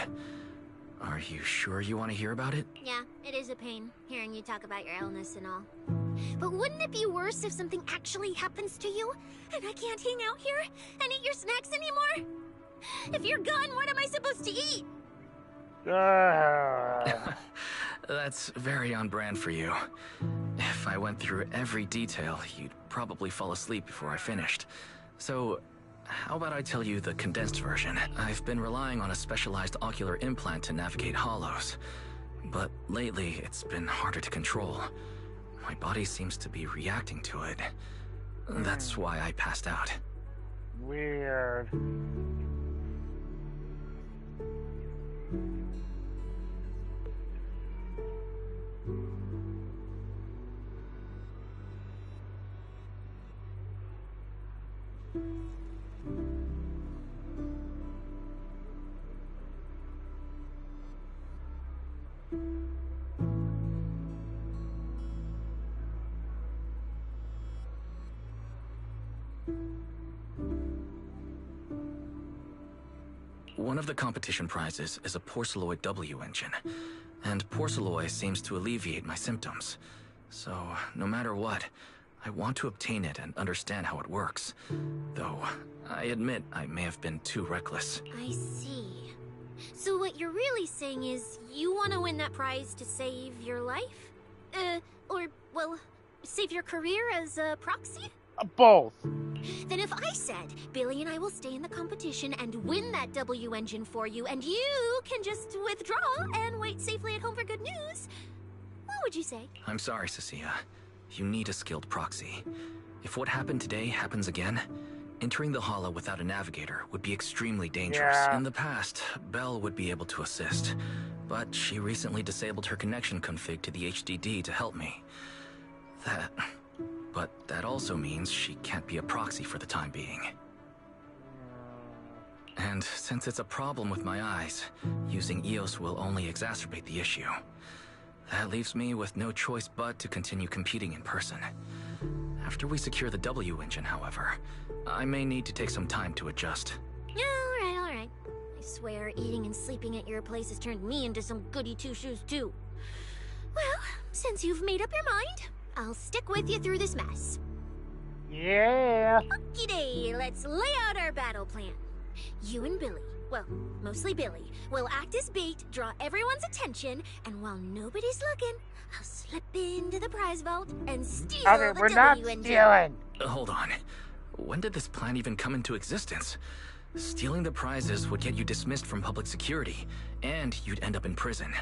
Speaker 3: Are you sure you want to hear about it?
Speaker 8: Yeah, it is a pain, hearing you talk about your illness and all. But wouldn't it be worse if something actually happens to you, and I can't hang out here and eat your snacks anymore? If you're gone, what am I supposed to eat?
Speaker 3: That's very on brand for you. If I went through every detail, you'd probably fall asleep before I finished. So, how about I tell you the condensed version? I've been relying on a specialized ocular implant to navigate hollows. But lately, it's been harder to control. My body seems to be reacting to it. That's why I passed out.
Speaker 1: Weird.
Speaker 3: One of the competition prizes is a Porceloid W engine, and Porceloid seems to alleviate my symptoms. So, no matter what, I want to obtain it and understand how it works. Though, I admit I may have been too reckless.
Speaker 8: I see. So what you're really saying is you want to win that prize to save your life? Well, save your career as a proxy?
Speaker 1: Both.
Speaker 8: Then if I said, Billy and I will stay in the competition and win that W engine for you, and you can just withdraw and wait safely at home for good news, what would you say?
Speaker 3: I'm sorry, Cecilia. You need a skilled proxy. If what happened today happens again, entering the hollow without a navigator would be extremely dangerous.
Speaker 1: Yeah.
Speaker 3: In the past, Belle would be able to assist, but she recently disabled her connection config to the HDD to help me. But that also means she can't be a proxy for the time being. And since it's a problem with my eyes, using EOS will only exacerbate the issue. That leaves me with no choice but to continue competing in person. After we secure the W engine, however, I may need to take some time to adjust.
Speaker 5: Yeah, alright. I swear, eating and sleeping at your place has turned me into some goody two-shoes too. Well, since you've made up your mind, I'll stick with you through this mess.
Speaker 1: Yeah.
Speaker 5: Okie-day, let's lay out our battle plan. You and Billy, well, mostly Billy, will act as bait, draw everyone's attention, and while nobody's looking, I'll slip into the prize vault and steal
Speaker 1: Okay,
Speaker 5: the
Speaker 1: we're not
Speaker 5: W engine.
Speaker 1: stealing.
Speaker 3: Hold on. When did this plan even come into existence? Stealing the prizes would get you dismissed from public security, and you'd end up in prison.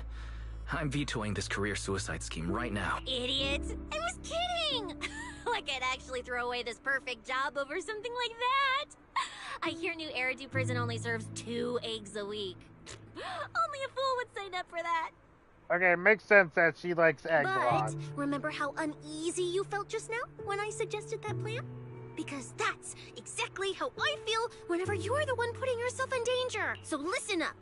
Speaker 3: I'm vetoing this career suicide scheme right now.
Speaker 5: Idiots! I was kidding! Like I'd actually throw away this perfect job over something like that! I hear New Eridan prison only serves 2 eggs a week. Only a fool would sign up for that.
Speaker 1: Okay, it makes sense that she likes eggs a
Speaker 5: But
Speaker 1: lot.
Speaker 5: remember how uneasy you felt just now when I suggested that plan? Because that's exactly how I feel whenever you're the one putting yourself in danger. So listen up.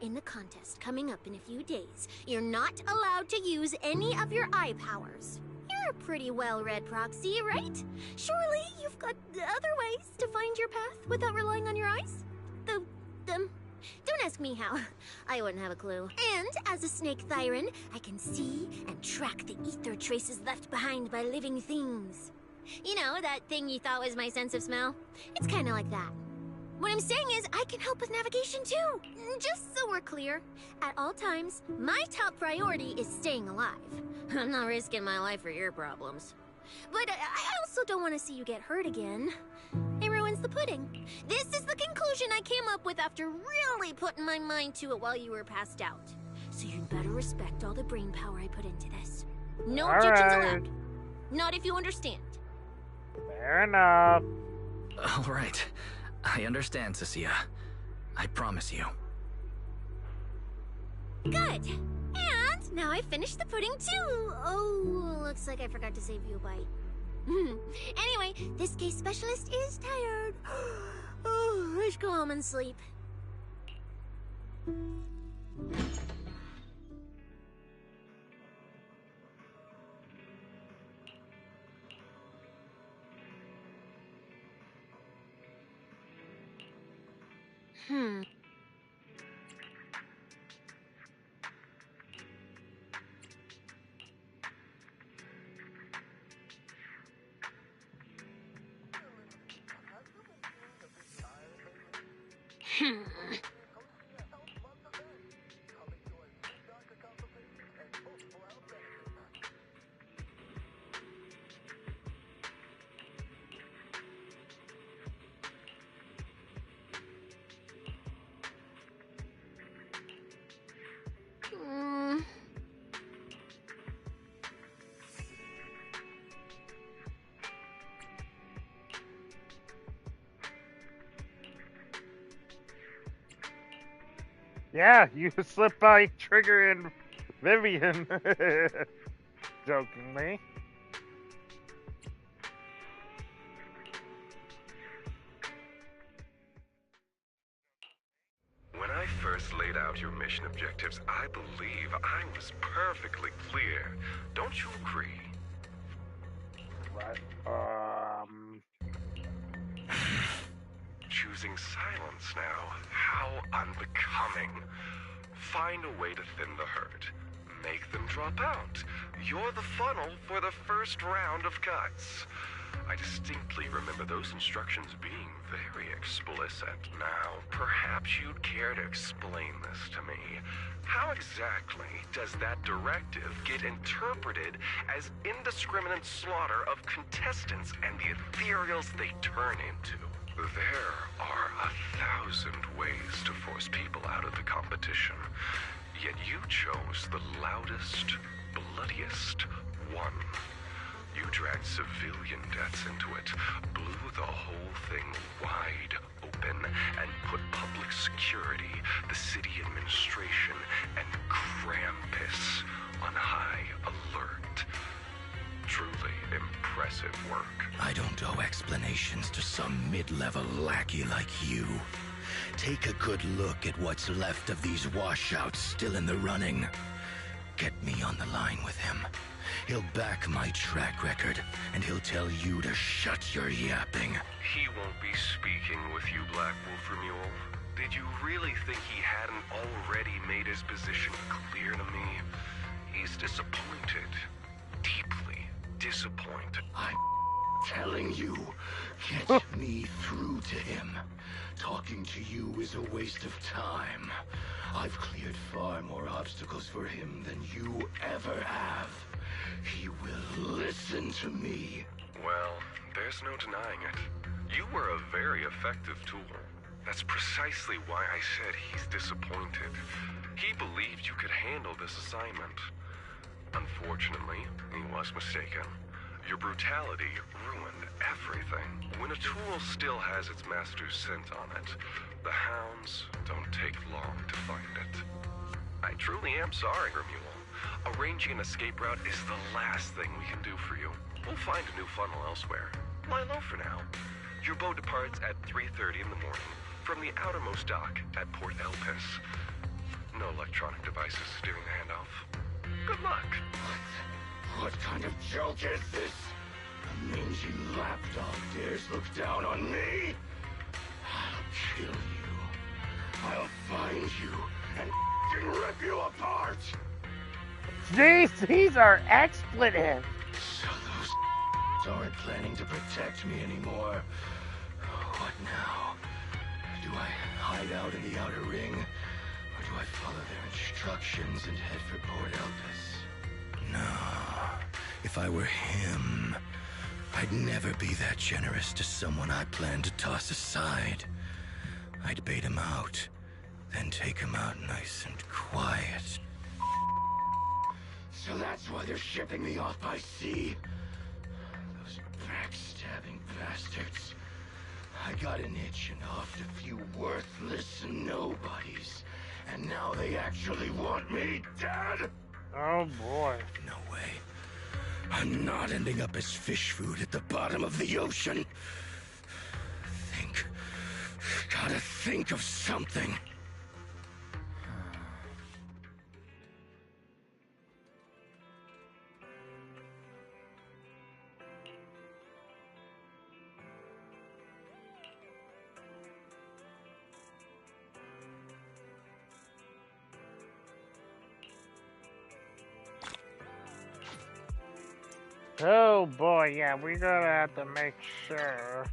Speaker 5: In the contest coming up in a few days, you're not allowed to use any of your eye powers. You're a pretty well-read proxy, right? Surely you've got other ways to find your path without relying on your eyes? Don't ask me how. I wouldn't have a clue. And as a snake Thyran, I can see and track the ether traces left behind by living things. You know, that thing you thought was my sense of smell? It's kind of like that. What I'm saying is, I can help with navigation too. Just so we're clear, at all times, my top priority is staying alive. I'm not risking my life for your problems. But I also don't want to see you get hurt again. It ruins the pudding. This is the conclusion I came up with after really putting my mind to it while you were passed out. So you'd better respect all the brain power I put into this. No objections allowed. Not if you understand.
Speaker 1: Fair enough.
Speaker 3: All right. I understand, Cecilia. I promise you.
Speaker 5: Good. And now I've finished the pudding too. Oh, looks like I forgot to save you a bite. Anyway, this case specialist is tired. Oh, let's go home and sleep.
Speaker 1: Yeah, you slipped by Trigger and Vivian. Jokingly.
Speaker 18: When I first laid out your mission objectives, I believe I was perfectly clear. Don't you agree?
Speaker 1: What?
Speaker 18: Choosing silence now. How unbecoming. Find a way to thin the herd. Make them drop out. You're the funnel for the first round of cuts. I distinctly remember those instructions being very explicit. Now, perhaps you'd care to explain this to me. How exactly does that directive get interpreted as indiscriminate slaughter of contestants and the ethereals they turn into? There are 1,000 ways to force people out of the competition, yet you chose the loudest, bloodiest one. You dragged civilian deaths into it, blew the whole thing wide open, and put public security, the city administration, and Krampus on high alert. Truly impressive work.
Speaker 17: I don't owe explanations to some mid-level lackey like you. Take a good look at what's left of these washouts still in the running. Get me on the line with him. He'll back my track record, and he'll tell you to shut your yapping.
Speaker 18: He won't be speaking with you, Black Wolf Remule. Did you really think he hadn't already made his position clear to me? He's disappointed. Deeply disappointed.
Speaker 17: I'm telling you, get me through to him. Talking to you is a waste of time. I've cleared far more obstacles for him than you ever have. He will listen to me.
Speaker 18: Well, there's no denying it. You were a very effective tool. That's precisely why I said he's disappointed. He believed you could handle this assignment. Unfortunately, he was mistaken. Your brutality ruined everything. When a tool still has its master's scent on it, the hounds don't take long to find it. I truly am sorry, Remule. Arranging an escape route is the last thing we can do for you. We'll find a new funnel elsewhere. Lie low for now. Your boat departs at 3:30 in the morning from the outermost dock at Port Elpis. No electronic devices steering the handoff. Good luck.
Speaker 17: What kind of joke is this? A mangy lapdog dares look down on me? I'll kill you. I'll find you and f***ing rip you apart!
Speaker 1: Jeez, these are expletives.
Speaker 17: So those aren't planning to protect me anymore. What now? Do I hide out in the outer ring? Or do I follow their instructions and head for Port Elpis? No. If I were him, I'd never be that generous to someone I planned to toss aside. I'd bait him out, then take him out nice and quiet. So that's why they're shipping me off by sea. Those backstabbing bastards. I got an itch and offed a few worthless nobodies. And now they actually want me dead?
Speaker 1: Oh boy.
Speaker 17: No way. I'm not ending up as fish food at the bottom of the ocean. Gotta think of something.
Speaker 1: Oh boy, yeah, we're gonna have to make sure.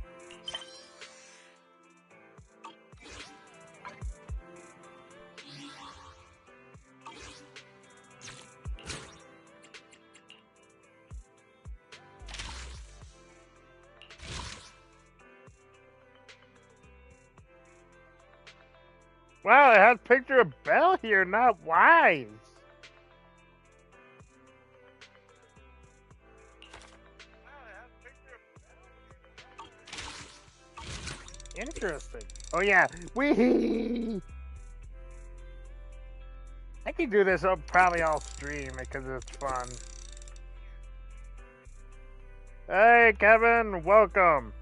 Speaker 1: Wow, it has a picture of Belle here, not Wise. Interesting. Oh yeah, we. I can do this probably all stream because it's fun. Hey Kevin, welcome.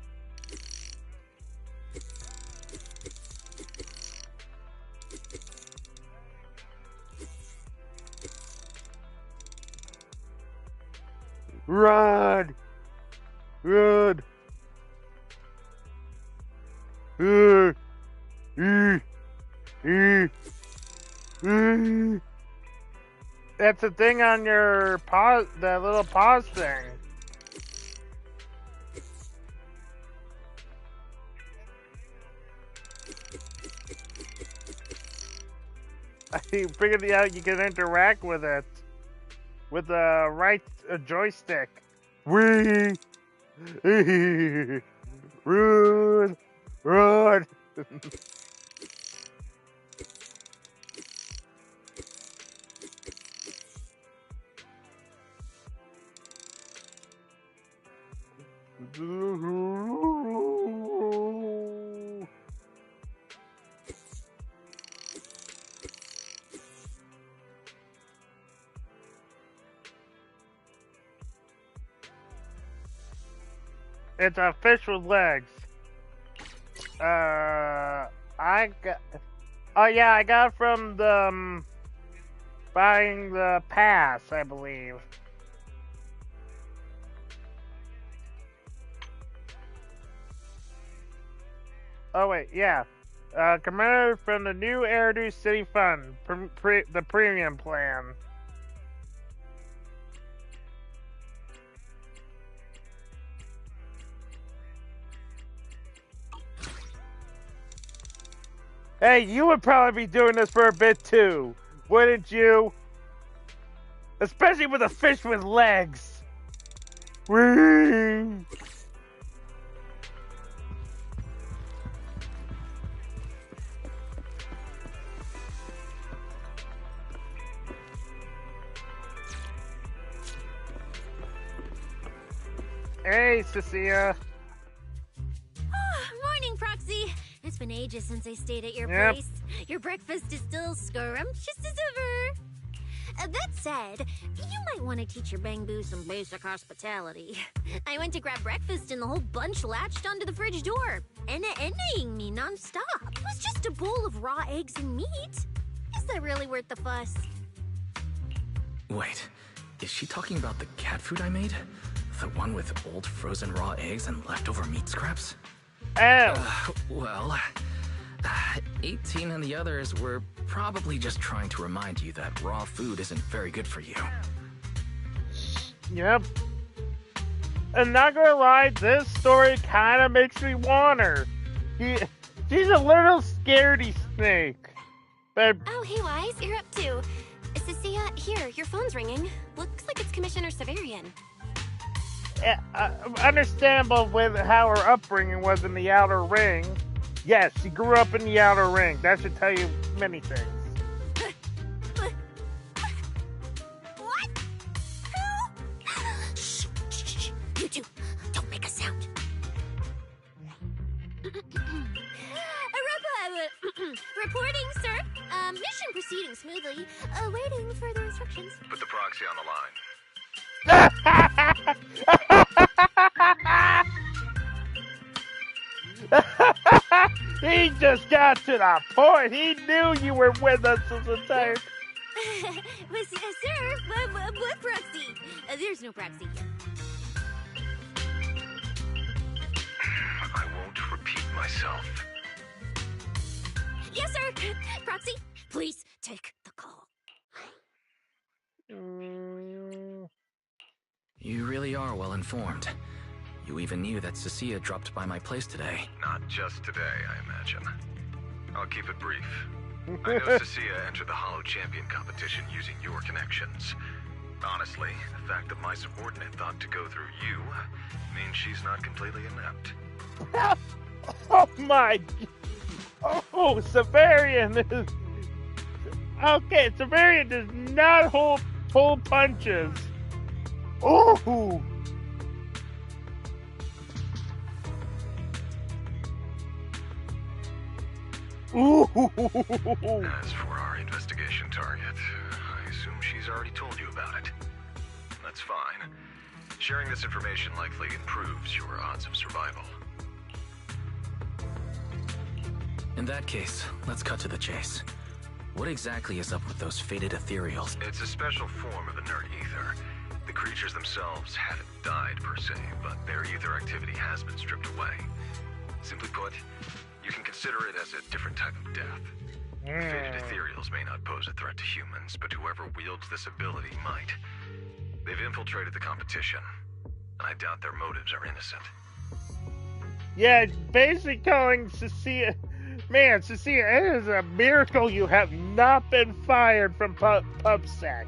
Speaker 1: Run! Run! That's the thing on your pause, that little pause thing. I figured out you can interact with it with the right joystick. Run! Run! It's a fish with legs. I got. Oh yeah, I got it from the buying the pass, I believe. Oh wait, yeah. Commander from the new Eridan City Fund, the premium plan. Hey, you would probably be doing this for a bit too, wouldn't you? Especially with a fish with legs. Whee! Hey, Cecilia.
Speaker 8: Morning, Proxy. It's been ages since I stayed at your
Speaker 1: Yep.
Speaker 8: place. Your breakfast is still scrumptious as ever. That said, you might want to teach your Bang Boo some basic hospitality. I went to grab breakfast and the whole bunch latched onto the fridge door, envying me nonstop. It was just a bowl of raw eggs and meat. Is that really worth the fuss?
Speaker 3: Wait, is she talking about the cat food I made? The one with old frozen raw eggs and leftover meat scraps? Well, 18 and the others were probably just trying to remind you that raw food isn't very good for you.
Speaker 1: Yep. And not gonna lie, this story kind of makes me want her. She's a little scaredy snake. But
Speaker 2: Oh, hey, Wise, you're up too. Cecilia, here, your phone's ringing. Looks like it's Commissioner Severian.
Speaker 1: Understandable with how her upbringing was in the Outer Ring. Yes, she grew up in the Outer Ring. That should tell you many things.
Speaker 8: What? Who? Shh. You two, don't make a sound. Reporting, sir. Mission proceeding smoothly. Awaiting further instructions.
Speaker 18: Put the proxy on the line.
Speaker 1: He just got to the point. He knew you were with us this entire.
Speaker 8: Sir, what proxy? There's no proxy here.
Speaker 18: I won't repeat myself.
Speaker 8: Yes, sir. Proxy, please take the call.
Speaker 3: You really are well informed. You even knew that Cecilia dropped by my place today.
Speaker 18: Not just today, I imagine. I'll keep it brief. I know Cecilia entered the Hollow Champion competition using your connections. Honestly, the fact that my subordinate thought to go through you means she's not completely inept.
Speaker 1: Oh my! Oh, Severian is... Okay, Severian does not pull punches. Ooh! Ooh!
Speaker 18: As for our investigation target, I assume she's already told you about it. That's fine. Sharing this information likely improves your odds of survival.
Speaker 3: In that case, let's cut to the chase. What exactly is up with those faded ethereals?
Speaker 18: It's a special form of inert ether. The creatures themselves haven't died per se, but their ether activity has been stripped away. Simply put, you can consider it as a different type of death. Faded ethereals may not pose a threat to humans, but whoever wields this ability might. They've infiltrated the competition, and I doubt their motives are innocent.
Speaker 1: Yeah, basically calling Cecilia... Man, Cecilia, it is a miracle you have not been fired from PubSec.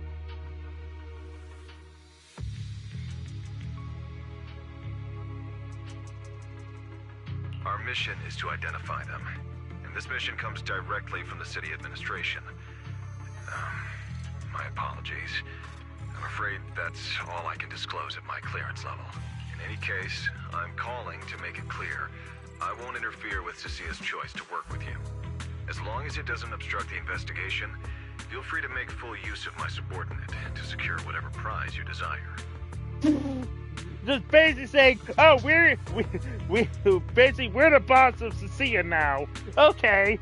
Speaker 18: Our mission is to identify them, and this mission comes directly from the city administration. My apologies. I'm afraid that's all I can disclose at my clearance level. In any case, I'm calling to make it clear. I won't interfere with Cecilia's choice to work with you. As long as it doesn't obstruct the investigation, feel free to make full use of my subordinate to secure whatever prize you desire.
Speaker 1: Just basically saying, oh, we're the boss of Cecilia now. Okay.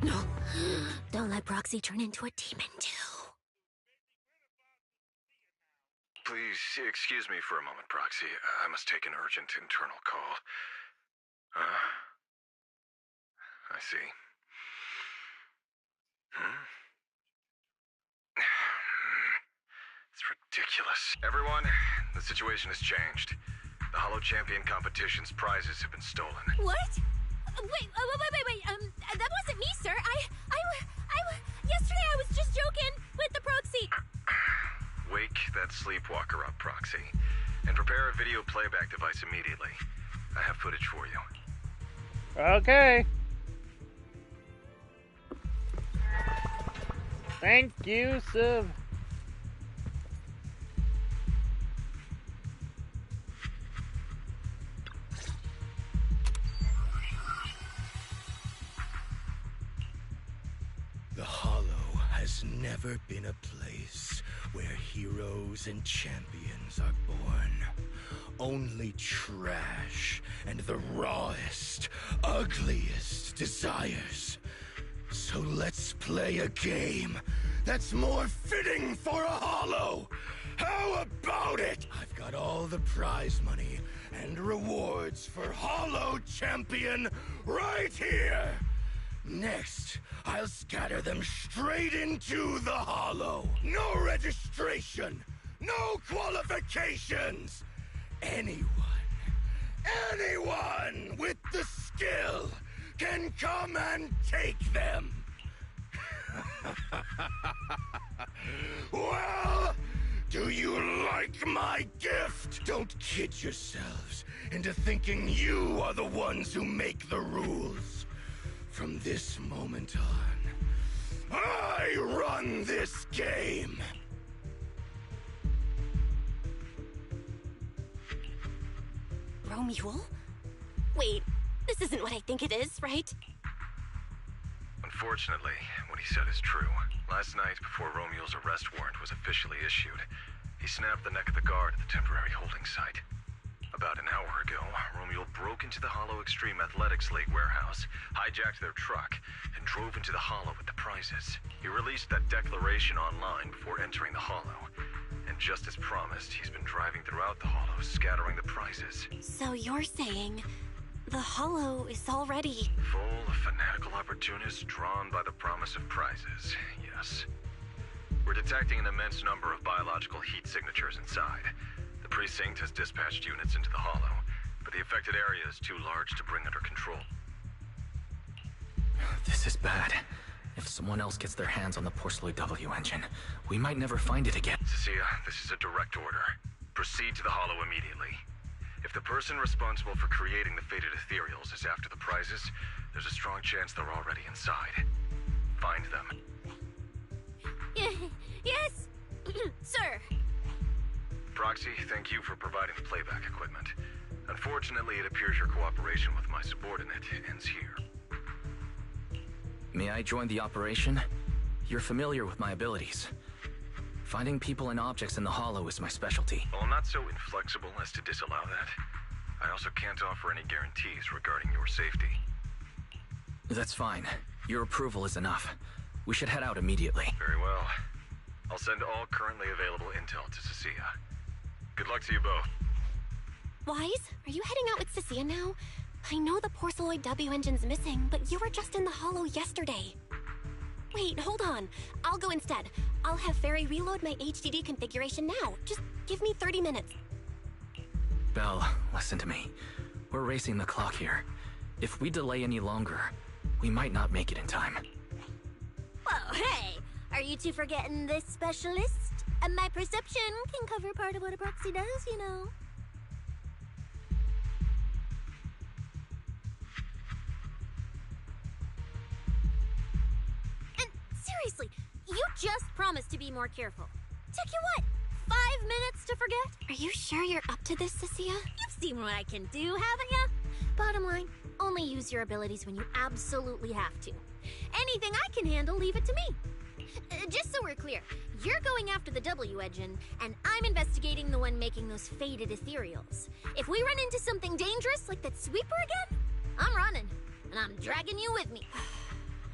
Speaker 8: No, don't let Proxy turn into a demon too.
Speaker 18: Please excuse me for a moment, Proxy. I must take an urgent internal call. I see. It's ridiculous. Everyone, the situation has changed. The Hollow Champion competition's prizes have been stolen.
Speaker 8: What? Wait, that wasn't me, sir. Yesterday I was just joking with the Proxy.
Speaker 18: Wake that sleepwalker up, Proxy, and prepare a video playback device immediately. I have footage for you.
Speaker 1: Okay. Thank you, Civ.
Speaker 17: The Hollow has never been a place where heroes and champions are born. Only trash and the rawest, ugliest desires. So let's play a game that's more fitting for a Hollow. How about it? I've got all the prize money and rewards for Hollow Champion right here. Next, I'll scatter them straight into the Hollow. No registration, no qualifications. Anyone with the skill can come and take them. Well, do you like my gift? Don't kid yourselves into thinking you are the ones who make the rules. From this moment on, I run this game.
Speaker 2: Romule? Wait, this isn't what I think it is, right?
Speaker 18: Unfortunately, what he said is true. Last night, before Romule's arrest warrant was officially issued, he snapped the neck of the guard at the temporary holding site. About an hour ago, Romule broke into the Hollow Extreme Athletics League warehouse, hijacked their truck, and drove into the Hollow with the prizes. He released that declaration online before entering the Hollow. And just as promised, he's been driving throughout the Hollow, scattering the prizes.
Speaker 2: So you're saying the Hollow is already
Speaker 18: full of fanatical opportunists drawn by the promise of prizes, yes. We're detecting an immense number of biological heat signatures inside. The precinct has dispatched units into the Hollow, but the affected area is too large to bring under control.
Speaker 3: This is bad. If someone else gets their hands on the Porcelloy W engine, we might never find it again.
Speaker 18: Cecilia, this is a direct order. Proceed to the Hollow immediately. If the person responsible for creating the fated ethereals is after the prizes, there's a strong chance they're already inside. Find them.
Speaker 8: Yes, sir.
Speaker 18: Proxy, thank you for providing the playback equipment. Unfortunately, it appears your cooperation with my subordinate ends here.
Speaker 3: May I join the operation? You're familiar with my abilities. Finding people and objects in the Hollow is my specialty.
Speaker 18: Well, I'm not so inflexible as to disallow that. I also can't offer any guarantees regarding your safety.
Speaker 3: That's fine. Your approval is enough. We should head out immediately.
Speaker 18: Very well. I'll send all currently available intel to Cecilia. Good luck to you both.
Speaker 2: Wise, are you heading out with Cecilia now? I know the Porcelloid W engine's missing, but you were just in the Hollow yesterday. Wait, hold on. I'll go instead. I'll have Fairy reload my HDD configuration now. Just give me 30 minutes.
Speaker 3: Belle, listen to me. We're racing the clock here. If we delay any longer, we might not make it in time.
Speaker 8: Well, hey! Are you two forgetting this specialist? My perception can cover part of what a proxy does, you know. And seriously, you just promised to be more careful. Took you what, 5 minutes to forget?
Speaker 2: Are you sure you're up to this, Cecilia?
Speaker 8: You've seen what I can do, haven't ya? Bottom line, only use your abilities when you absolutely have to. Anything I can handle, leave it to me. Just so we're clear, you're going after the W engine, and I'm investigating the one making those faded ethereals. If we run into something dangerous like that sweeper again, I'm running, and I'm dragging you with me.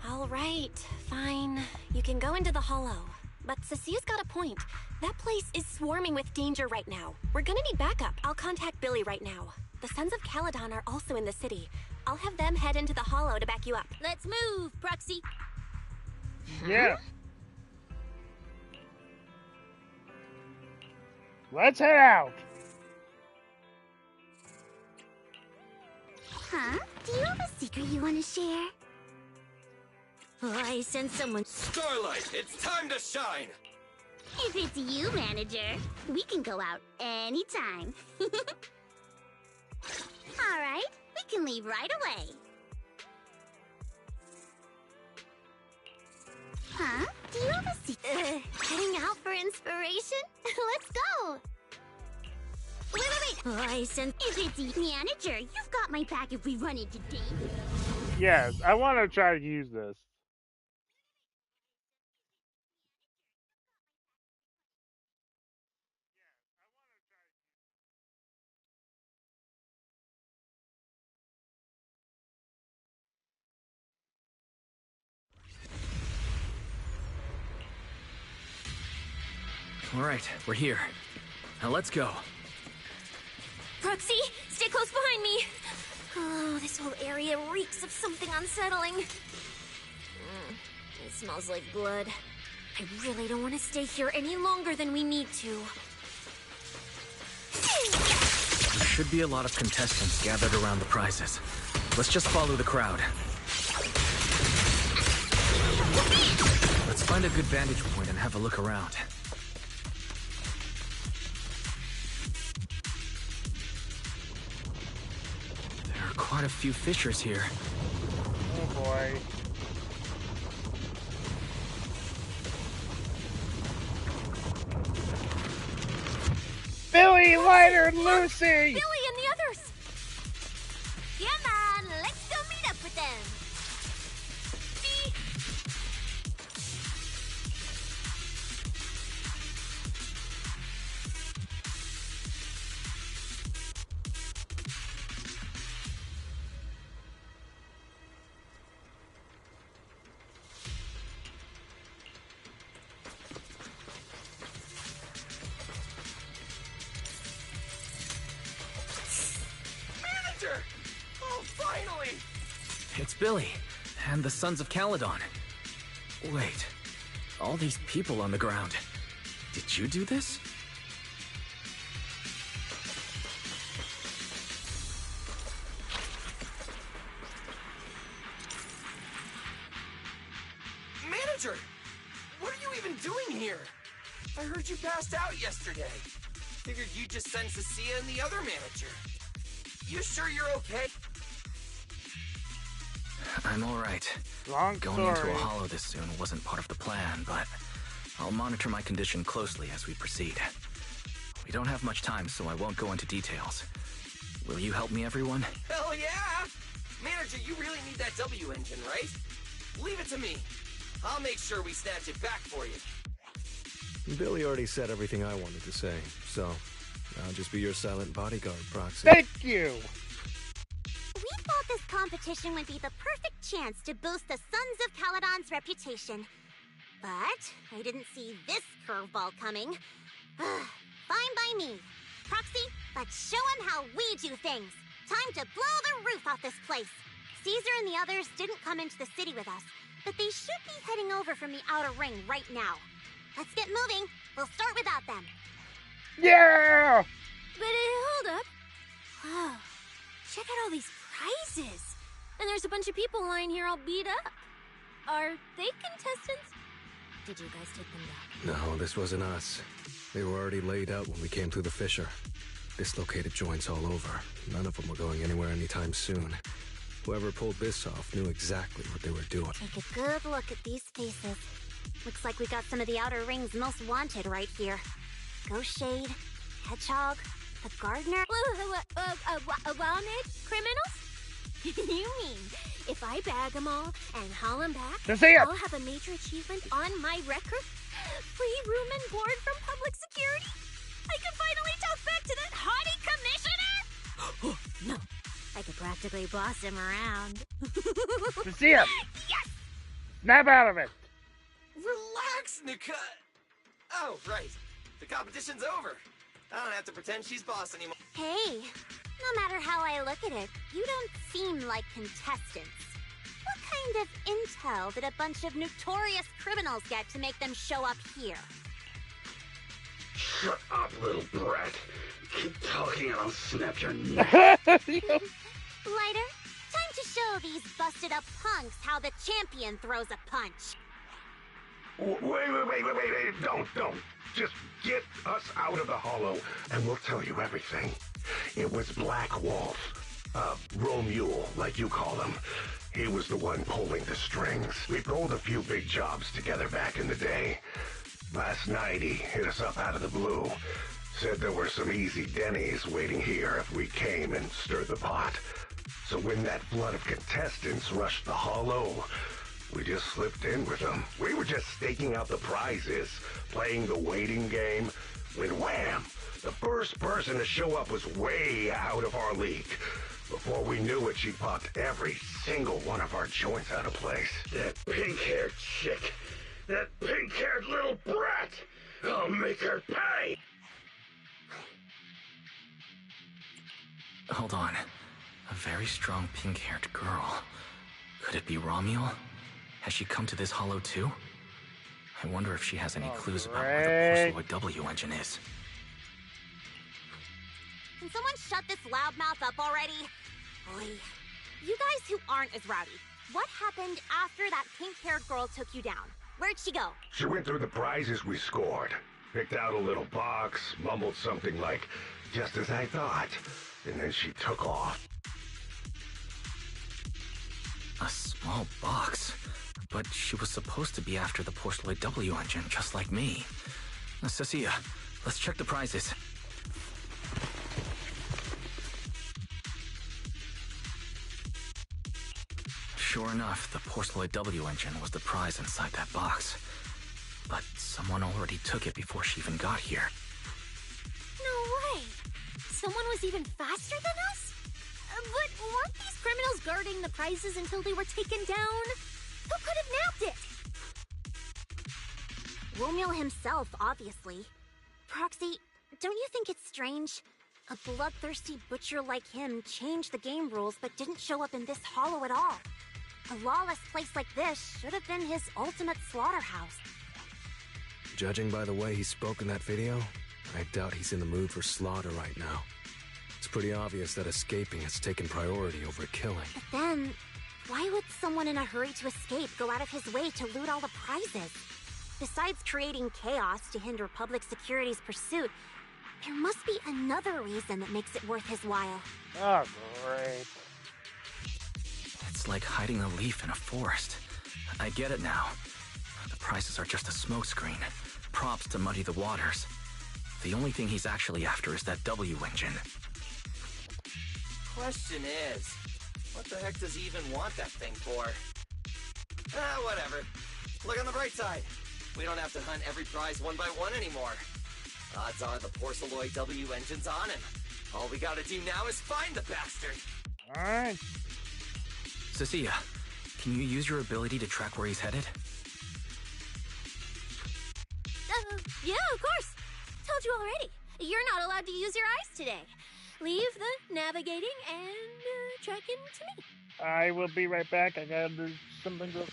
Speaker 2: All right, fine. You can go into the Hollow. But Cecia's got a point. That place is swarming with danger right now. We're gonna need backup. I'll contact Billy right now. The Sons of Caledon are also in the city. I'll have them head into the hollow to back you up.
Speaker 8: Let's move, Proxy.
Speaker 1: Yeah. Let's head out.
Speaker 8: Huh? Do you have a secret you want to share? Oh, I sense someone.
Speaker 16: Starlight, it's time to shine!
Speaker 8: If it's you, manager, we can go out anytime. Alright, we can leave right away. Huh? Do you have a secret?
Speaker 5: Heading out for inspiration? Let's go!
Speaker 8: Wait. Oh, I sense. If it's you, manager, you've got my back if we run into danger.
Speaker 1: Yes, I want to try to use this.
Speaker 3: All right, we're here. Now let's go.
Speaker 2: Proxy, stay close behind me. Oh, this whole area reeks of something unsettling. It smells like blood. I really don't want to stay here any longer than we need to.
Speaker 3: There should be a lot of contestants gathered around the prizes. Let's just follow the crowd. Let's find a good vantage point and have a look around. There are quite a few fissures here.
Speaker 1: Oh boy. Billy, Lighter, and Lucy!
Speaker 2: Billy and the others!
Speaker 8: Come on, let's go meet up with them.
Speaker 16: Manager! Oh, finally!
Speaker 3: It's Billy, and the Sons of Caledon. Wait, all these people on the ground. Did you do this?
Speaker 16: Manager! What are you even doing here? I heard you passed out yesterday. Figured you'd just send Cecilia and the other manager. You sure you're okay?
Speaker 3: I'm alright.
Speaker 1: Long
Speaker 3: Going into
Speaker 1: story.
Speaker 3: a hollow this soon wasn't part of the plan, but I'll monitor my condition closely as we proceed. We don't have much time, so I won't go into details. Will you help me, everyone?
Speaker 16: Hell yeah! Manager, you really need that W engine, right? Leave it to me. I'll make sure we snatch it back for you.
Speaker 19: Billy already said everything I wanted to say, so I'll just be your silent bodyguard, Proxy.
Speaker 1: Thank you!
Speaker 8: We thought this competition would be the perfect chance to boost the Sons of Caledon's reputation. But I didn't see this curveball coming. Fine by me. Proxy, let's show him how we do things. Time to blow the roof off this place. Caesar and the others didn't come into the city with us, but they should be heading over from the outer ring right now. Let's get moving. We'll start without them.
Speaker 1: Yeah!
Speaker 2: But hold up. Wow. Check out all these prizes. And there's a bunch of people lying here all beat up. Are they contestants? Did you guys take them down?
Speaker 19: No, this wasn't us. They were already laid out when we came through the fissure. Dislocated joints all over. None of them were going anywhere anytime soon. Whoever pulled this off knew exactly what they were doing.
Speaker 8: Take a good look at these faces. Looks like we got some of the Outer Ring's most wanted right here. Ghost Shade, Hedgehog, the Gardener.
Speaker 2: Wanted criminals? You mean, if I bag them all and haul them back,
Speaker 1: Cecilia!
Speaker 2: I'll have a major achievement on my record? Free room and board from public security? I can finally talk back to that haughty commissioner?
Speaker 8: No, I could practically boss him around.
Speaker 1: Cecilia!
Speaker 2: Yes!
Speaker 1: Snap out of it!
Speaker 16: Relax, Nika. Oh, right. The competition's over. I don't have to pretend she's boss anymore.
Speaker 8: Hey, no matter how I look at it, you don't seem like contestants. What kind of intel did a bunch of notorious criminals get to make them show up here?
Speaker 17: Shut up, little brat. Keep talking and I'll snap your neck.
Speaker 8: Lighter, time to show these busted-up punks how the champion throws a punch.
Speaker 13: Wait. Don't. Just get us out of the hollow, and we'll tell you everything. It was Black Wolf. Romule, like you call him. He was the one pulling the strings. We pulled a few big jobs together back in the day. Last night, he hit us up out of the blue. Said there were some easy Denny's waiting here if we came and stirred the pot. So when that flood of contestants rushed the hollow, we just slipped in with them. We were just staking out the prizes, playing the waiting game, when wham! The first person to show up was way out of our league. Before we knew it, she popped every single one of our joints out of place.
Speaker 17: That pink-haired chick. That pink-haired little brat. I'll make her pay.
Speaker 3: Hold on. A very strong pink-haired girl. Could it be Romule? Has she come to this hollow too? I wonder if she has any clues about where the Porceloid W engine is.
Speaker 8: Can someone shut this loudmouth up already? Oy. You guys who aren't as rowdy, what happened after that pink-haired girl took you down? Where'd she go?
Speaker 13: She went through the prizes we scored, picked out a little box, mumbled something like, "Just as I thought," and then she took off.
Speaker 3: A small box? But she was supposed to be after the Porceloid W engine, just like me. Cecilia, let's check the prizes. Sure enough, the Porceloid W engine was the prize inside that box. But someone already took it before she even got here.
Speaker 8: No way! Someone was even faster than us? But weren't these criminals guarding the prizes until they were taken down? Who could have nabbed it? Romule himself, obviously. Proxy, don't you think it's strange? A bloodthirsty butcher like him changed the game rules but didn't show up in this hollow at all. A lawless place like this should have been his ultimate slaughterhouse.
Speaker 19: Judging by the way he spoke in that video, I doubt he's in the mood for slaughter right now. It's pretty obvious that escaping has taken priority over killing.
Speaker 8: But then, why would someone in a hurry to escape go out of his way to loot all the prizes? Besides creating chaos to hinder public security's pursuit, there must be another reason that makes it worth his while.
Speaker 1: Oh, great.
Speaker 3: It's like hiding a leaf in a forest. I get it now. The prizes are just a smokescreen, props to muddy the waters. The only thing he's actually after is that W engine.
Speaker 16: Question is, what the heck does he even want that thing for? Whatever. Look on the bright side. We don't have to hunt every prize one by one anymore. Odds are the Porceloid W engine's on him. All we gotta do now is find the bastard.
Speaker 1: Alright.
Speaker 3: Cecilia, can you use your ability to track where he's headed?
Speaker 8: Yeah, of course. Told you already. You're not allowed to use your eyes today. Leave the navigating and tracking to me.
Speaker 1: I will be right back. I gotta do something real.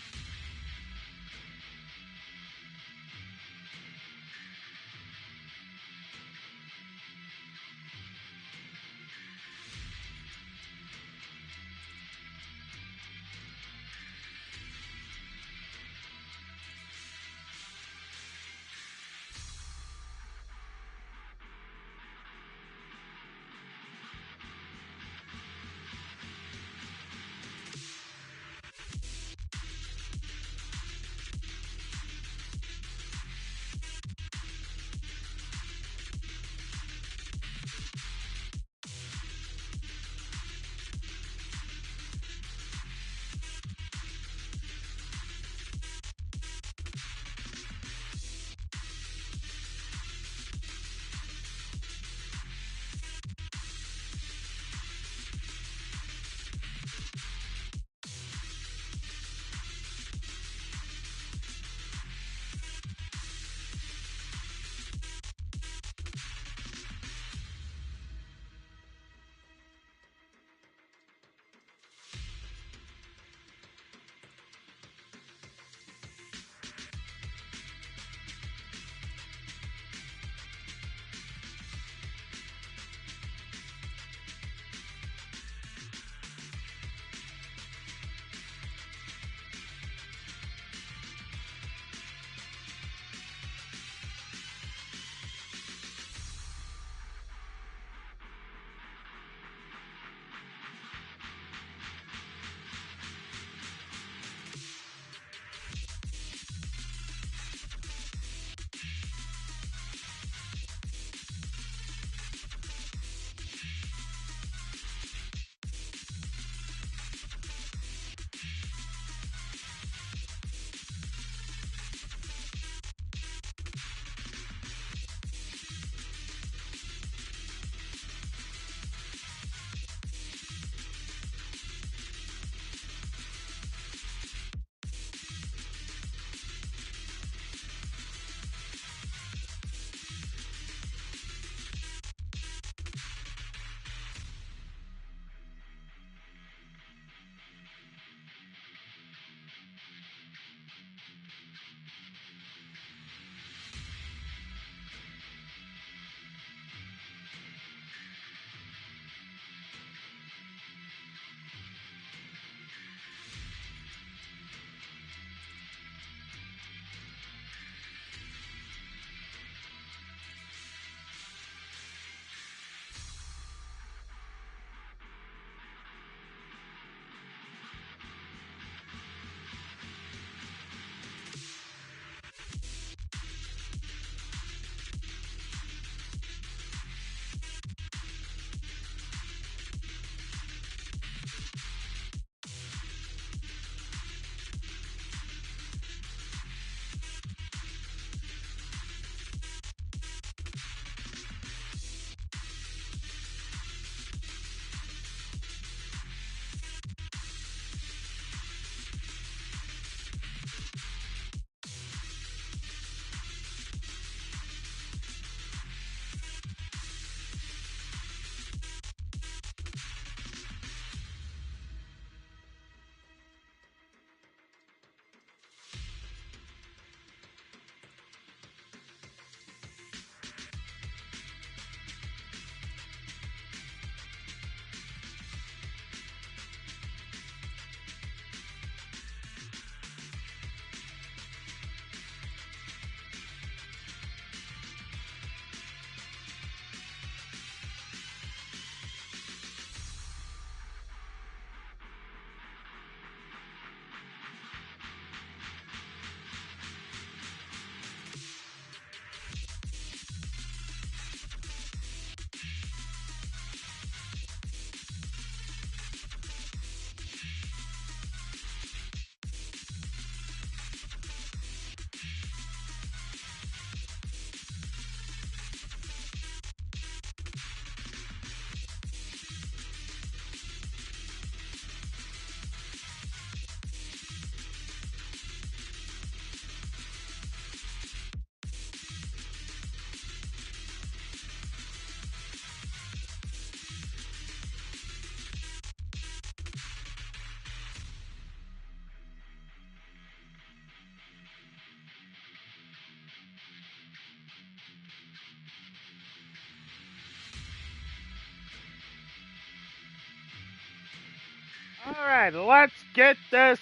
Speaker 1: Alright, let's get this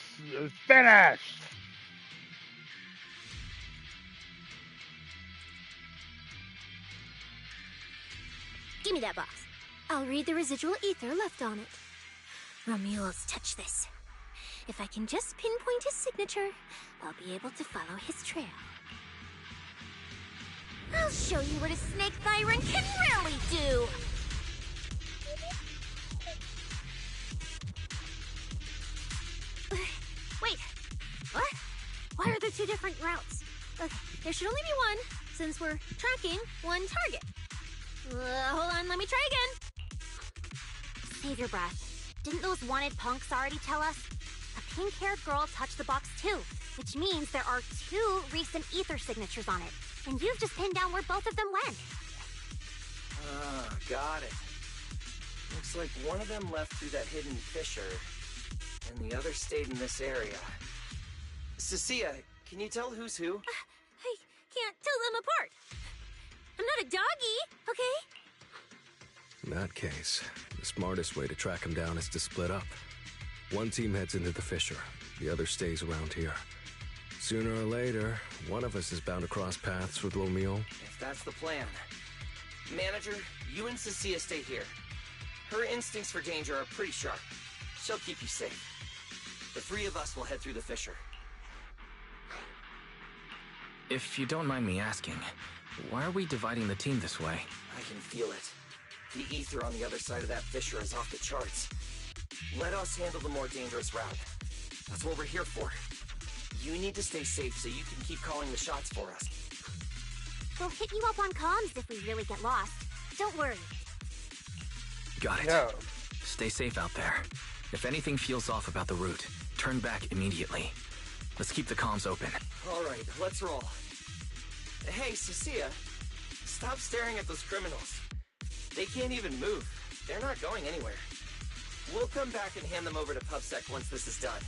Speaker 1: finished.
Speaker 8: Give me that box. I'll read the residual ether left on it. Romuald's touch this. If I can just pinpoint his signature, I'll be able to follow his trail. I'll show you what a snake Thyron can really do! Wait, what? Why are there two different routes? There should only be one, since we're tracking one target. Hold on, let me try again. Save your breath. Didn't those wanted punks already tell us? A pink-haired girl touched the box too, which means there are two recent ether signatures on it. And you've just pinned down where both of them went.
Speaker 16: Ah, got it. Looks like one of them left through that hidden fissure, and the other stayed in this area. Cecilia, can you tell who's who?
Speaker 8: I can't tell them apart. I'm not a doggy, okay?
Speaker 19: In that case, the smartest way to track him down is to split up. One team heads into the fissure, the other stays around here. Sooner or later, one of us is bound to cross paths with Romeo.
Speaker 16: If that's the plan. Manager, you and Cecilia stay here. Her instincts for danger are pretty sharp. She'll keep you safe. The three of us will head through the fissure.
Speaker 3: If you don't mind me asking, why are we dividing the team this way?
Speaker 16: I can feel it. The ether on the other side of that fissure is off the charts. Let us handle the more dangerous route. That's what we're here for. You need to stay safe so you can keep calling the shots for us.
Speaker 8: We'll hit you up on comms if we really get lost. Don't worry.
Speaker 3: Got it.
Speaker 1: No.
Speaker 3: Stay safe out there. If anything feels off about the route, turn back immediately. Let's keep the comms open.
Speaker 16: All right, let's roll. Hey, Cecilia, stop staring at those criminals. They can't even move. They're not going anywhere. We'll come back and hand them over to PubSec once this is done.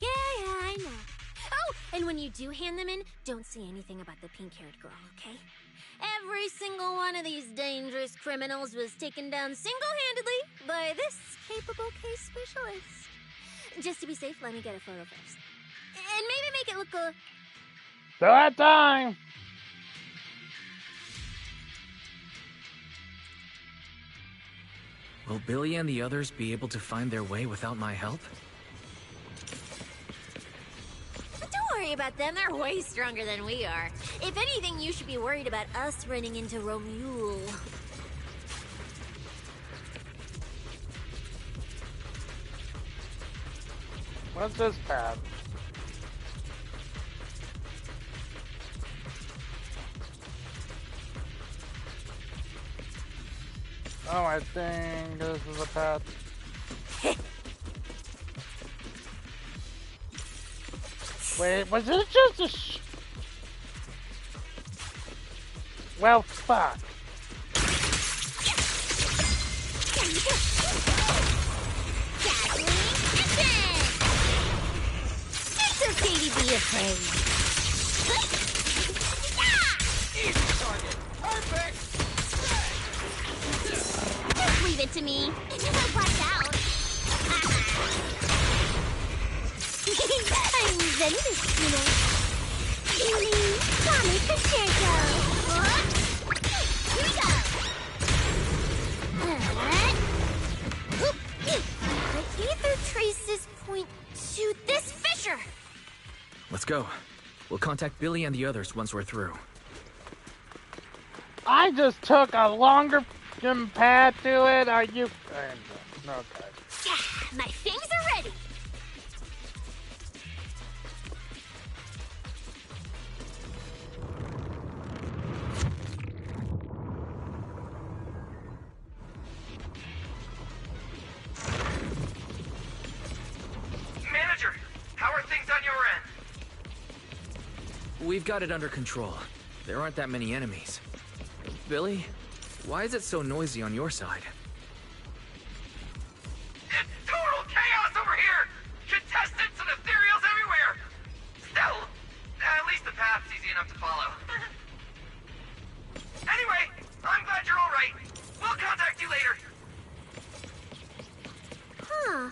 Speaker 8: Yeah, I know. Oh, and when you do hand them in, don't say anything about the pink-haired girl, okay? Every single one of these dangerous criminals was taken down single-handedly by this capable case specialist. Just to be safe, let me get a photo first. And maybe make it look good.
Speaker 1: So that time.
Speaker 3: Will Billy and the others be able to find their way without my help?
Speaker 8: Don't worry about them, they're way stronger than we are. If anything, you should be worried about us running into Romuald.
Speaker 1: What's this path? Oh, I think this is a path. Wait, was it just a well, fuck.
Speaker 8: It's okay to be afraid.
Speaker 16: Easy target. Perfect!
Speaker 8: Just leave it to me. It doesn't watch out. I'm Zenless, you know. You mean Tommy Pacheco. Here we go. The ether traces point to this fissure.
Speaker 3: Let's go. We'll contact Billy and the others once we're through.
Speaker 1: I just took a longer path to it. Are you? Okay.
Speaker 8: Yeah, my things are ready.
Speaker 7: Manager, how are things on your end?
Speaker 3: We've got it under control. There aren't that many enemies. Billy, why is it so noisy on your side?
Speaker 7: It's total chaos over here! Contestants and ethereals everywhere! Still, at least the path's easy enough to follow. Anyway, I'm glad you're alright. We'll contact you later.
Speaker 8: Huh.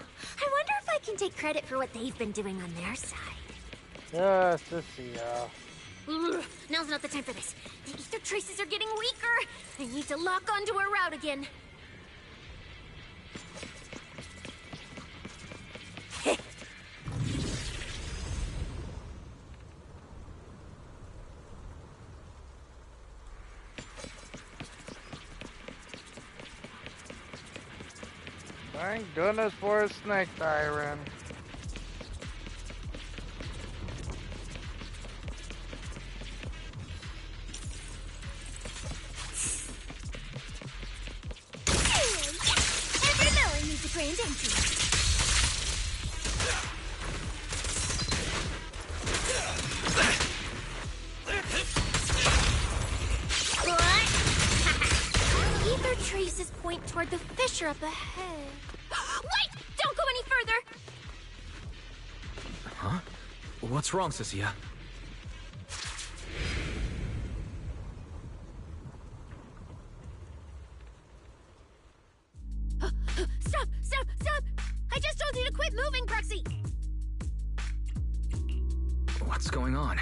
Speaker 8: credit for what they've been doing on their side.
Speaker 1: Yes, Cecilia.
Speaker 8: Ugh, now's not the time for this. The ether traces are getting weaker. I need to lock onto our route again.
Speaker 1: Thank goodness for a snake siren.
Speaker 8: Every melon needs a grand entry. Ether traces point toward the fissure up ahead. Wait! Don't go any further!
Speaker 3: Huh? What's wrong, Cecilia?
Speaker 8: Stop! Stop! Stop! I just told you to quit moving, Proxy!
Speaker 3: What's going on?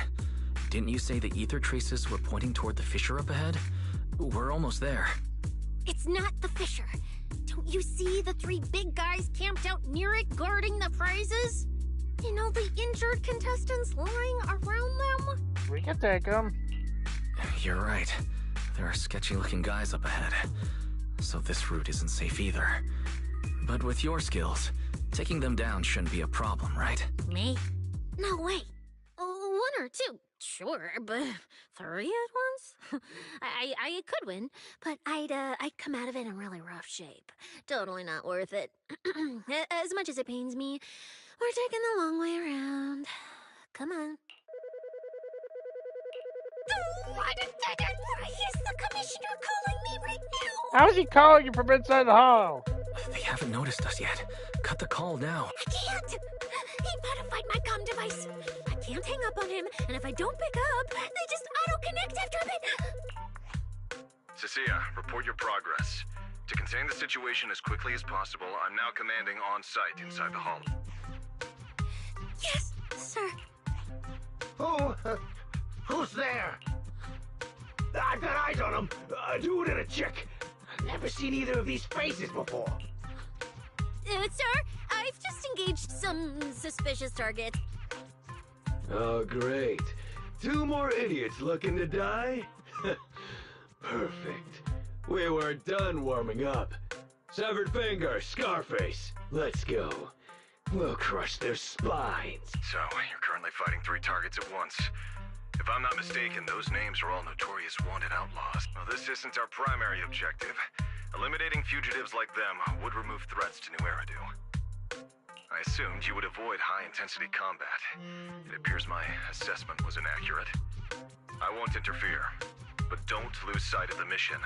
Speaker 3: Didn't you say the ether traces were pointing toward the fissure up ahead? We're almost there.
Speaker 8: It's not the fissure. Don't you see the three big guys camped out near it guarding the prizes? And all the injured contestants lying around them?
Speaker 1: We can take them.
Speaker 3: You're right. There are sketchy-looking guys up ahead. So this route isn't safe either. But with your skills, taking them down shouldn't be a problem, right?
Speaker 8: Me? No way. One or two, sure, but three at once? I could win, but I'd come out of it in really rough shape. Totally not worth it. As much as it pains me, we're taking the long way around. Come on. Is the commissioner calling me right now?
Speaker 1: How is he calling you from inside the hall?
Speaker 3: They haven't noticed us yet. Cut the call now.
Speaker 8: I can't. He modified my comm device. I can't hang up on him, and if I don't pick up, they just auto-connect after a bit.
Speaker 18: Cecilia, report your progress. To contain the situation as quickly as possible, I'm now commanding on-site inside the hull.
Speaker 8: Yes, sir.
Speaker 17: Who's there? I've got eyes on him. A dude and a chick. I've never seen either of these faces before.
Speaker 8: Sir, I've just engaged some suspicious targets.
Speaker 17: Oh, great. Two more idiots looking to die? Perfect. We were done warming up. Severed finger, Scarface. Let's go. We'll crush their spines.
Speaker 18: So, you're currently fighting 3 targets at once. If I'm not mistaken, those names are all notorious wanted outlaws. Well, this isn't our primary objective. Eliminating fugitives like them would remove threats to New Eridu. I assumed you would avoid high-intensity combat. It appears my assessment was inaccurate. I won't interfere, but don't lose sight of the mission.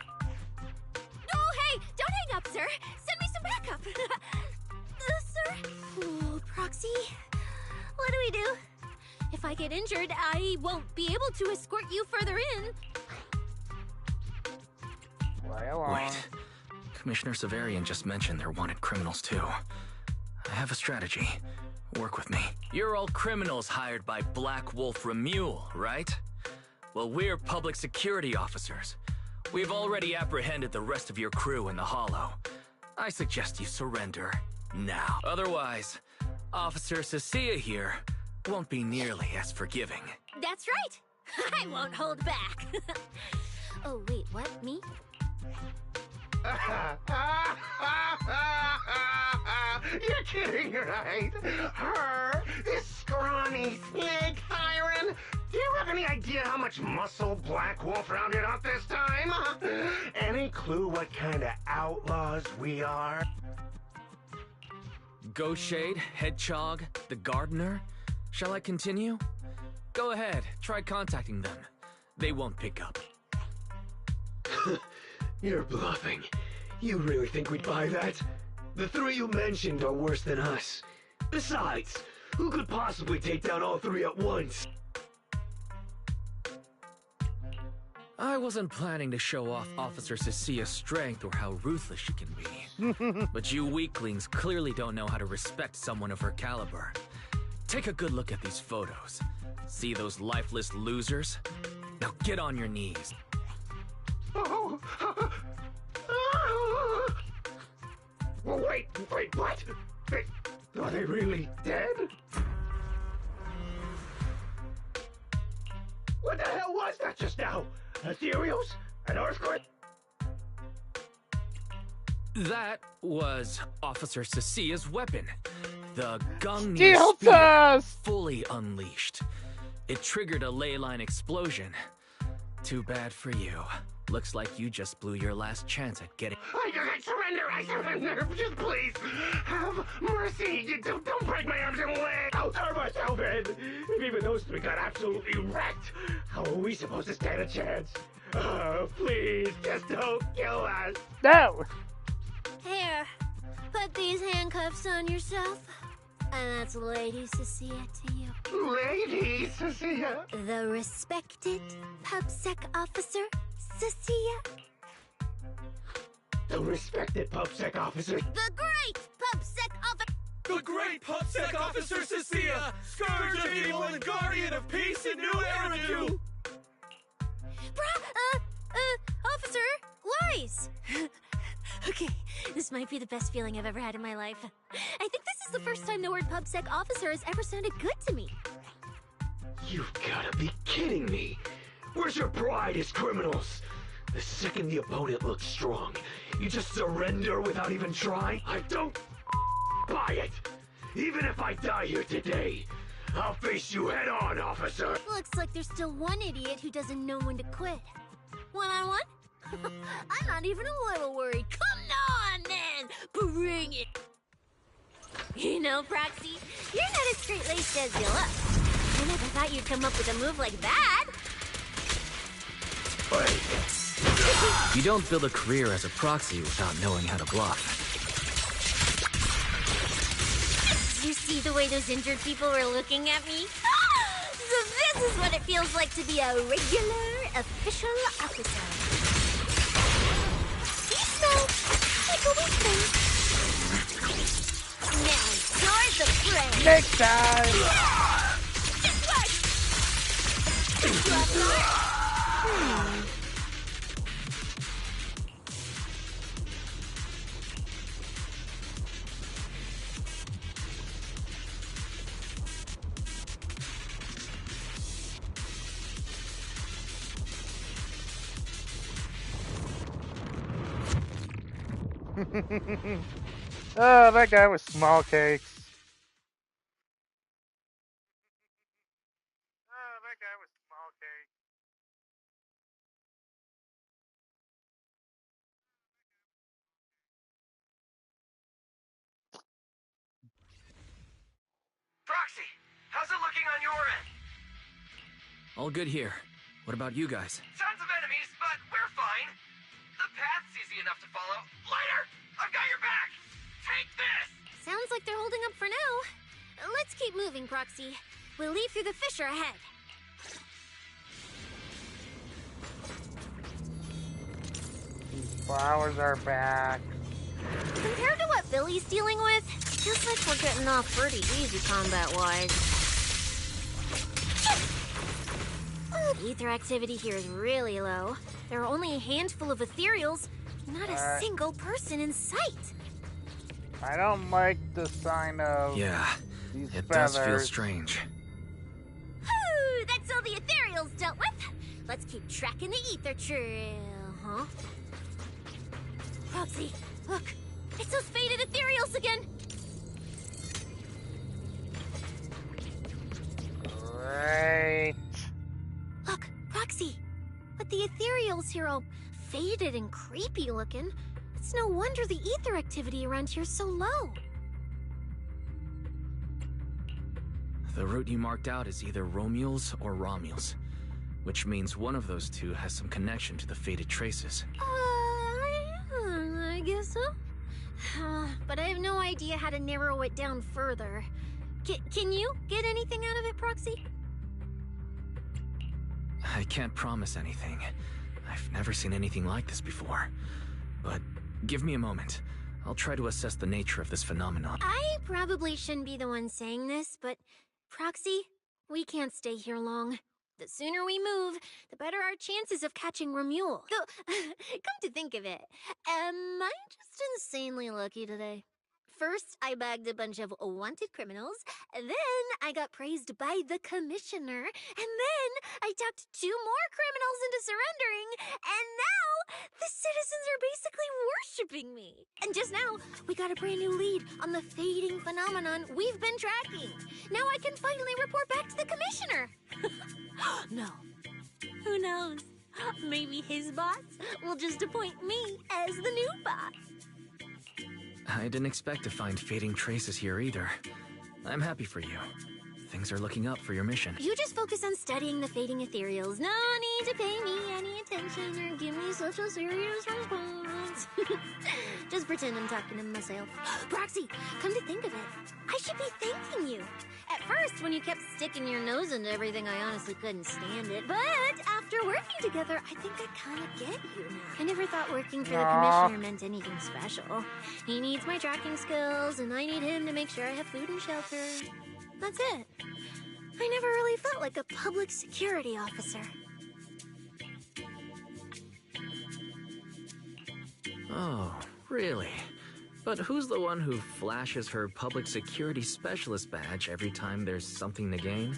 Speaker 8: Oh, hey! Don't hang up, sir! Send me some backup! Sir? Oh, Proxy, what do we do? If I get injured, I won't be able to escort you further in.
Speaker 3: Wait. Commissioner Severian just mentioned they're wanted criminals too. I have a strategy. Work with me. You're all criminals hired by Black Wolf Remule, right? Well, we're public security officers. We've already apprehended the rest of your crew in the Hollow. I suggest you surrender now. Otherwise, Officer Cecilia here won't be nearly as forgiving.
Speaker 8: That's right! I won't hold back. Oh, wait, what? Me?
Speaker 13: You're kidding, right? Her, this scrawny snake siren. Do you have any idea how much muscle Black Wolf rounded up this time? Any clue what kind of outlaws we are?
Speaker 3: Ghost Shade, Hedgehog, the Gardener. Shall I continue? Go ahead, try contacting them. They won't pick up.
Speaker 17: You're bluffing. You really think we'd buy that? The 3 you mentioned are worse than us. Besides, who could possibly take down all 3 at once?
Speaker 3: I wasn't planning to show off Officer Cecia's strength or how ruthless she can be. But you weaklings clearly don't know how to respect someone of her caliber. Take a good look at these photos. See those lifeless losers? Now get on your knees.
Speaker 13: Oh. Wait, what? Are they really dead? What the hell was that just now? Ethereals? An earthquake?
Speaker 3: That was Officer Cecia's weapon. The Gungnir
Speaker 1: Steel
Speaker 3: spear
Speaker 1: dust!
Speaker 3: fully unleashed. It triggered a ley line explosion. Too bad for you. Looks like you just blew your last chance at getting...
Speaker 13: I surrender! Just please, have mercy! Don't break my arms and legs! I'll turn myself in! If even those three got absolutely wrecked, how are we supposed to stand a chance? Please, just don't kill us!
Speaker 1: No!
Speaker 5: Here, put these handcuffs on yourself. And that's Lady Cecilia to you.
Speaker 13: Lady Cecilia?
Speaker 5: The respected PubSec officer, Cecilia.
Speaker 13: The respected PubSec officer.
Speaker 8: The great PubSec officer.
Speaker 7: The great PubSec officer Cecilia, scourge of evil and guardian of peace in New Eridan.
Speaker 5: Officer, Wise. Okay, this might be the best feeling I've ever had in my life. I think this is the first time the word PubSec officer has ever sounded good to me.
Speaker 17: You've gotta be kidding me. Where's your pride as criminals? The second the opponent looks strong, you just surrender without even trying? I don't buy it. Even if I die here today, I'll face you head on, officer.
Speaker 5: Looks like there's still one idiot who doesn't know when to quit. One-on-one? I'm not even a little worried. Come on, then! Bring it! You know, Proxy, you're not as straight-laced as you look. I never thought you'd come up with a move like that.
Speaker 3: You don't build a career as a proxy without knowing how to bluff.
Speaker 5: Did you see the way those injured people were looking at me? So this is what it feels like to be a regular, official officer. Like a weakling. Now you're the prey.
Speaker 1: Next time.
Speaker 5: Just watch.
Speaker 1: Oh, that guy was small cakes. Oh, that guy was small cakes.
Speaker 7: Proxy, how's it looking on your end?
Speaker 3: All good here. What about you guys?
Speaker 7: Tons of enemies, but we're fine. The path's easy enough to follow. Lighter, I've got your back. Take this.
Speaker 5: Sounds like they're holding up for now. Let's keep moving, Proxy. We'll leave through the fissure ahead.
Speaker 1: These flowers are back.
Speaker 5: Compared to what Billy's dealing with, feels like we're getting off pretty easy combat-wise. Ether activity here is really low. There are only a handful of ethereals, not a single person in sight.
Speaker 1: I don't like the sign of
Speaker 3: Yeah,
Speaker 1: these
Speaker 3: it
Speaker 1: feathers.
Speaker 3: does feel strange.
Speaker 5: Whew, that's all the ethereals dealt with. Let's keep tracking the ether trail, huh? Proxy, look, it's those faded ethereals again.
Speaker 1: Great.
Speaker 5: Look, Proxy, but the ethereals here all faded and creepy looking. It's no wonder the ether activity around here is so low.
Speaker 3: The route you marked out is either Romule's or Romule's, which means one of those two has some connection to the faded traces.
Speaker 5: I guess so. But I have no idea how to narrow it down further. Can you get anything out of it, Proxy?
Speaker 3: I can't promise anything, I've never seen anything like this before. But give me a moment. I'll try to assess the nature of this phenomenon.
Speaker 5: I probably shouldn't be the one saying this, but Proxy, we can't stay here long. The sooner we move, the better our chances of catching Ramule. Though, come to think of it, am I just insanely lucky today? First, I bagged a bunch of wanted criminals, then I got praised by the commissioner, and then I talked 2 more criminals into surrendering, and now the citizens are basically worshipping me. And just now, we got a brand new lead on the fading phenomenon we've been tracking. Now I can finally report back to the commissioner. No. Who knows? Maybe his boss will just appoint me as the new boss.
Speaker 3: I didn't expect to find fading traces here either. I'm happy for you. Things are looking up for your mission.
Speaker 5: You just focus on studying the fading ethereals. No need to pay me any attention or give me such a serious response. Just pretend I'm talking to myself. Proxy, come to think of it, I should be thanking you. At first, when you kept sticking your nose into everything, I honestly couldn't stand it. But after working together, I think I kind of get you now. I never thought working for the commissioner meant anything special. He needs my tracking skills, and I need him to make sure I have food and shelter. That's it. I never really felt like a public security officer.
Speaker 3: Oh, really? But who's the one who flashes her public security specialist badge every time there's something to gain?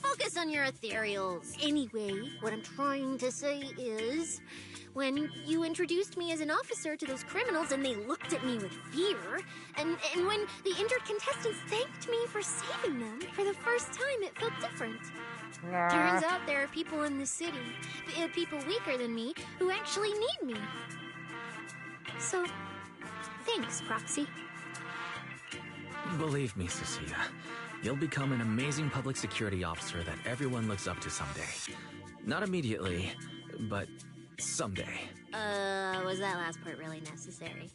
Speaker 5: Focus on your ethereals. Anyway, what I'm trying to say is, when you introduced me as an officer to those criminals and they looked at me with fear, and when the injured contestants thanked me for saving them, for the first time it felt different. Turns out there are people in the city, people weaker than me, who actually need me. So, thanks, Proxy.
Speaker 3: Believe me, Cecilia, you'll become an amazing public security officer that everyone looks up to someday. Not immediately, but someday.
Speaker 5: Was that last part really necessary?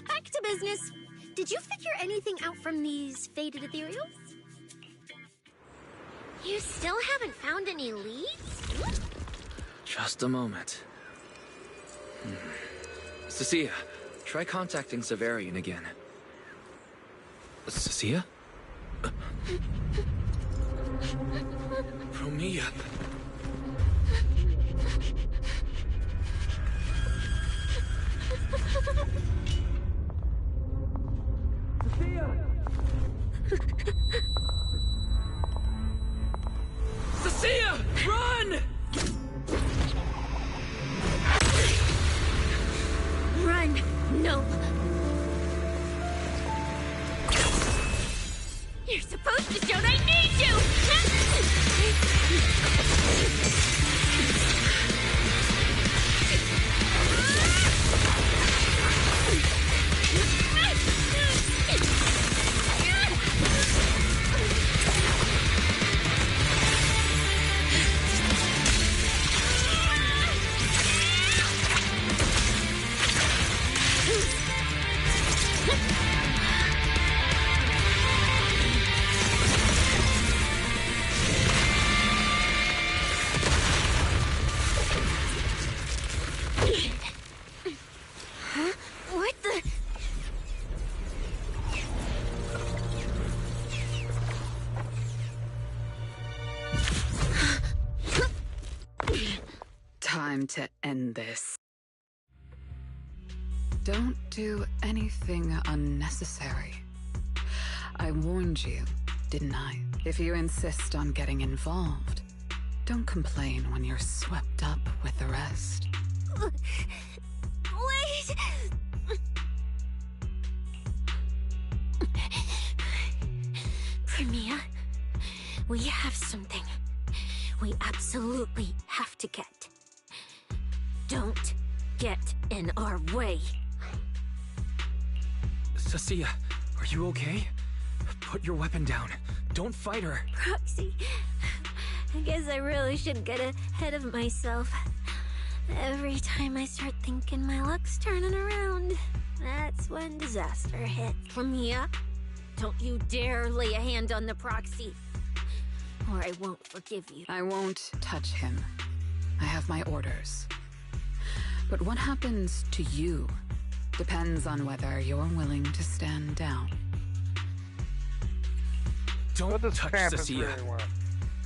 Speaker 5: Back to business. Did you figure anything out from these faded ethereals? You still haven't found any leads?
Speaker 3: Just a moment. Cecilia, try contacting Severian again. Cecilia? Promia. Cecilia, run!
Speaker 5: Run! No! You're supposed to shout I need you! What the?
Speaker 12: Time to end this. Don't do anything unnecessary. I warned you, didn't I? If you insist on getting involved, don't complain when you're swept up with the rest.
Speaker 5: Wait! Premia, we have something we absolutely have to get. Don't get in our way.
Speaker 3: Cecilia, are you okay? Put your weapon down. Don't fight her.
Speaker 5: Proxy, I guess I really should get ahead of myself. Every time I start thinking my luck's turning around, that's when disaster hits. Premia, don't you dare lay a hand on the Proxy, or I won't forgive you.
Speaker 12: I won't touch him. I have my orders. But what happens to you depends on whether you're willing to stand down.
Speaker 3: Don't touch
Speaker 1: Krampus
Speaker 3: Cecilia.
Speaker 1: really want?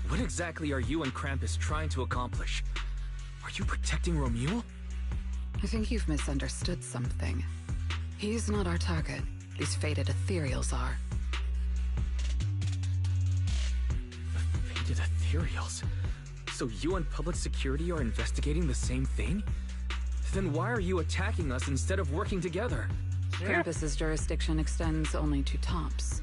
Speaker 3: What exactly are you and Krampus trying to accomplish? Are you protecting Romule?
Speaker 12: I think you've misunderstood something. He's not our target. These fated ethereals are.
Speaker 3: The fated ethereals? So you and public security are investigating the same thing? Then why are you attacking us instead of working together?
Speaker 12: Krampus's jurisdiction extends only to tops.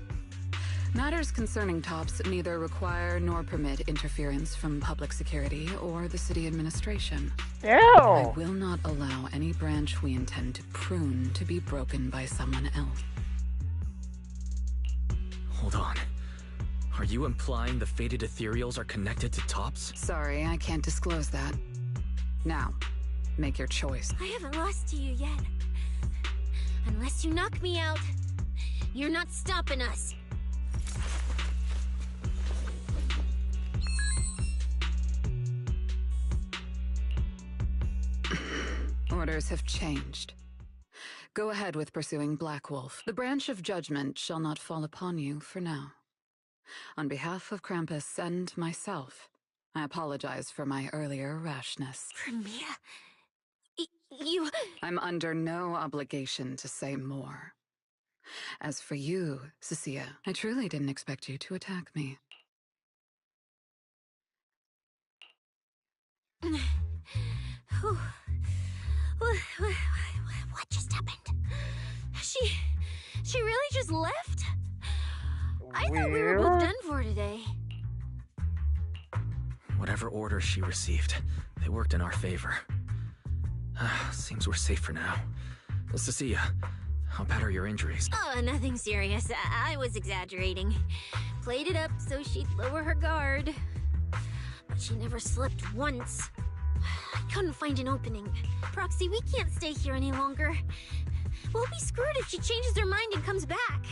Speaker 12: Matters concerning tops neither require nor permit interference from public security or the city administration.
Speaker 1: Ew!
Speaker 12: I will not allow any branch we intend to prune to be broken by someone else.
Speaker 3: Hold on. Are you implying the fated ethereals are connected to tops?
Speaker 12: Sorry, I can't disclose that. Now, make your choice.
Speaker 8: I haven't lost to you yet. Unless you knock me out, you're not stopping us.
Speaker 12: Orders have changed. Go ahead with pursuing Black Wolf. The branch of judgment shall not fall upon you for now. On behalf of Krampus and myself, I apologize for my earlier rashness.
Speaker 8: Premia, you...
Speaker 12: I'm under no obligation to say more. As for you, Cecilia, I truly didn't expect you to attack me.
Speaker 8: Whew. What just happened? She really just left? I thought we were both done for today.
Speaker 3: Whatever orders she received, they worked in our favor. Seems we're safe for now. Cecilia, how bad are your injuries?
Speaker 8: Oh, nothing serious. I was exaggerating. Played it up so she'd lower her guard. But she never slipped once. I couldn't find an opening. Proxy, we can't stay here any longer. We'll be screwed if she changes her mind and comes back.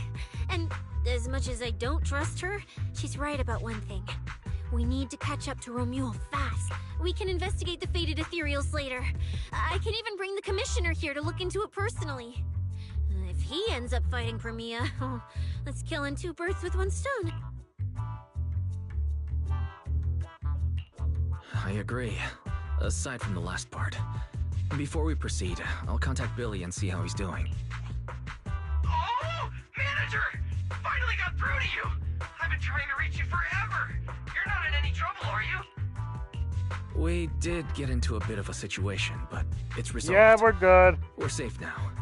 Speaker 8: And as much as I don't trust her, she's right about one thing. We need to catch up to Romule fast. We can investigate the fated ethereals later. I can even bring the commissioner here to look into it personally. If he ends up fighting Premia, that's killing two birds with one stone.
Speaker 3: I agree. Aside from the last part. Before we proceed, I'll contact Billy and see how he's doing.
Speaker 7: Oh! Manager! Finally got through to you! I've been trying to reach you forever! You're not in any trouble, are you?
Speaker 3: We did get into a bit of a situation, but it's resolved.
Speaker 1: Yeah, we're good.
Speaker 3: We're safe now.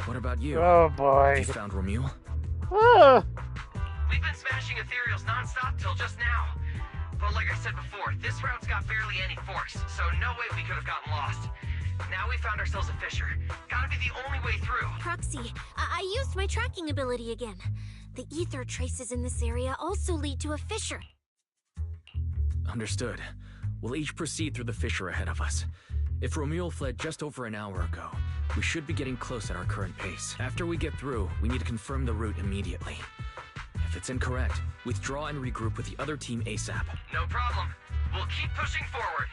Speaker 3: What about you?
Speaker 1: Oh boy.
Speaker 3: Have you found Romule?
Speaker 7: We've been smashing ethereals non-stop till just now. But like I said before, this route's got barely any force, so no way we could have gotten lost. Now we found ourselves a fissure. Gotta be the only way through.
Speaker 8: Proxy, I used my tracking ability again. The ether traces in this area also lead to a fissure.
Speaker 3: Understood. We'll each proceed through the fissure ahead of us. If Romule fled just over an hour ago, we should be getting close at our current pace. After we get through, we need to confirm the route immediately. If it's incorrect, withdraw and regroup with the other team ASAP.
Speaker 7: No problem. We'll keep pushing forward.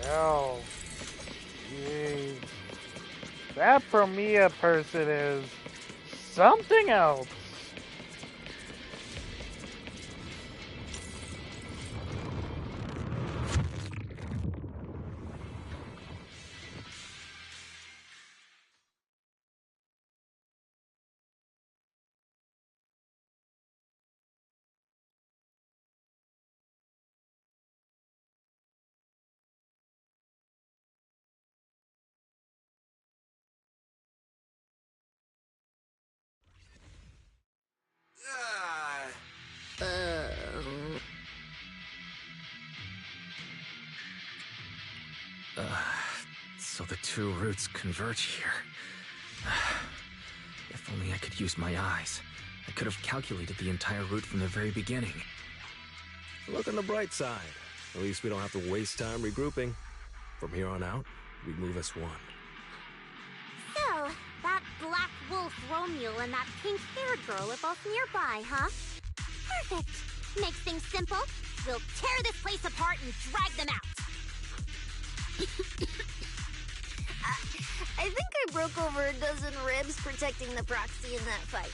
Speaker 1: Yo. Jeez. That Premia person is something else.
Speaker 3: So the two routes converge here. If only I could use my eyes. I could have calculated the entire route from the very beginning.
Speaker 19: Look on the bright side. At least we don't have to waste time regrouping. From here on out, we move as one.
Speaker 5: So, that Black Wolf Romule and that pink-haired girl are both nearby, huh? Perfect. Makes things simple.
Speaker 8: We'll tear this place apart and drag them out.
Speaker 5: I think I broke over a dozen ribs protecting the proxy in that fight.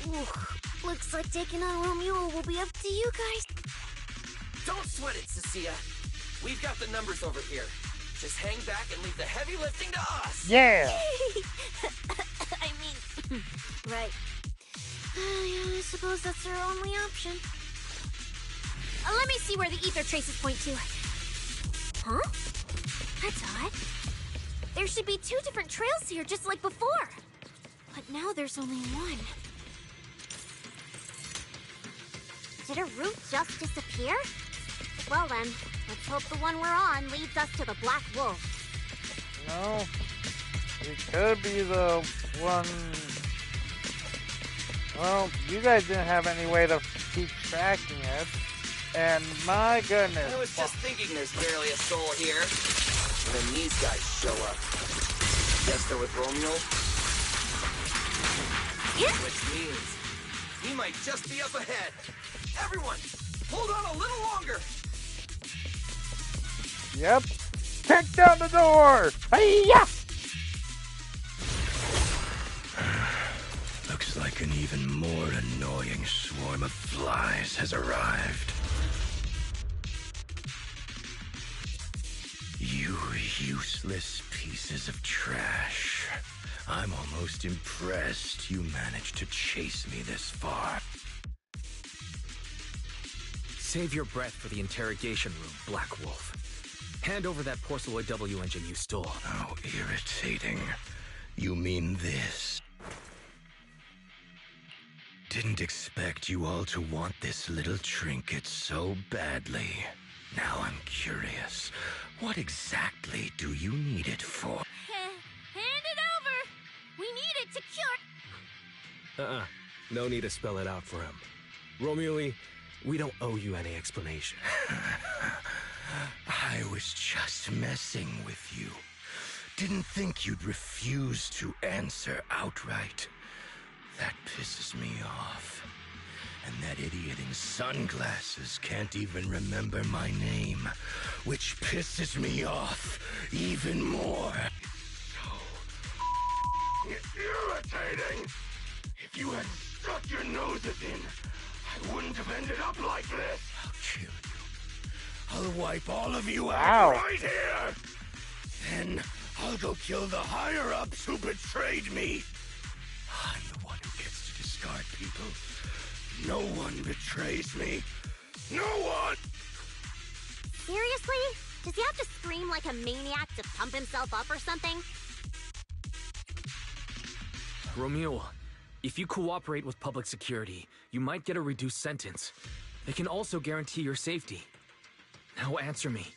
Speaker 5: Ooh, looks like taking on Romeo will be up to you guys.
Speaker 16: Don't sweat it, Cecilia. We've got the numbers over here. Just hang back and leave the heavy lifting to us.
Speaker 1: Yeah.
Speaker 8: I mean, right.
Speaker 5: Yeah, I suppose that's our only option.
Speaker 8: Let me see where the ether traces point to. Huh? That's odd. There should be 2 different trails here, just like before. But now there's only one.
Speaker 5: Did a route just disappear? Well then, let's hope the one we're on leads us to the Black Wolf.
Speaker 1: No. It could be the one... Well, you guys didn't have any way to keep tracking it. And my goodness.
Speaker 16: I was just thinking there's barely a soul here. And then these guys show up. Guess they're with Romeo? Which means he might just be up ahead. Everyone, hold on a little longer.
Speaker 1: Yep. Kick down the door! Hi-ya!
Speaker 17: Looks like an even more annoying swarm of flies has arrived. You useless pieces of trash. I'm almost impressed you managed to chase me this far.
Speaker 3: Save your breath for the interrogation room, Black Wolf. Hand over that Porceloid W engine you stole.
Speaker 17: How irritating. You mean this? Didn't expect you all to want this little trinket so badly. Now I'm curious. What exactly do you need it for?
Speaker 8: Hand it over! We need it to cure...
Speaker 19: No need to spell it out for him. Romeo, we don't owe you any explanation.
Speaker 17: I was just messing with you. Didn't think you'd refuse to answer outright. That pisses me off. And that idiot in sunglasses can't even remember my name, which pisses me off even more. It's irritating. If you had stuck your noses in, I wouldn't have ended up like this. I'll kill you. I'll wipe all of you out right here. Then I'll go kill the higher-ups who betrayed me. I'm the one who gets to discard people. No one betrays me. No one!
Speaker 8: Seriously? Does he have to scream like a maniac to pump himself up or something?
Speaker 3: Romeo, if you cooperate with public security, you might get a reduced sentence. They can also guarantee your safety. Now answer me.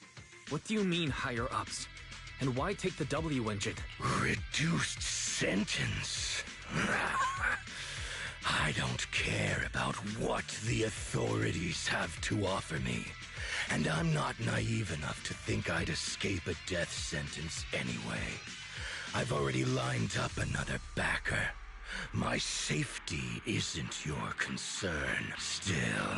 Speaker 3: What do you mean, higher-ups? And why take the W engine?
Speaker 17: Reduced sentence? I don't care about what the authorities have to offer me. And I'm not naive enough to think I'd escape a death sentence anyway. I've already lined up another backer. My safety isn't your concern. Still,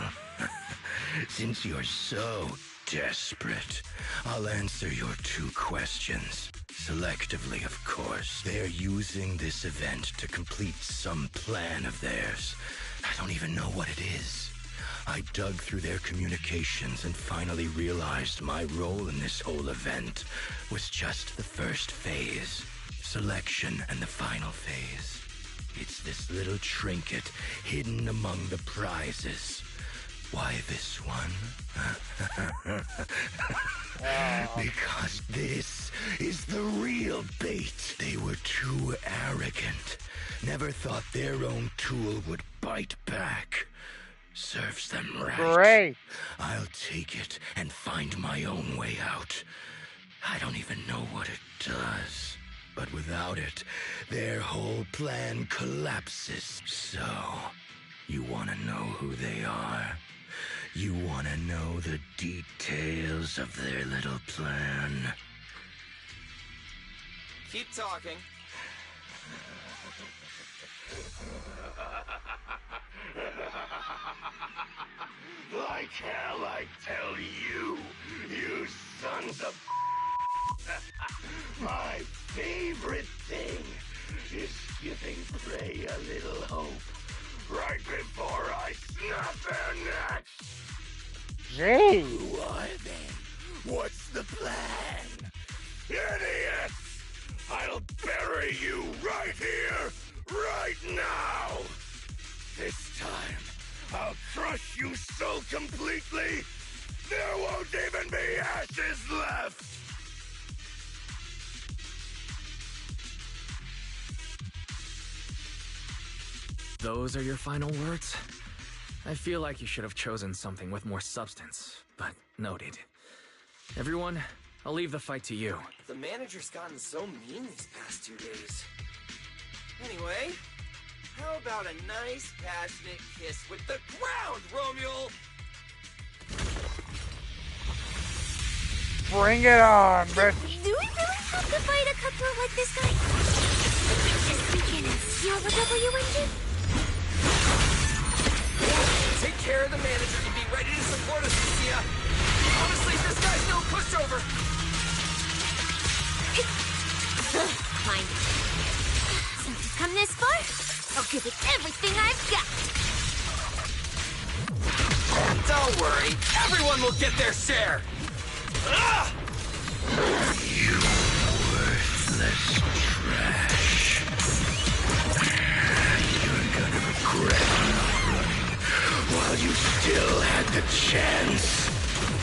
Speaker 17: since you're so desperate, I'll answer your 2 questions. Selectively, of course. They're using this event to complete some plan of theirs. I don't even know what it is. I dug through their communications and finally realized my role in this whole event was just the first phase. Selection and the final phase. It's this little trinket hidden among the prizes. Why this one? Because this is the real bait. They were too arrogant. Never thought their own tool would bite back. Serves them right.
Speaker 1: Great.
Speaker 17: I'll take it and find my own way out. I don't even know what it does. But without it, their whole plan collapses. So, you want to know who they are? You want to know the details of their little plan?
Speaker 16: Keep talking.
Speaker 17: Like hell, I tell you, you sons of my favorite thing is giving prey a little hope right before I snap their necks.
Speaker 1: Gee.
Speaker 17: Who are they? What's the plan? Idiots! I'll bury you right here, right now! This time, I'll crush you so completely, there won't even be ashes left!
Speaker 3: Those are your final words? I feel like you should have chosen something with more substance, but noted. Everyone, I'll leave the fight to you.
Speaker 16: The manager's gotten so mean these past 2 days. Anyway, how about a nice, passionate kiss with the ground, Romule?
Speaker 1: Bring it on, bitch.
Speaker 8: Do we really have to fight a cutthroat like this guy? Just begin and steal the W engine?
Speaker 16: Take care of the manager and be ready to support us, Lucia. Honestly, this guy's no pushover.
Speaker 8: Fine. Since we've come this far, I'll give it everything I've got.
Speaker 16: Don't worry, everyone will get their share.
Speaker 17: You worthless trash. You're gonna regret not running while you still had the chance.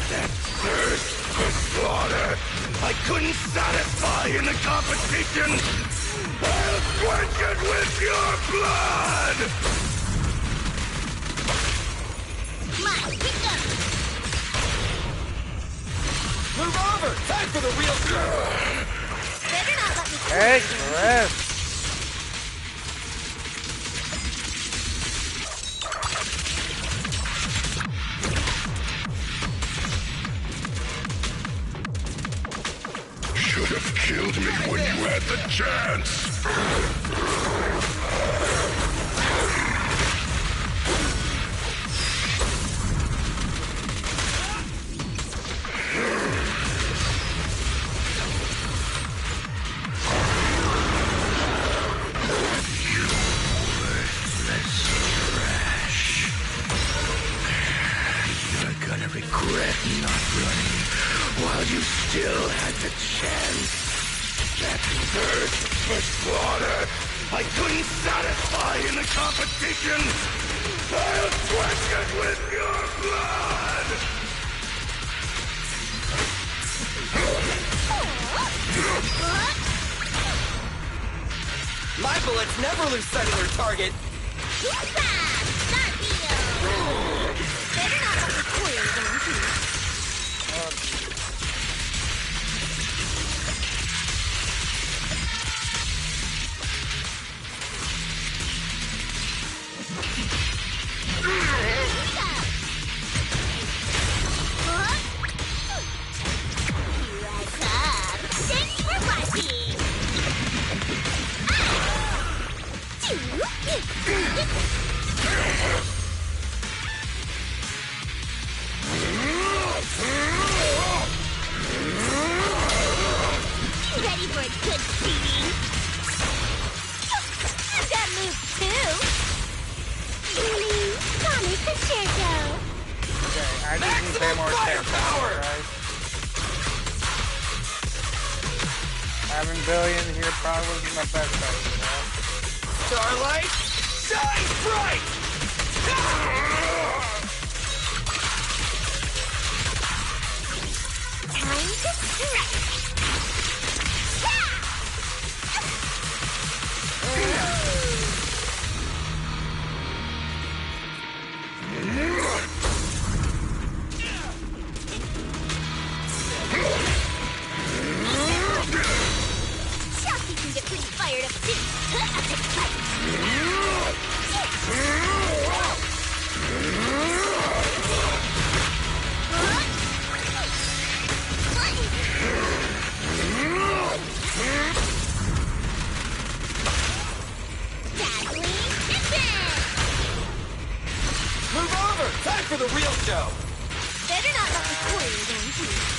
Speaker 17: That thirst for slaughter I couldn't satisfy in the competition. I'll quench it with your blood!
Speaker 8: Mine, pick up!
Speaker 16: Move over! Time for the real stuff!
Speaker 8: Better not let me kill
Speaker 1: Hey,
Speaker 8: you.
Speaker 1: Chris.
Speaker 17: Should have killed me when you had the chance! You worthless trash. You're gonna regret not running while you still had the chance. That thirst for slaughter I couldn't satisfy in the competition. I'll quench it with your blood!
Speaker 16: My bullets never lose sight of their target.
Speaker 8: Better not let me kill you, Valentina. Ready for a good beating? I've got moves too. Really? Sonic Concerto.
Speaker 1: Okay, I need to pay more attention, right? Having Billion here probably would be my best bet, you know?
Speaker 16: Starlight, shine bright!
Speaker 8: Time to strike. Chelsea can get pretty fired up too.
Speaker 7: show.
Speaker 8: Better not let me fool you again, please.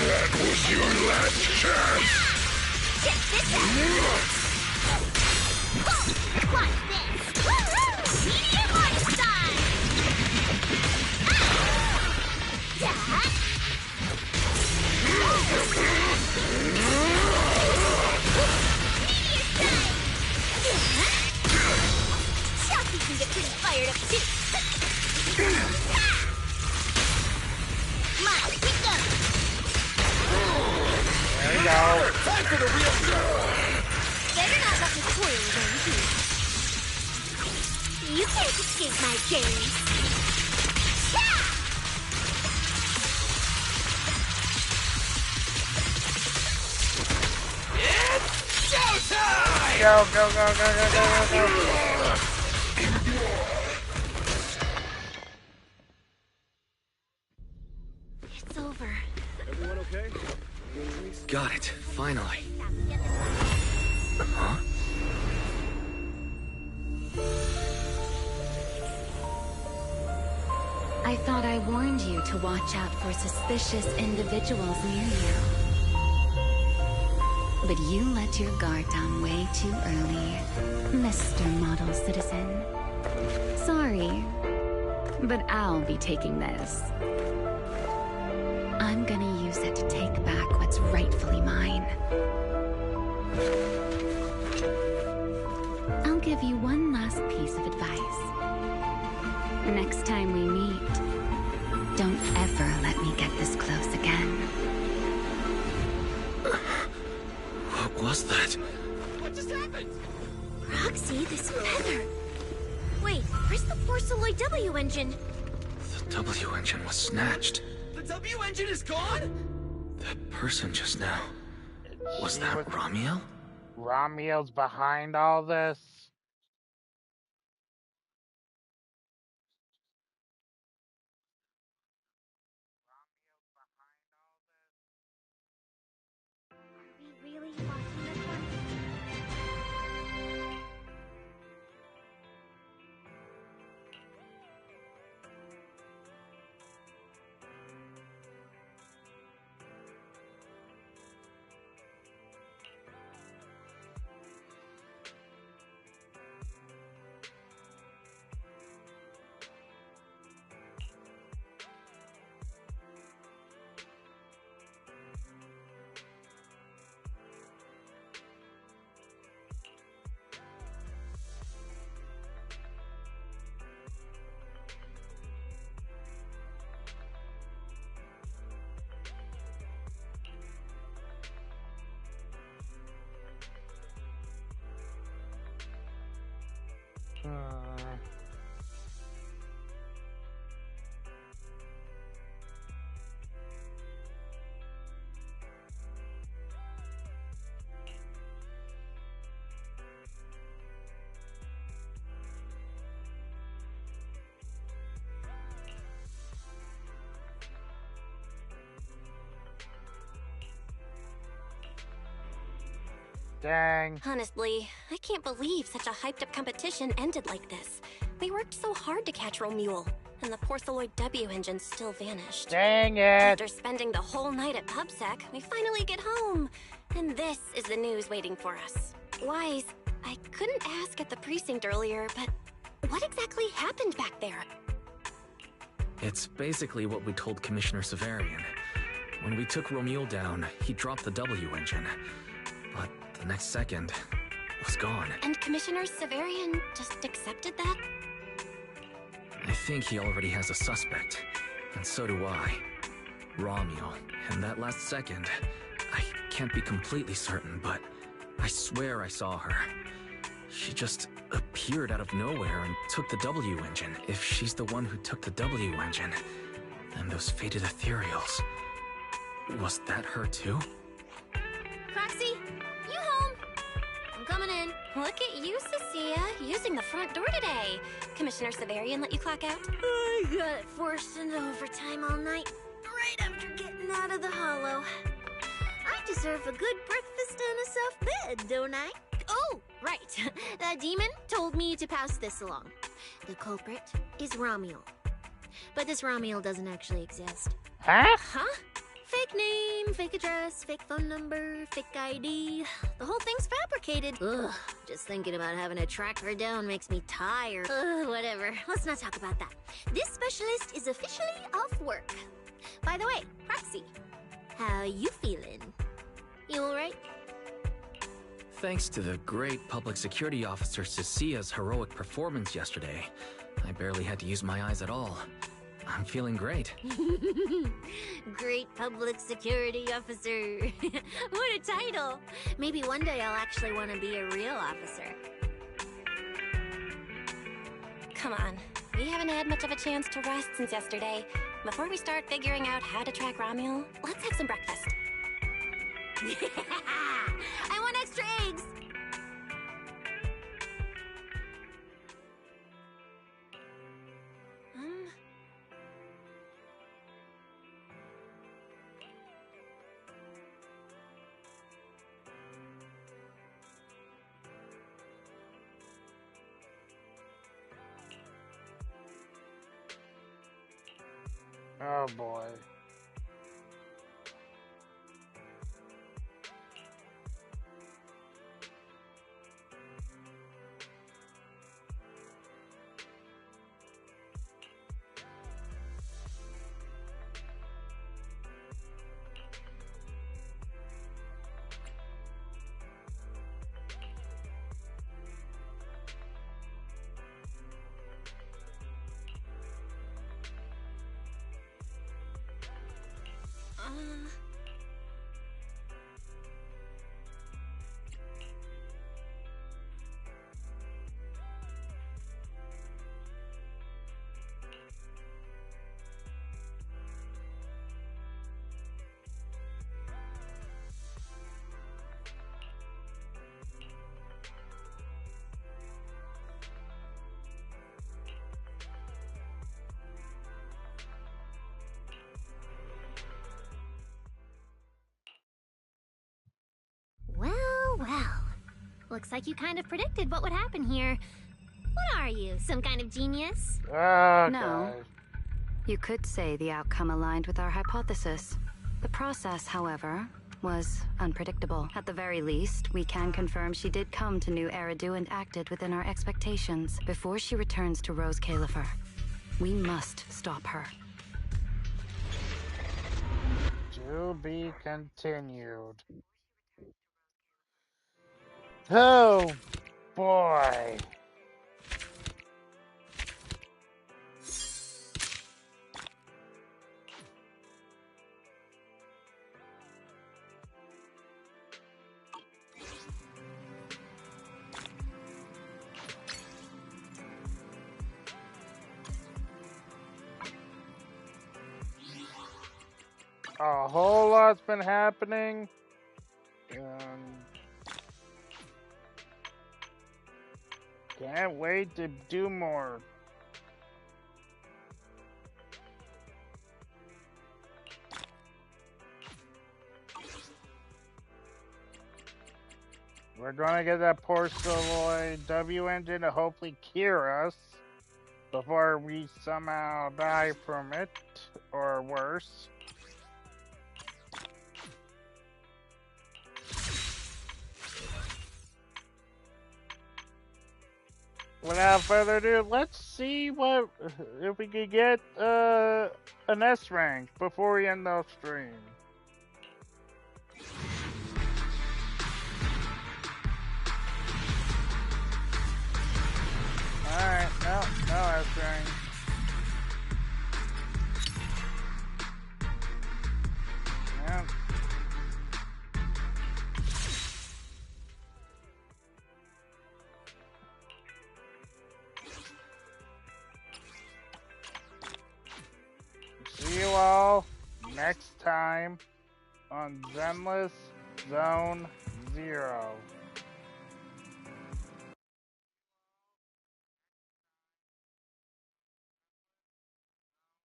Speaker 13: That was your last chance!
Speaker 8: Check this out! Watch this! Woohoo! Meteor Einstein! That! Meteor Strike! Shocky can get pretty fired up too! My pick-up!
Speaker 1: There you go.
Speaker 7: Time for the real show!
Speaker 8: Better not let me fool you again, please. You can't escape my gaze.
Speaker 7: It's showtime!
Speaker 1: Go, go, go, go, go, go, go, go.
Speaker 8: It's over.
Speaker 19: Everyone okay?
Speaker 3: Got it, finally. Huh?
Speaker 6: I thought I warned you to watch out for suspicious individuals near you. But you let your guard down way too early, Mr. Model Citizen. Sorry, but I'll be taking this. I'm gonna use it to take back what's rightfully mine. I'll give you one last piece of advice. Next time we meet, don't ever let me get this close again.
Speaker 3: What was that?
Speaker 7: What just happened?
Speaker 8: Roxy, this feather. Wait, where's the Porceloid W engine?
Speaker 3: The W engine was snatched.
Speaker 7: The W engine is gone?
Speaker 3: That person just now. Was that Ramiel?
Speaker 1: Ramiel's behind all this.
Speaker 5: Are we really watching this one?
Speaker 1: Dang.
Speaker 2: Honestly, I can't believe such a hyped-up competition ended like this. We worked so hard to catch Romule, and the Porceloid W engine still vanished.
Speaker 1: Dang it.
Speaker 2: After spending the whole night at PubSec, we finally get home. And this is the news waiting for us. Wise, I couldn't ask at the precinct earlier, but what exactly happened back there?
Speaker 3: It's basically what we told Commissioner Severian. When we took Romule down, he dropped the W engine. But the next second, it was gone.
Speaker 2: And Commissioner Severian just accepted that?
Speaker 3: I think he already has a suspect, and so do I. Romule. And that last second, I can't be completely certain, but I swear I saw her. She just appeared out of nowhere and took the W engine. If she's the one who took the W engine, then those fated ethereals. Was that her too?
Speaker 8: Proxy, you home? I'm coming in.
Speaker 2: Look at you, Cecilia, using the front door today. Commissioner Severian let you clock out?
Speaker 8: I got forced into overtime all night, right after getting out out of the hollow. I deserve a good breakfast and a soft bed, don't I? Oh, right. The demon told me to pass this along. The culprit is Ramiel. But this Ramiel doesn't actually exist.
Speaker 1: Huh?
Speaker 8: Huh? Fake name, fake address, fake phone number, fake ID. The whole thing's fabricated. Ugh, just thinking about having to track her down makes me tired. Ugh, whatever. Let's not talk about that. This specialist is officially off work. By the way, Proxy, how you feeling? You alright?
Speaker 3: Thanks to the great public security officer Cecia's heroic performance yesterday, I barely had to use my eyes at all. I'm feeling great.
Speaker 8: Great public security officer. What a title. Maybe one day I'll actually want to be a real officer.
Speaker 2: Come on. We haven't had much of a chance to rest since yesterday. Before we start figuring out how to track Ramiel, let's have some breakfast.
Speaker 8: I want extra eggs!
Speaker 1: Oh boy.
Speaker 5: Well. Looks like you kind of predicted what would happen here. What are you, some kind of genius?
Speaker 6: No. You could say the outcome aligned with our hypothesis. The process, however, was unpredictable. At the very least, we can confirm she did come to New Eridu and acted within our expectations before she returns to Rose Califer. We must stop her.
Speaker 1: To be continued. Oh boy. A whole lot's been happening. Can't wait to do more. We're gonna get that porcelain W engine to hopefully cure us before we somehow die from it, or worse. Without further ado, let's see what if we could get an S rank before we end the stream. Alright, no S rank. Yeah. See you all next time on Zenless Zone 0.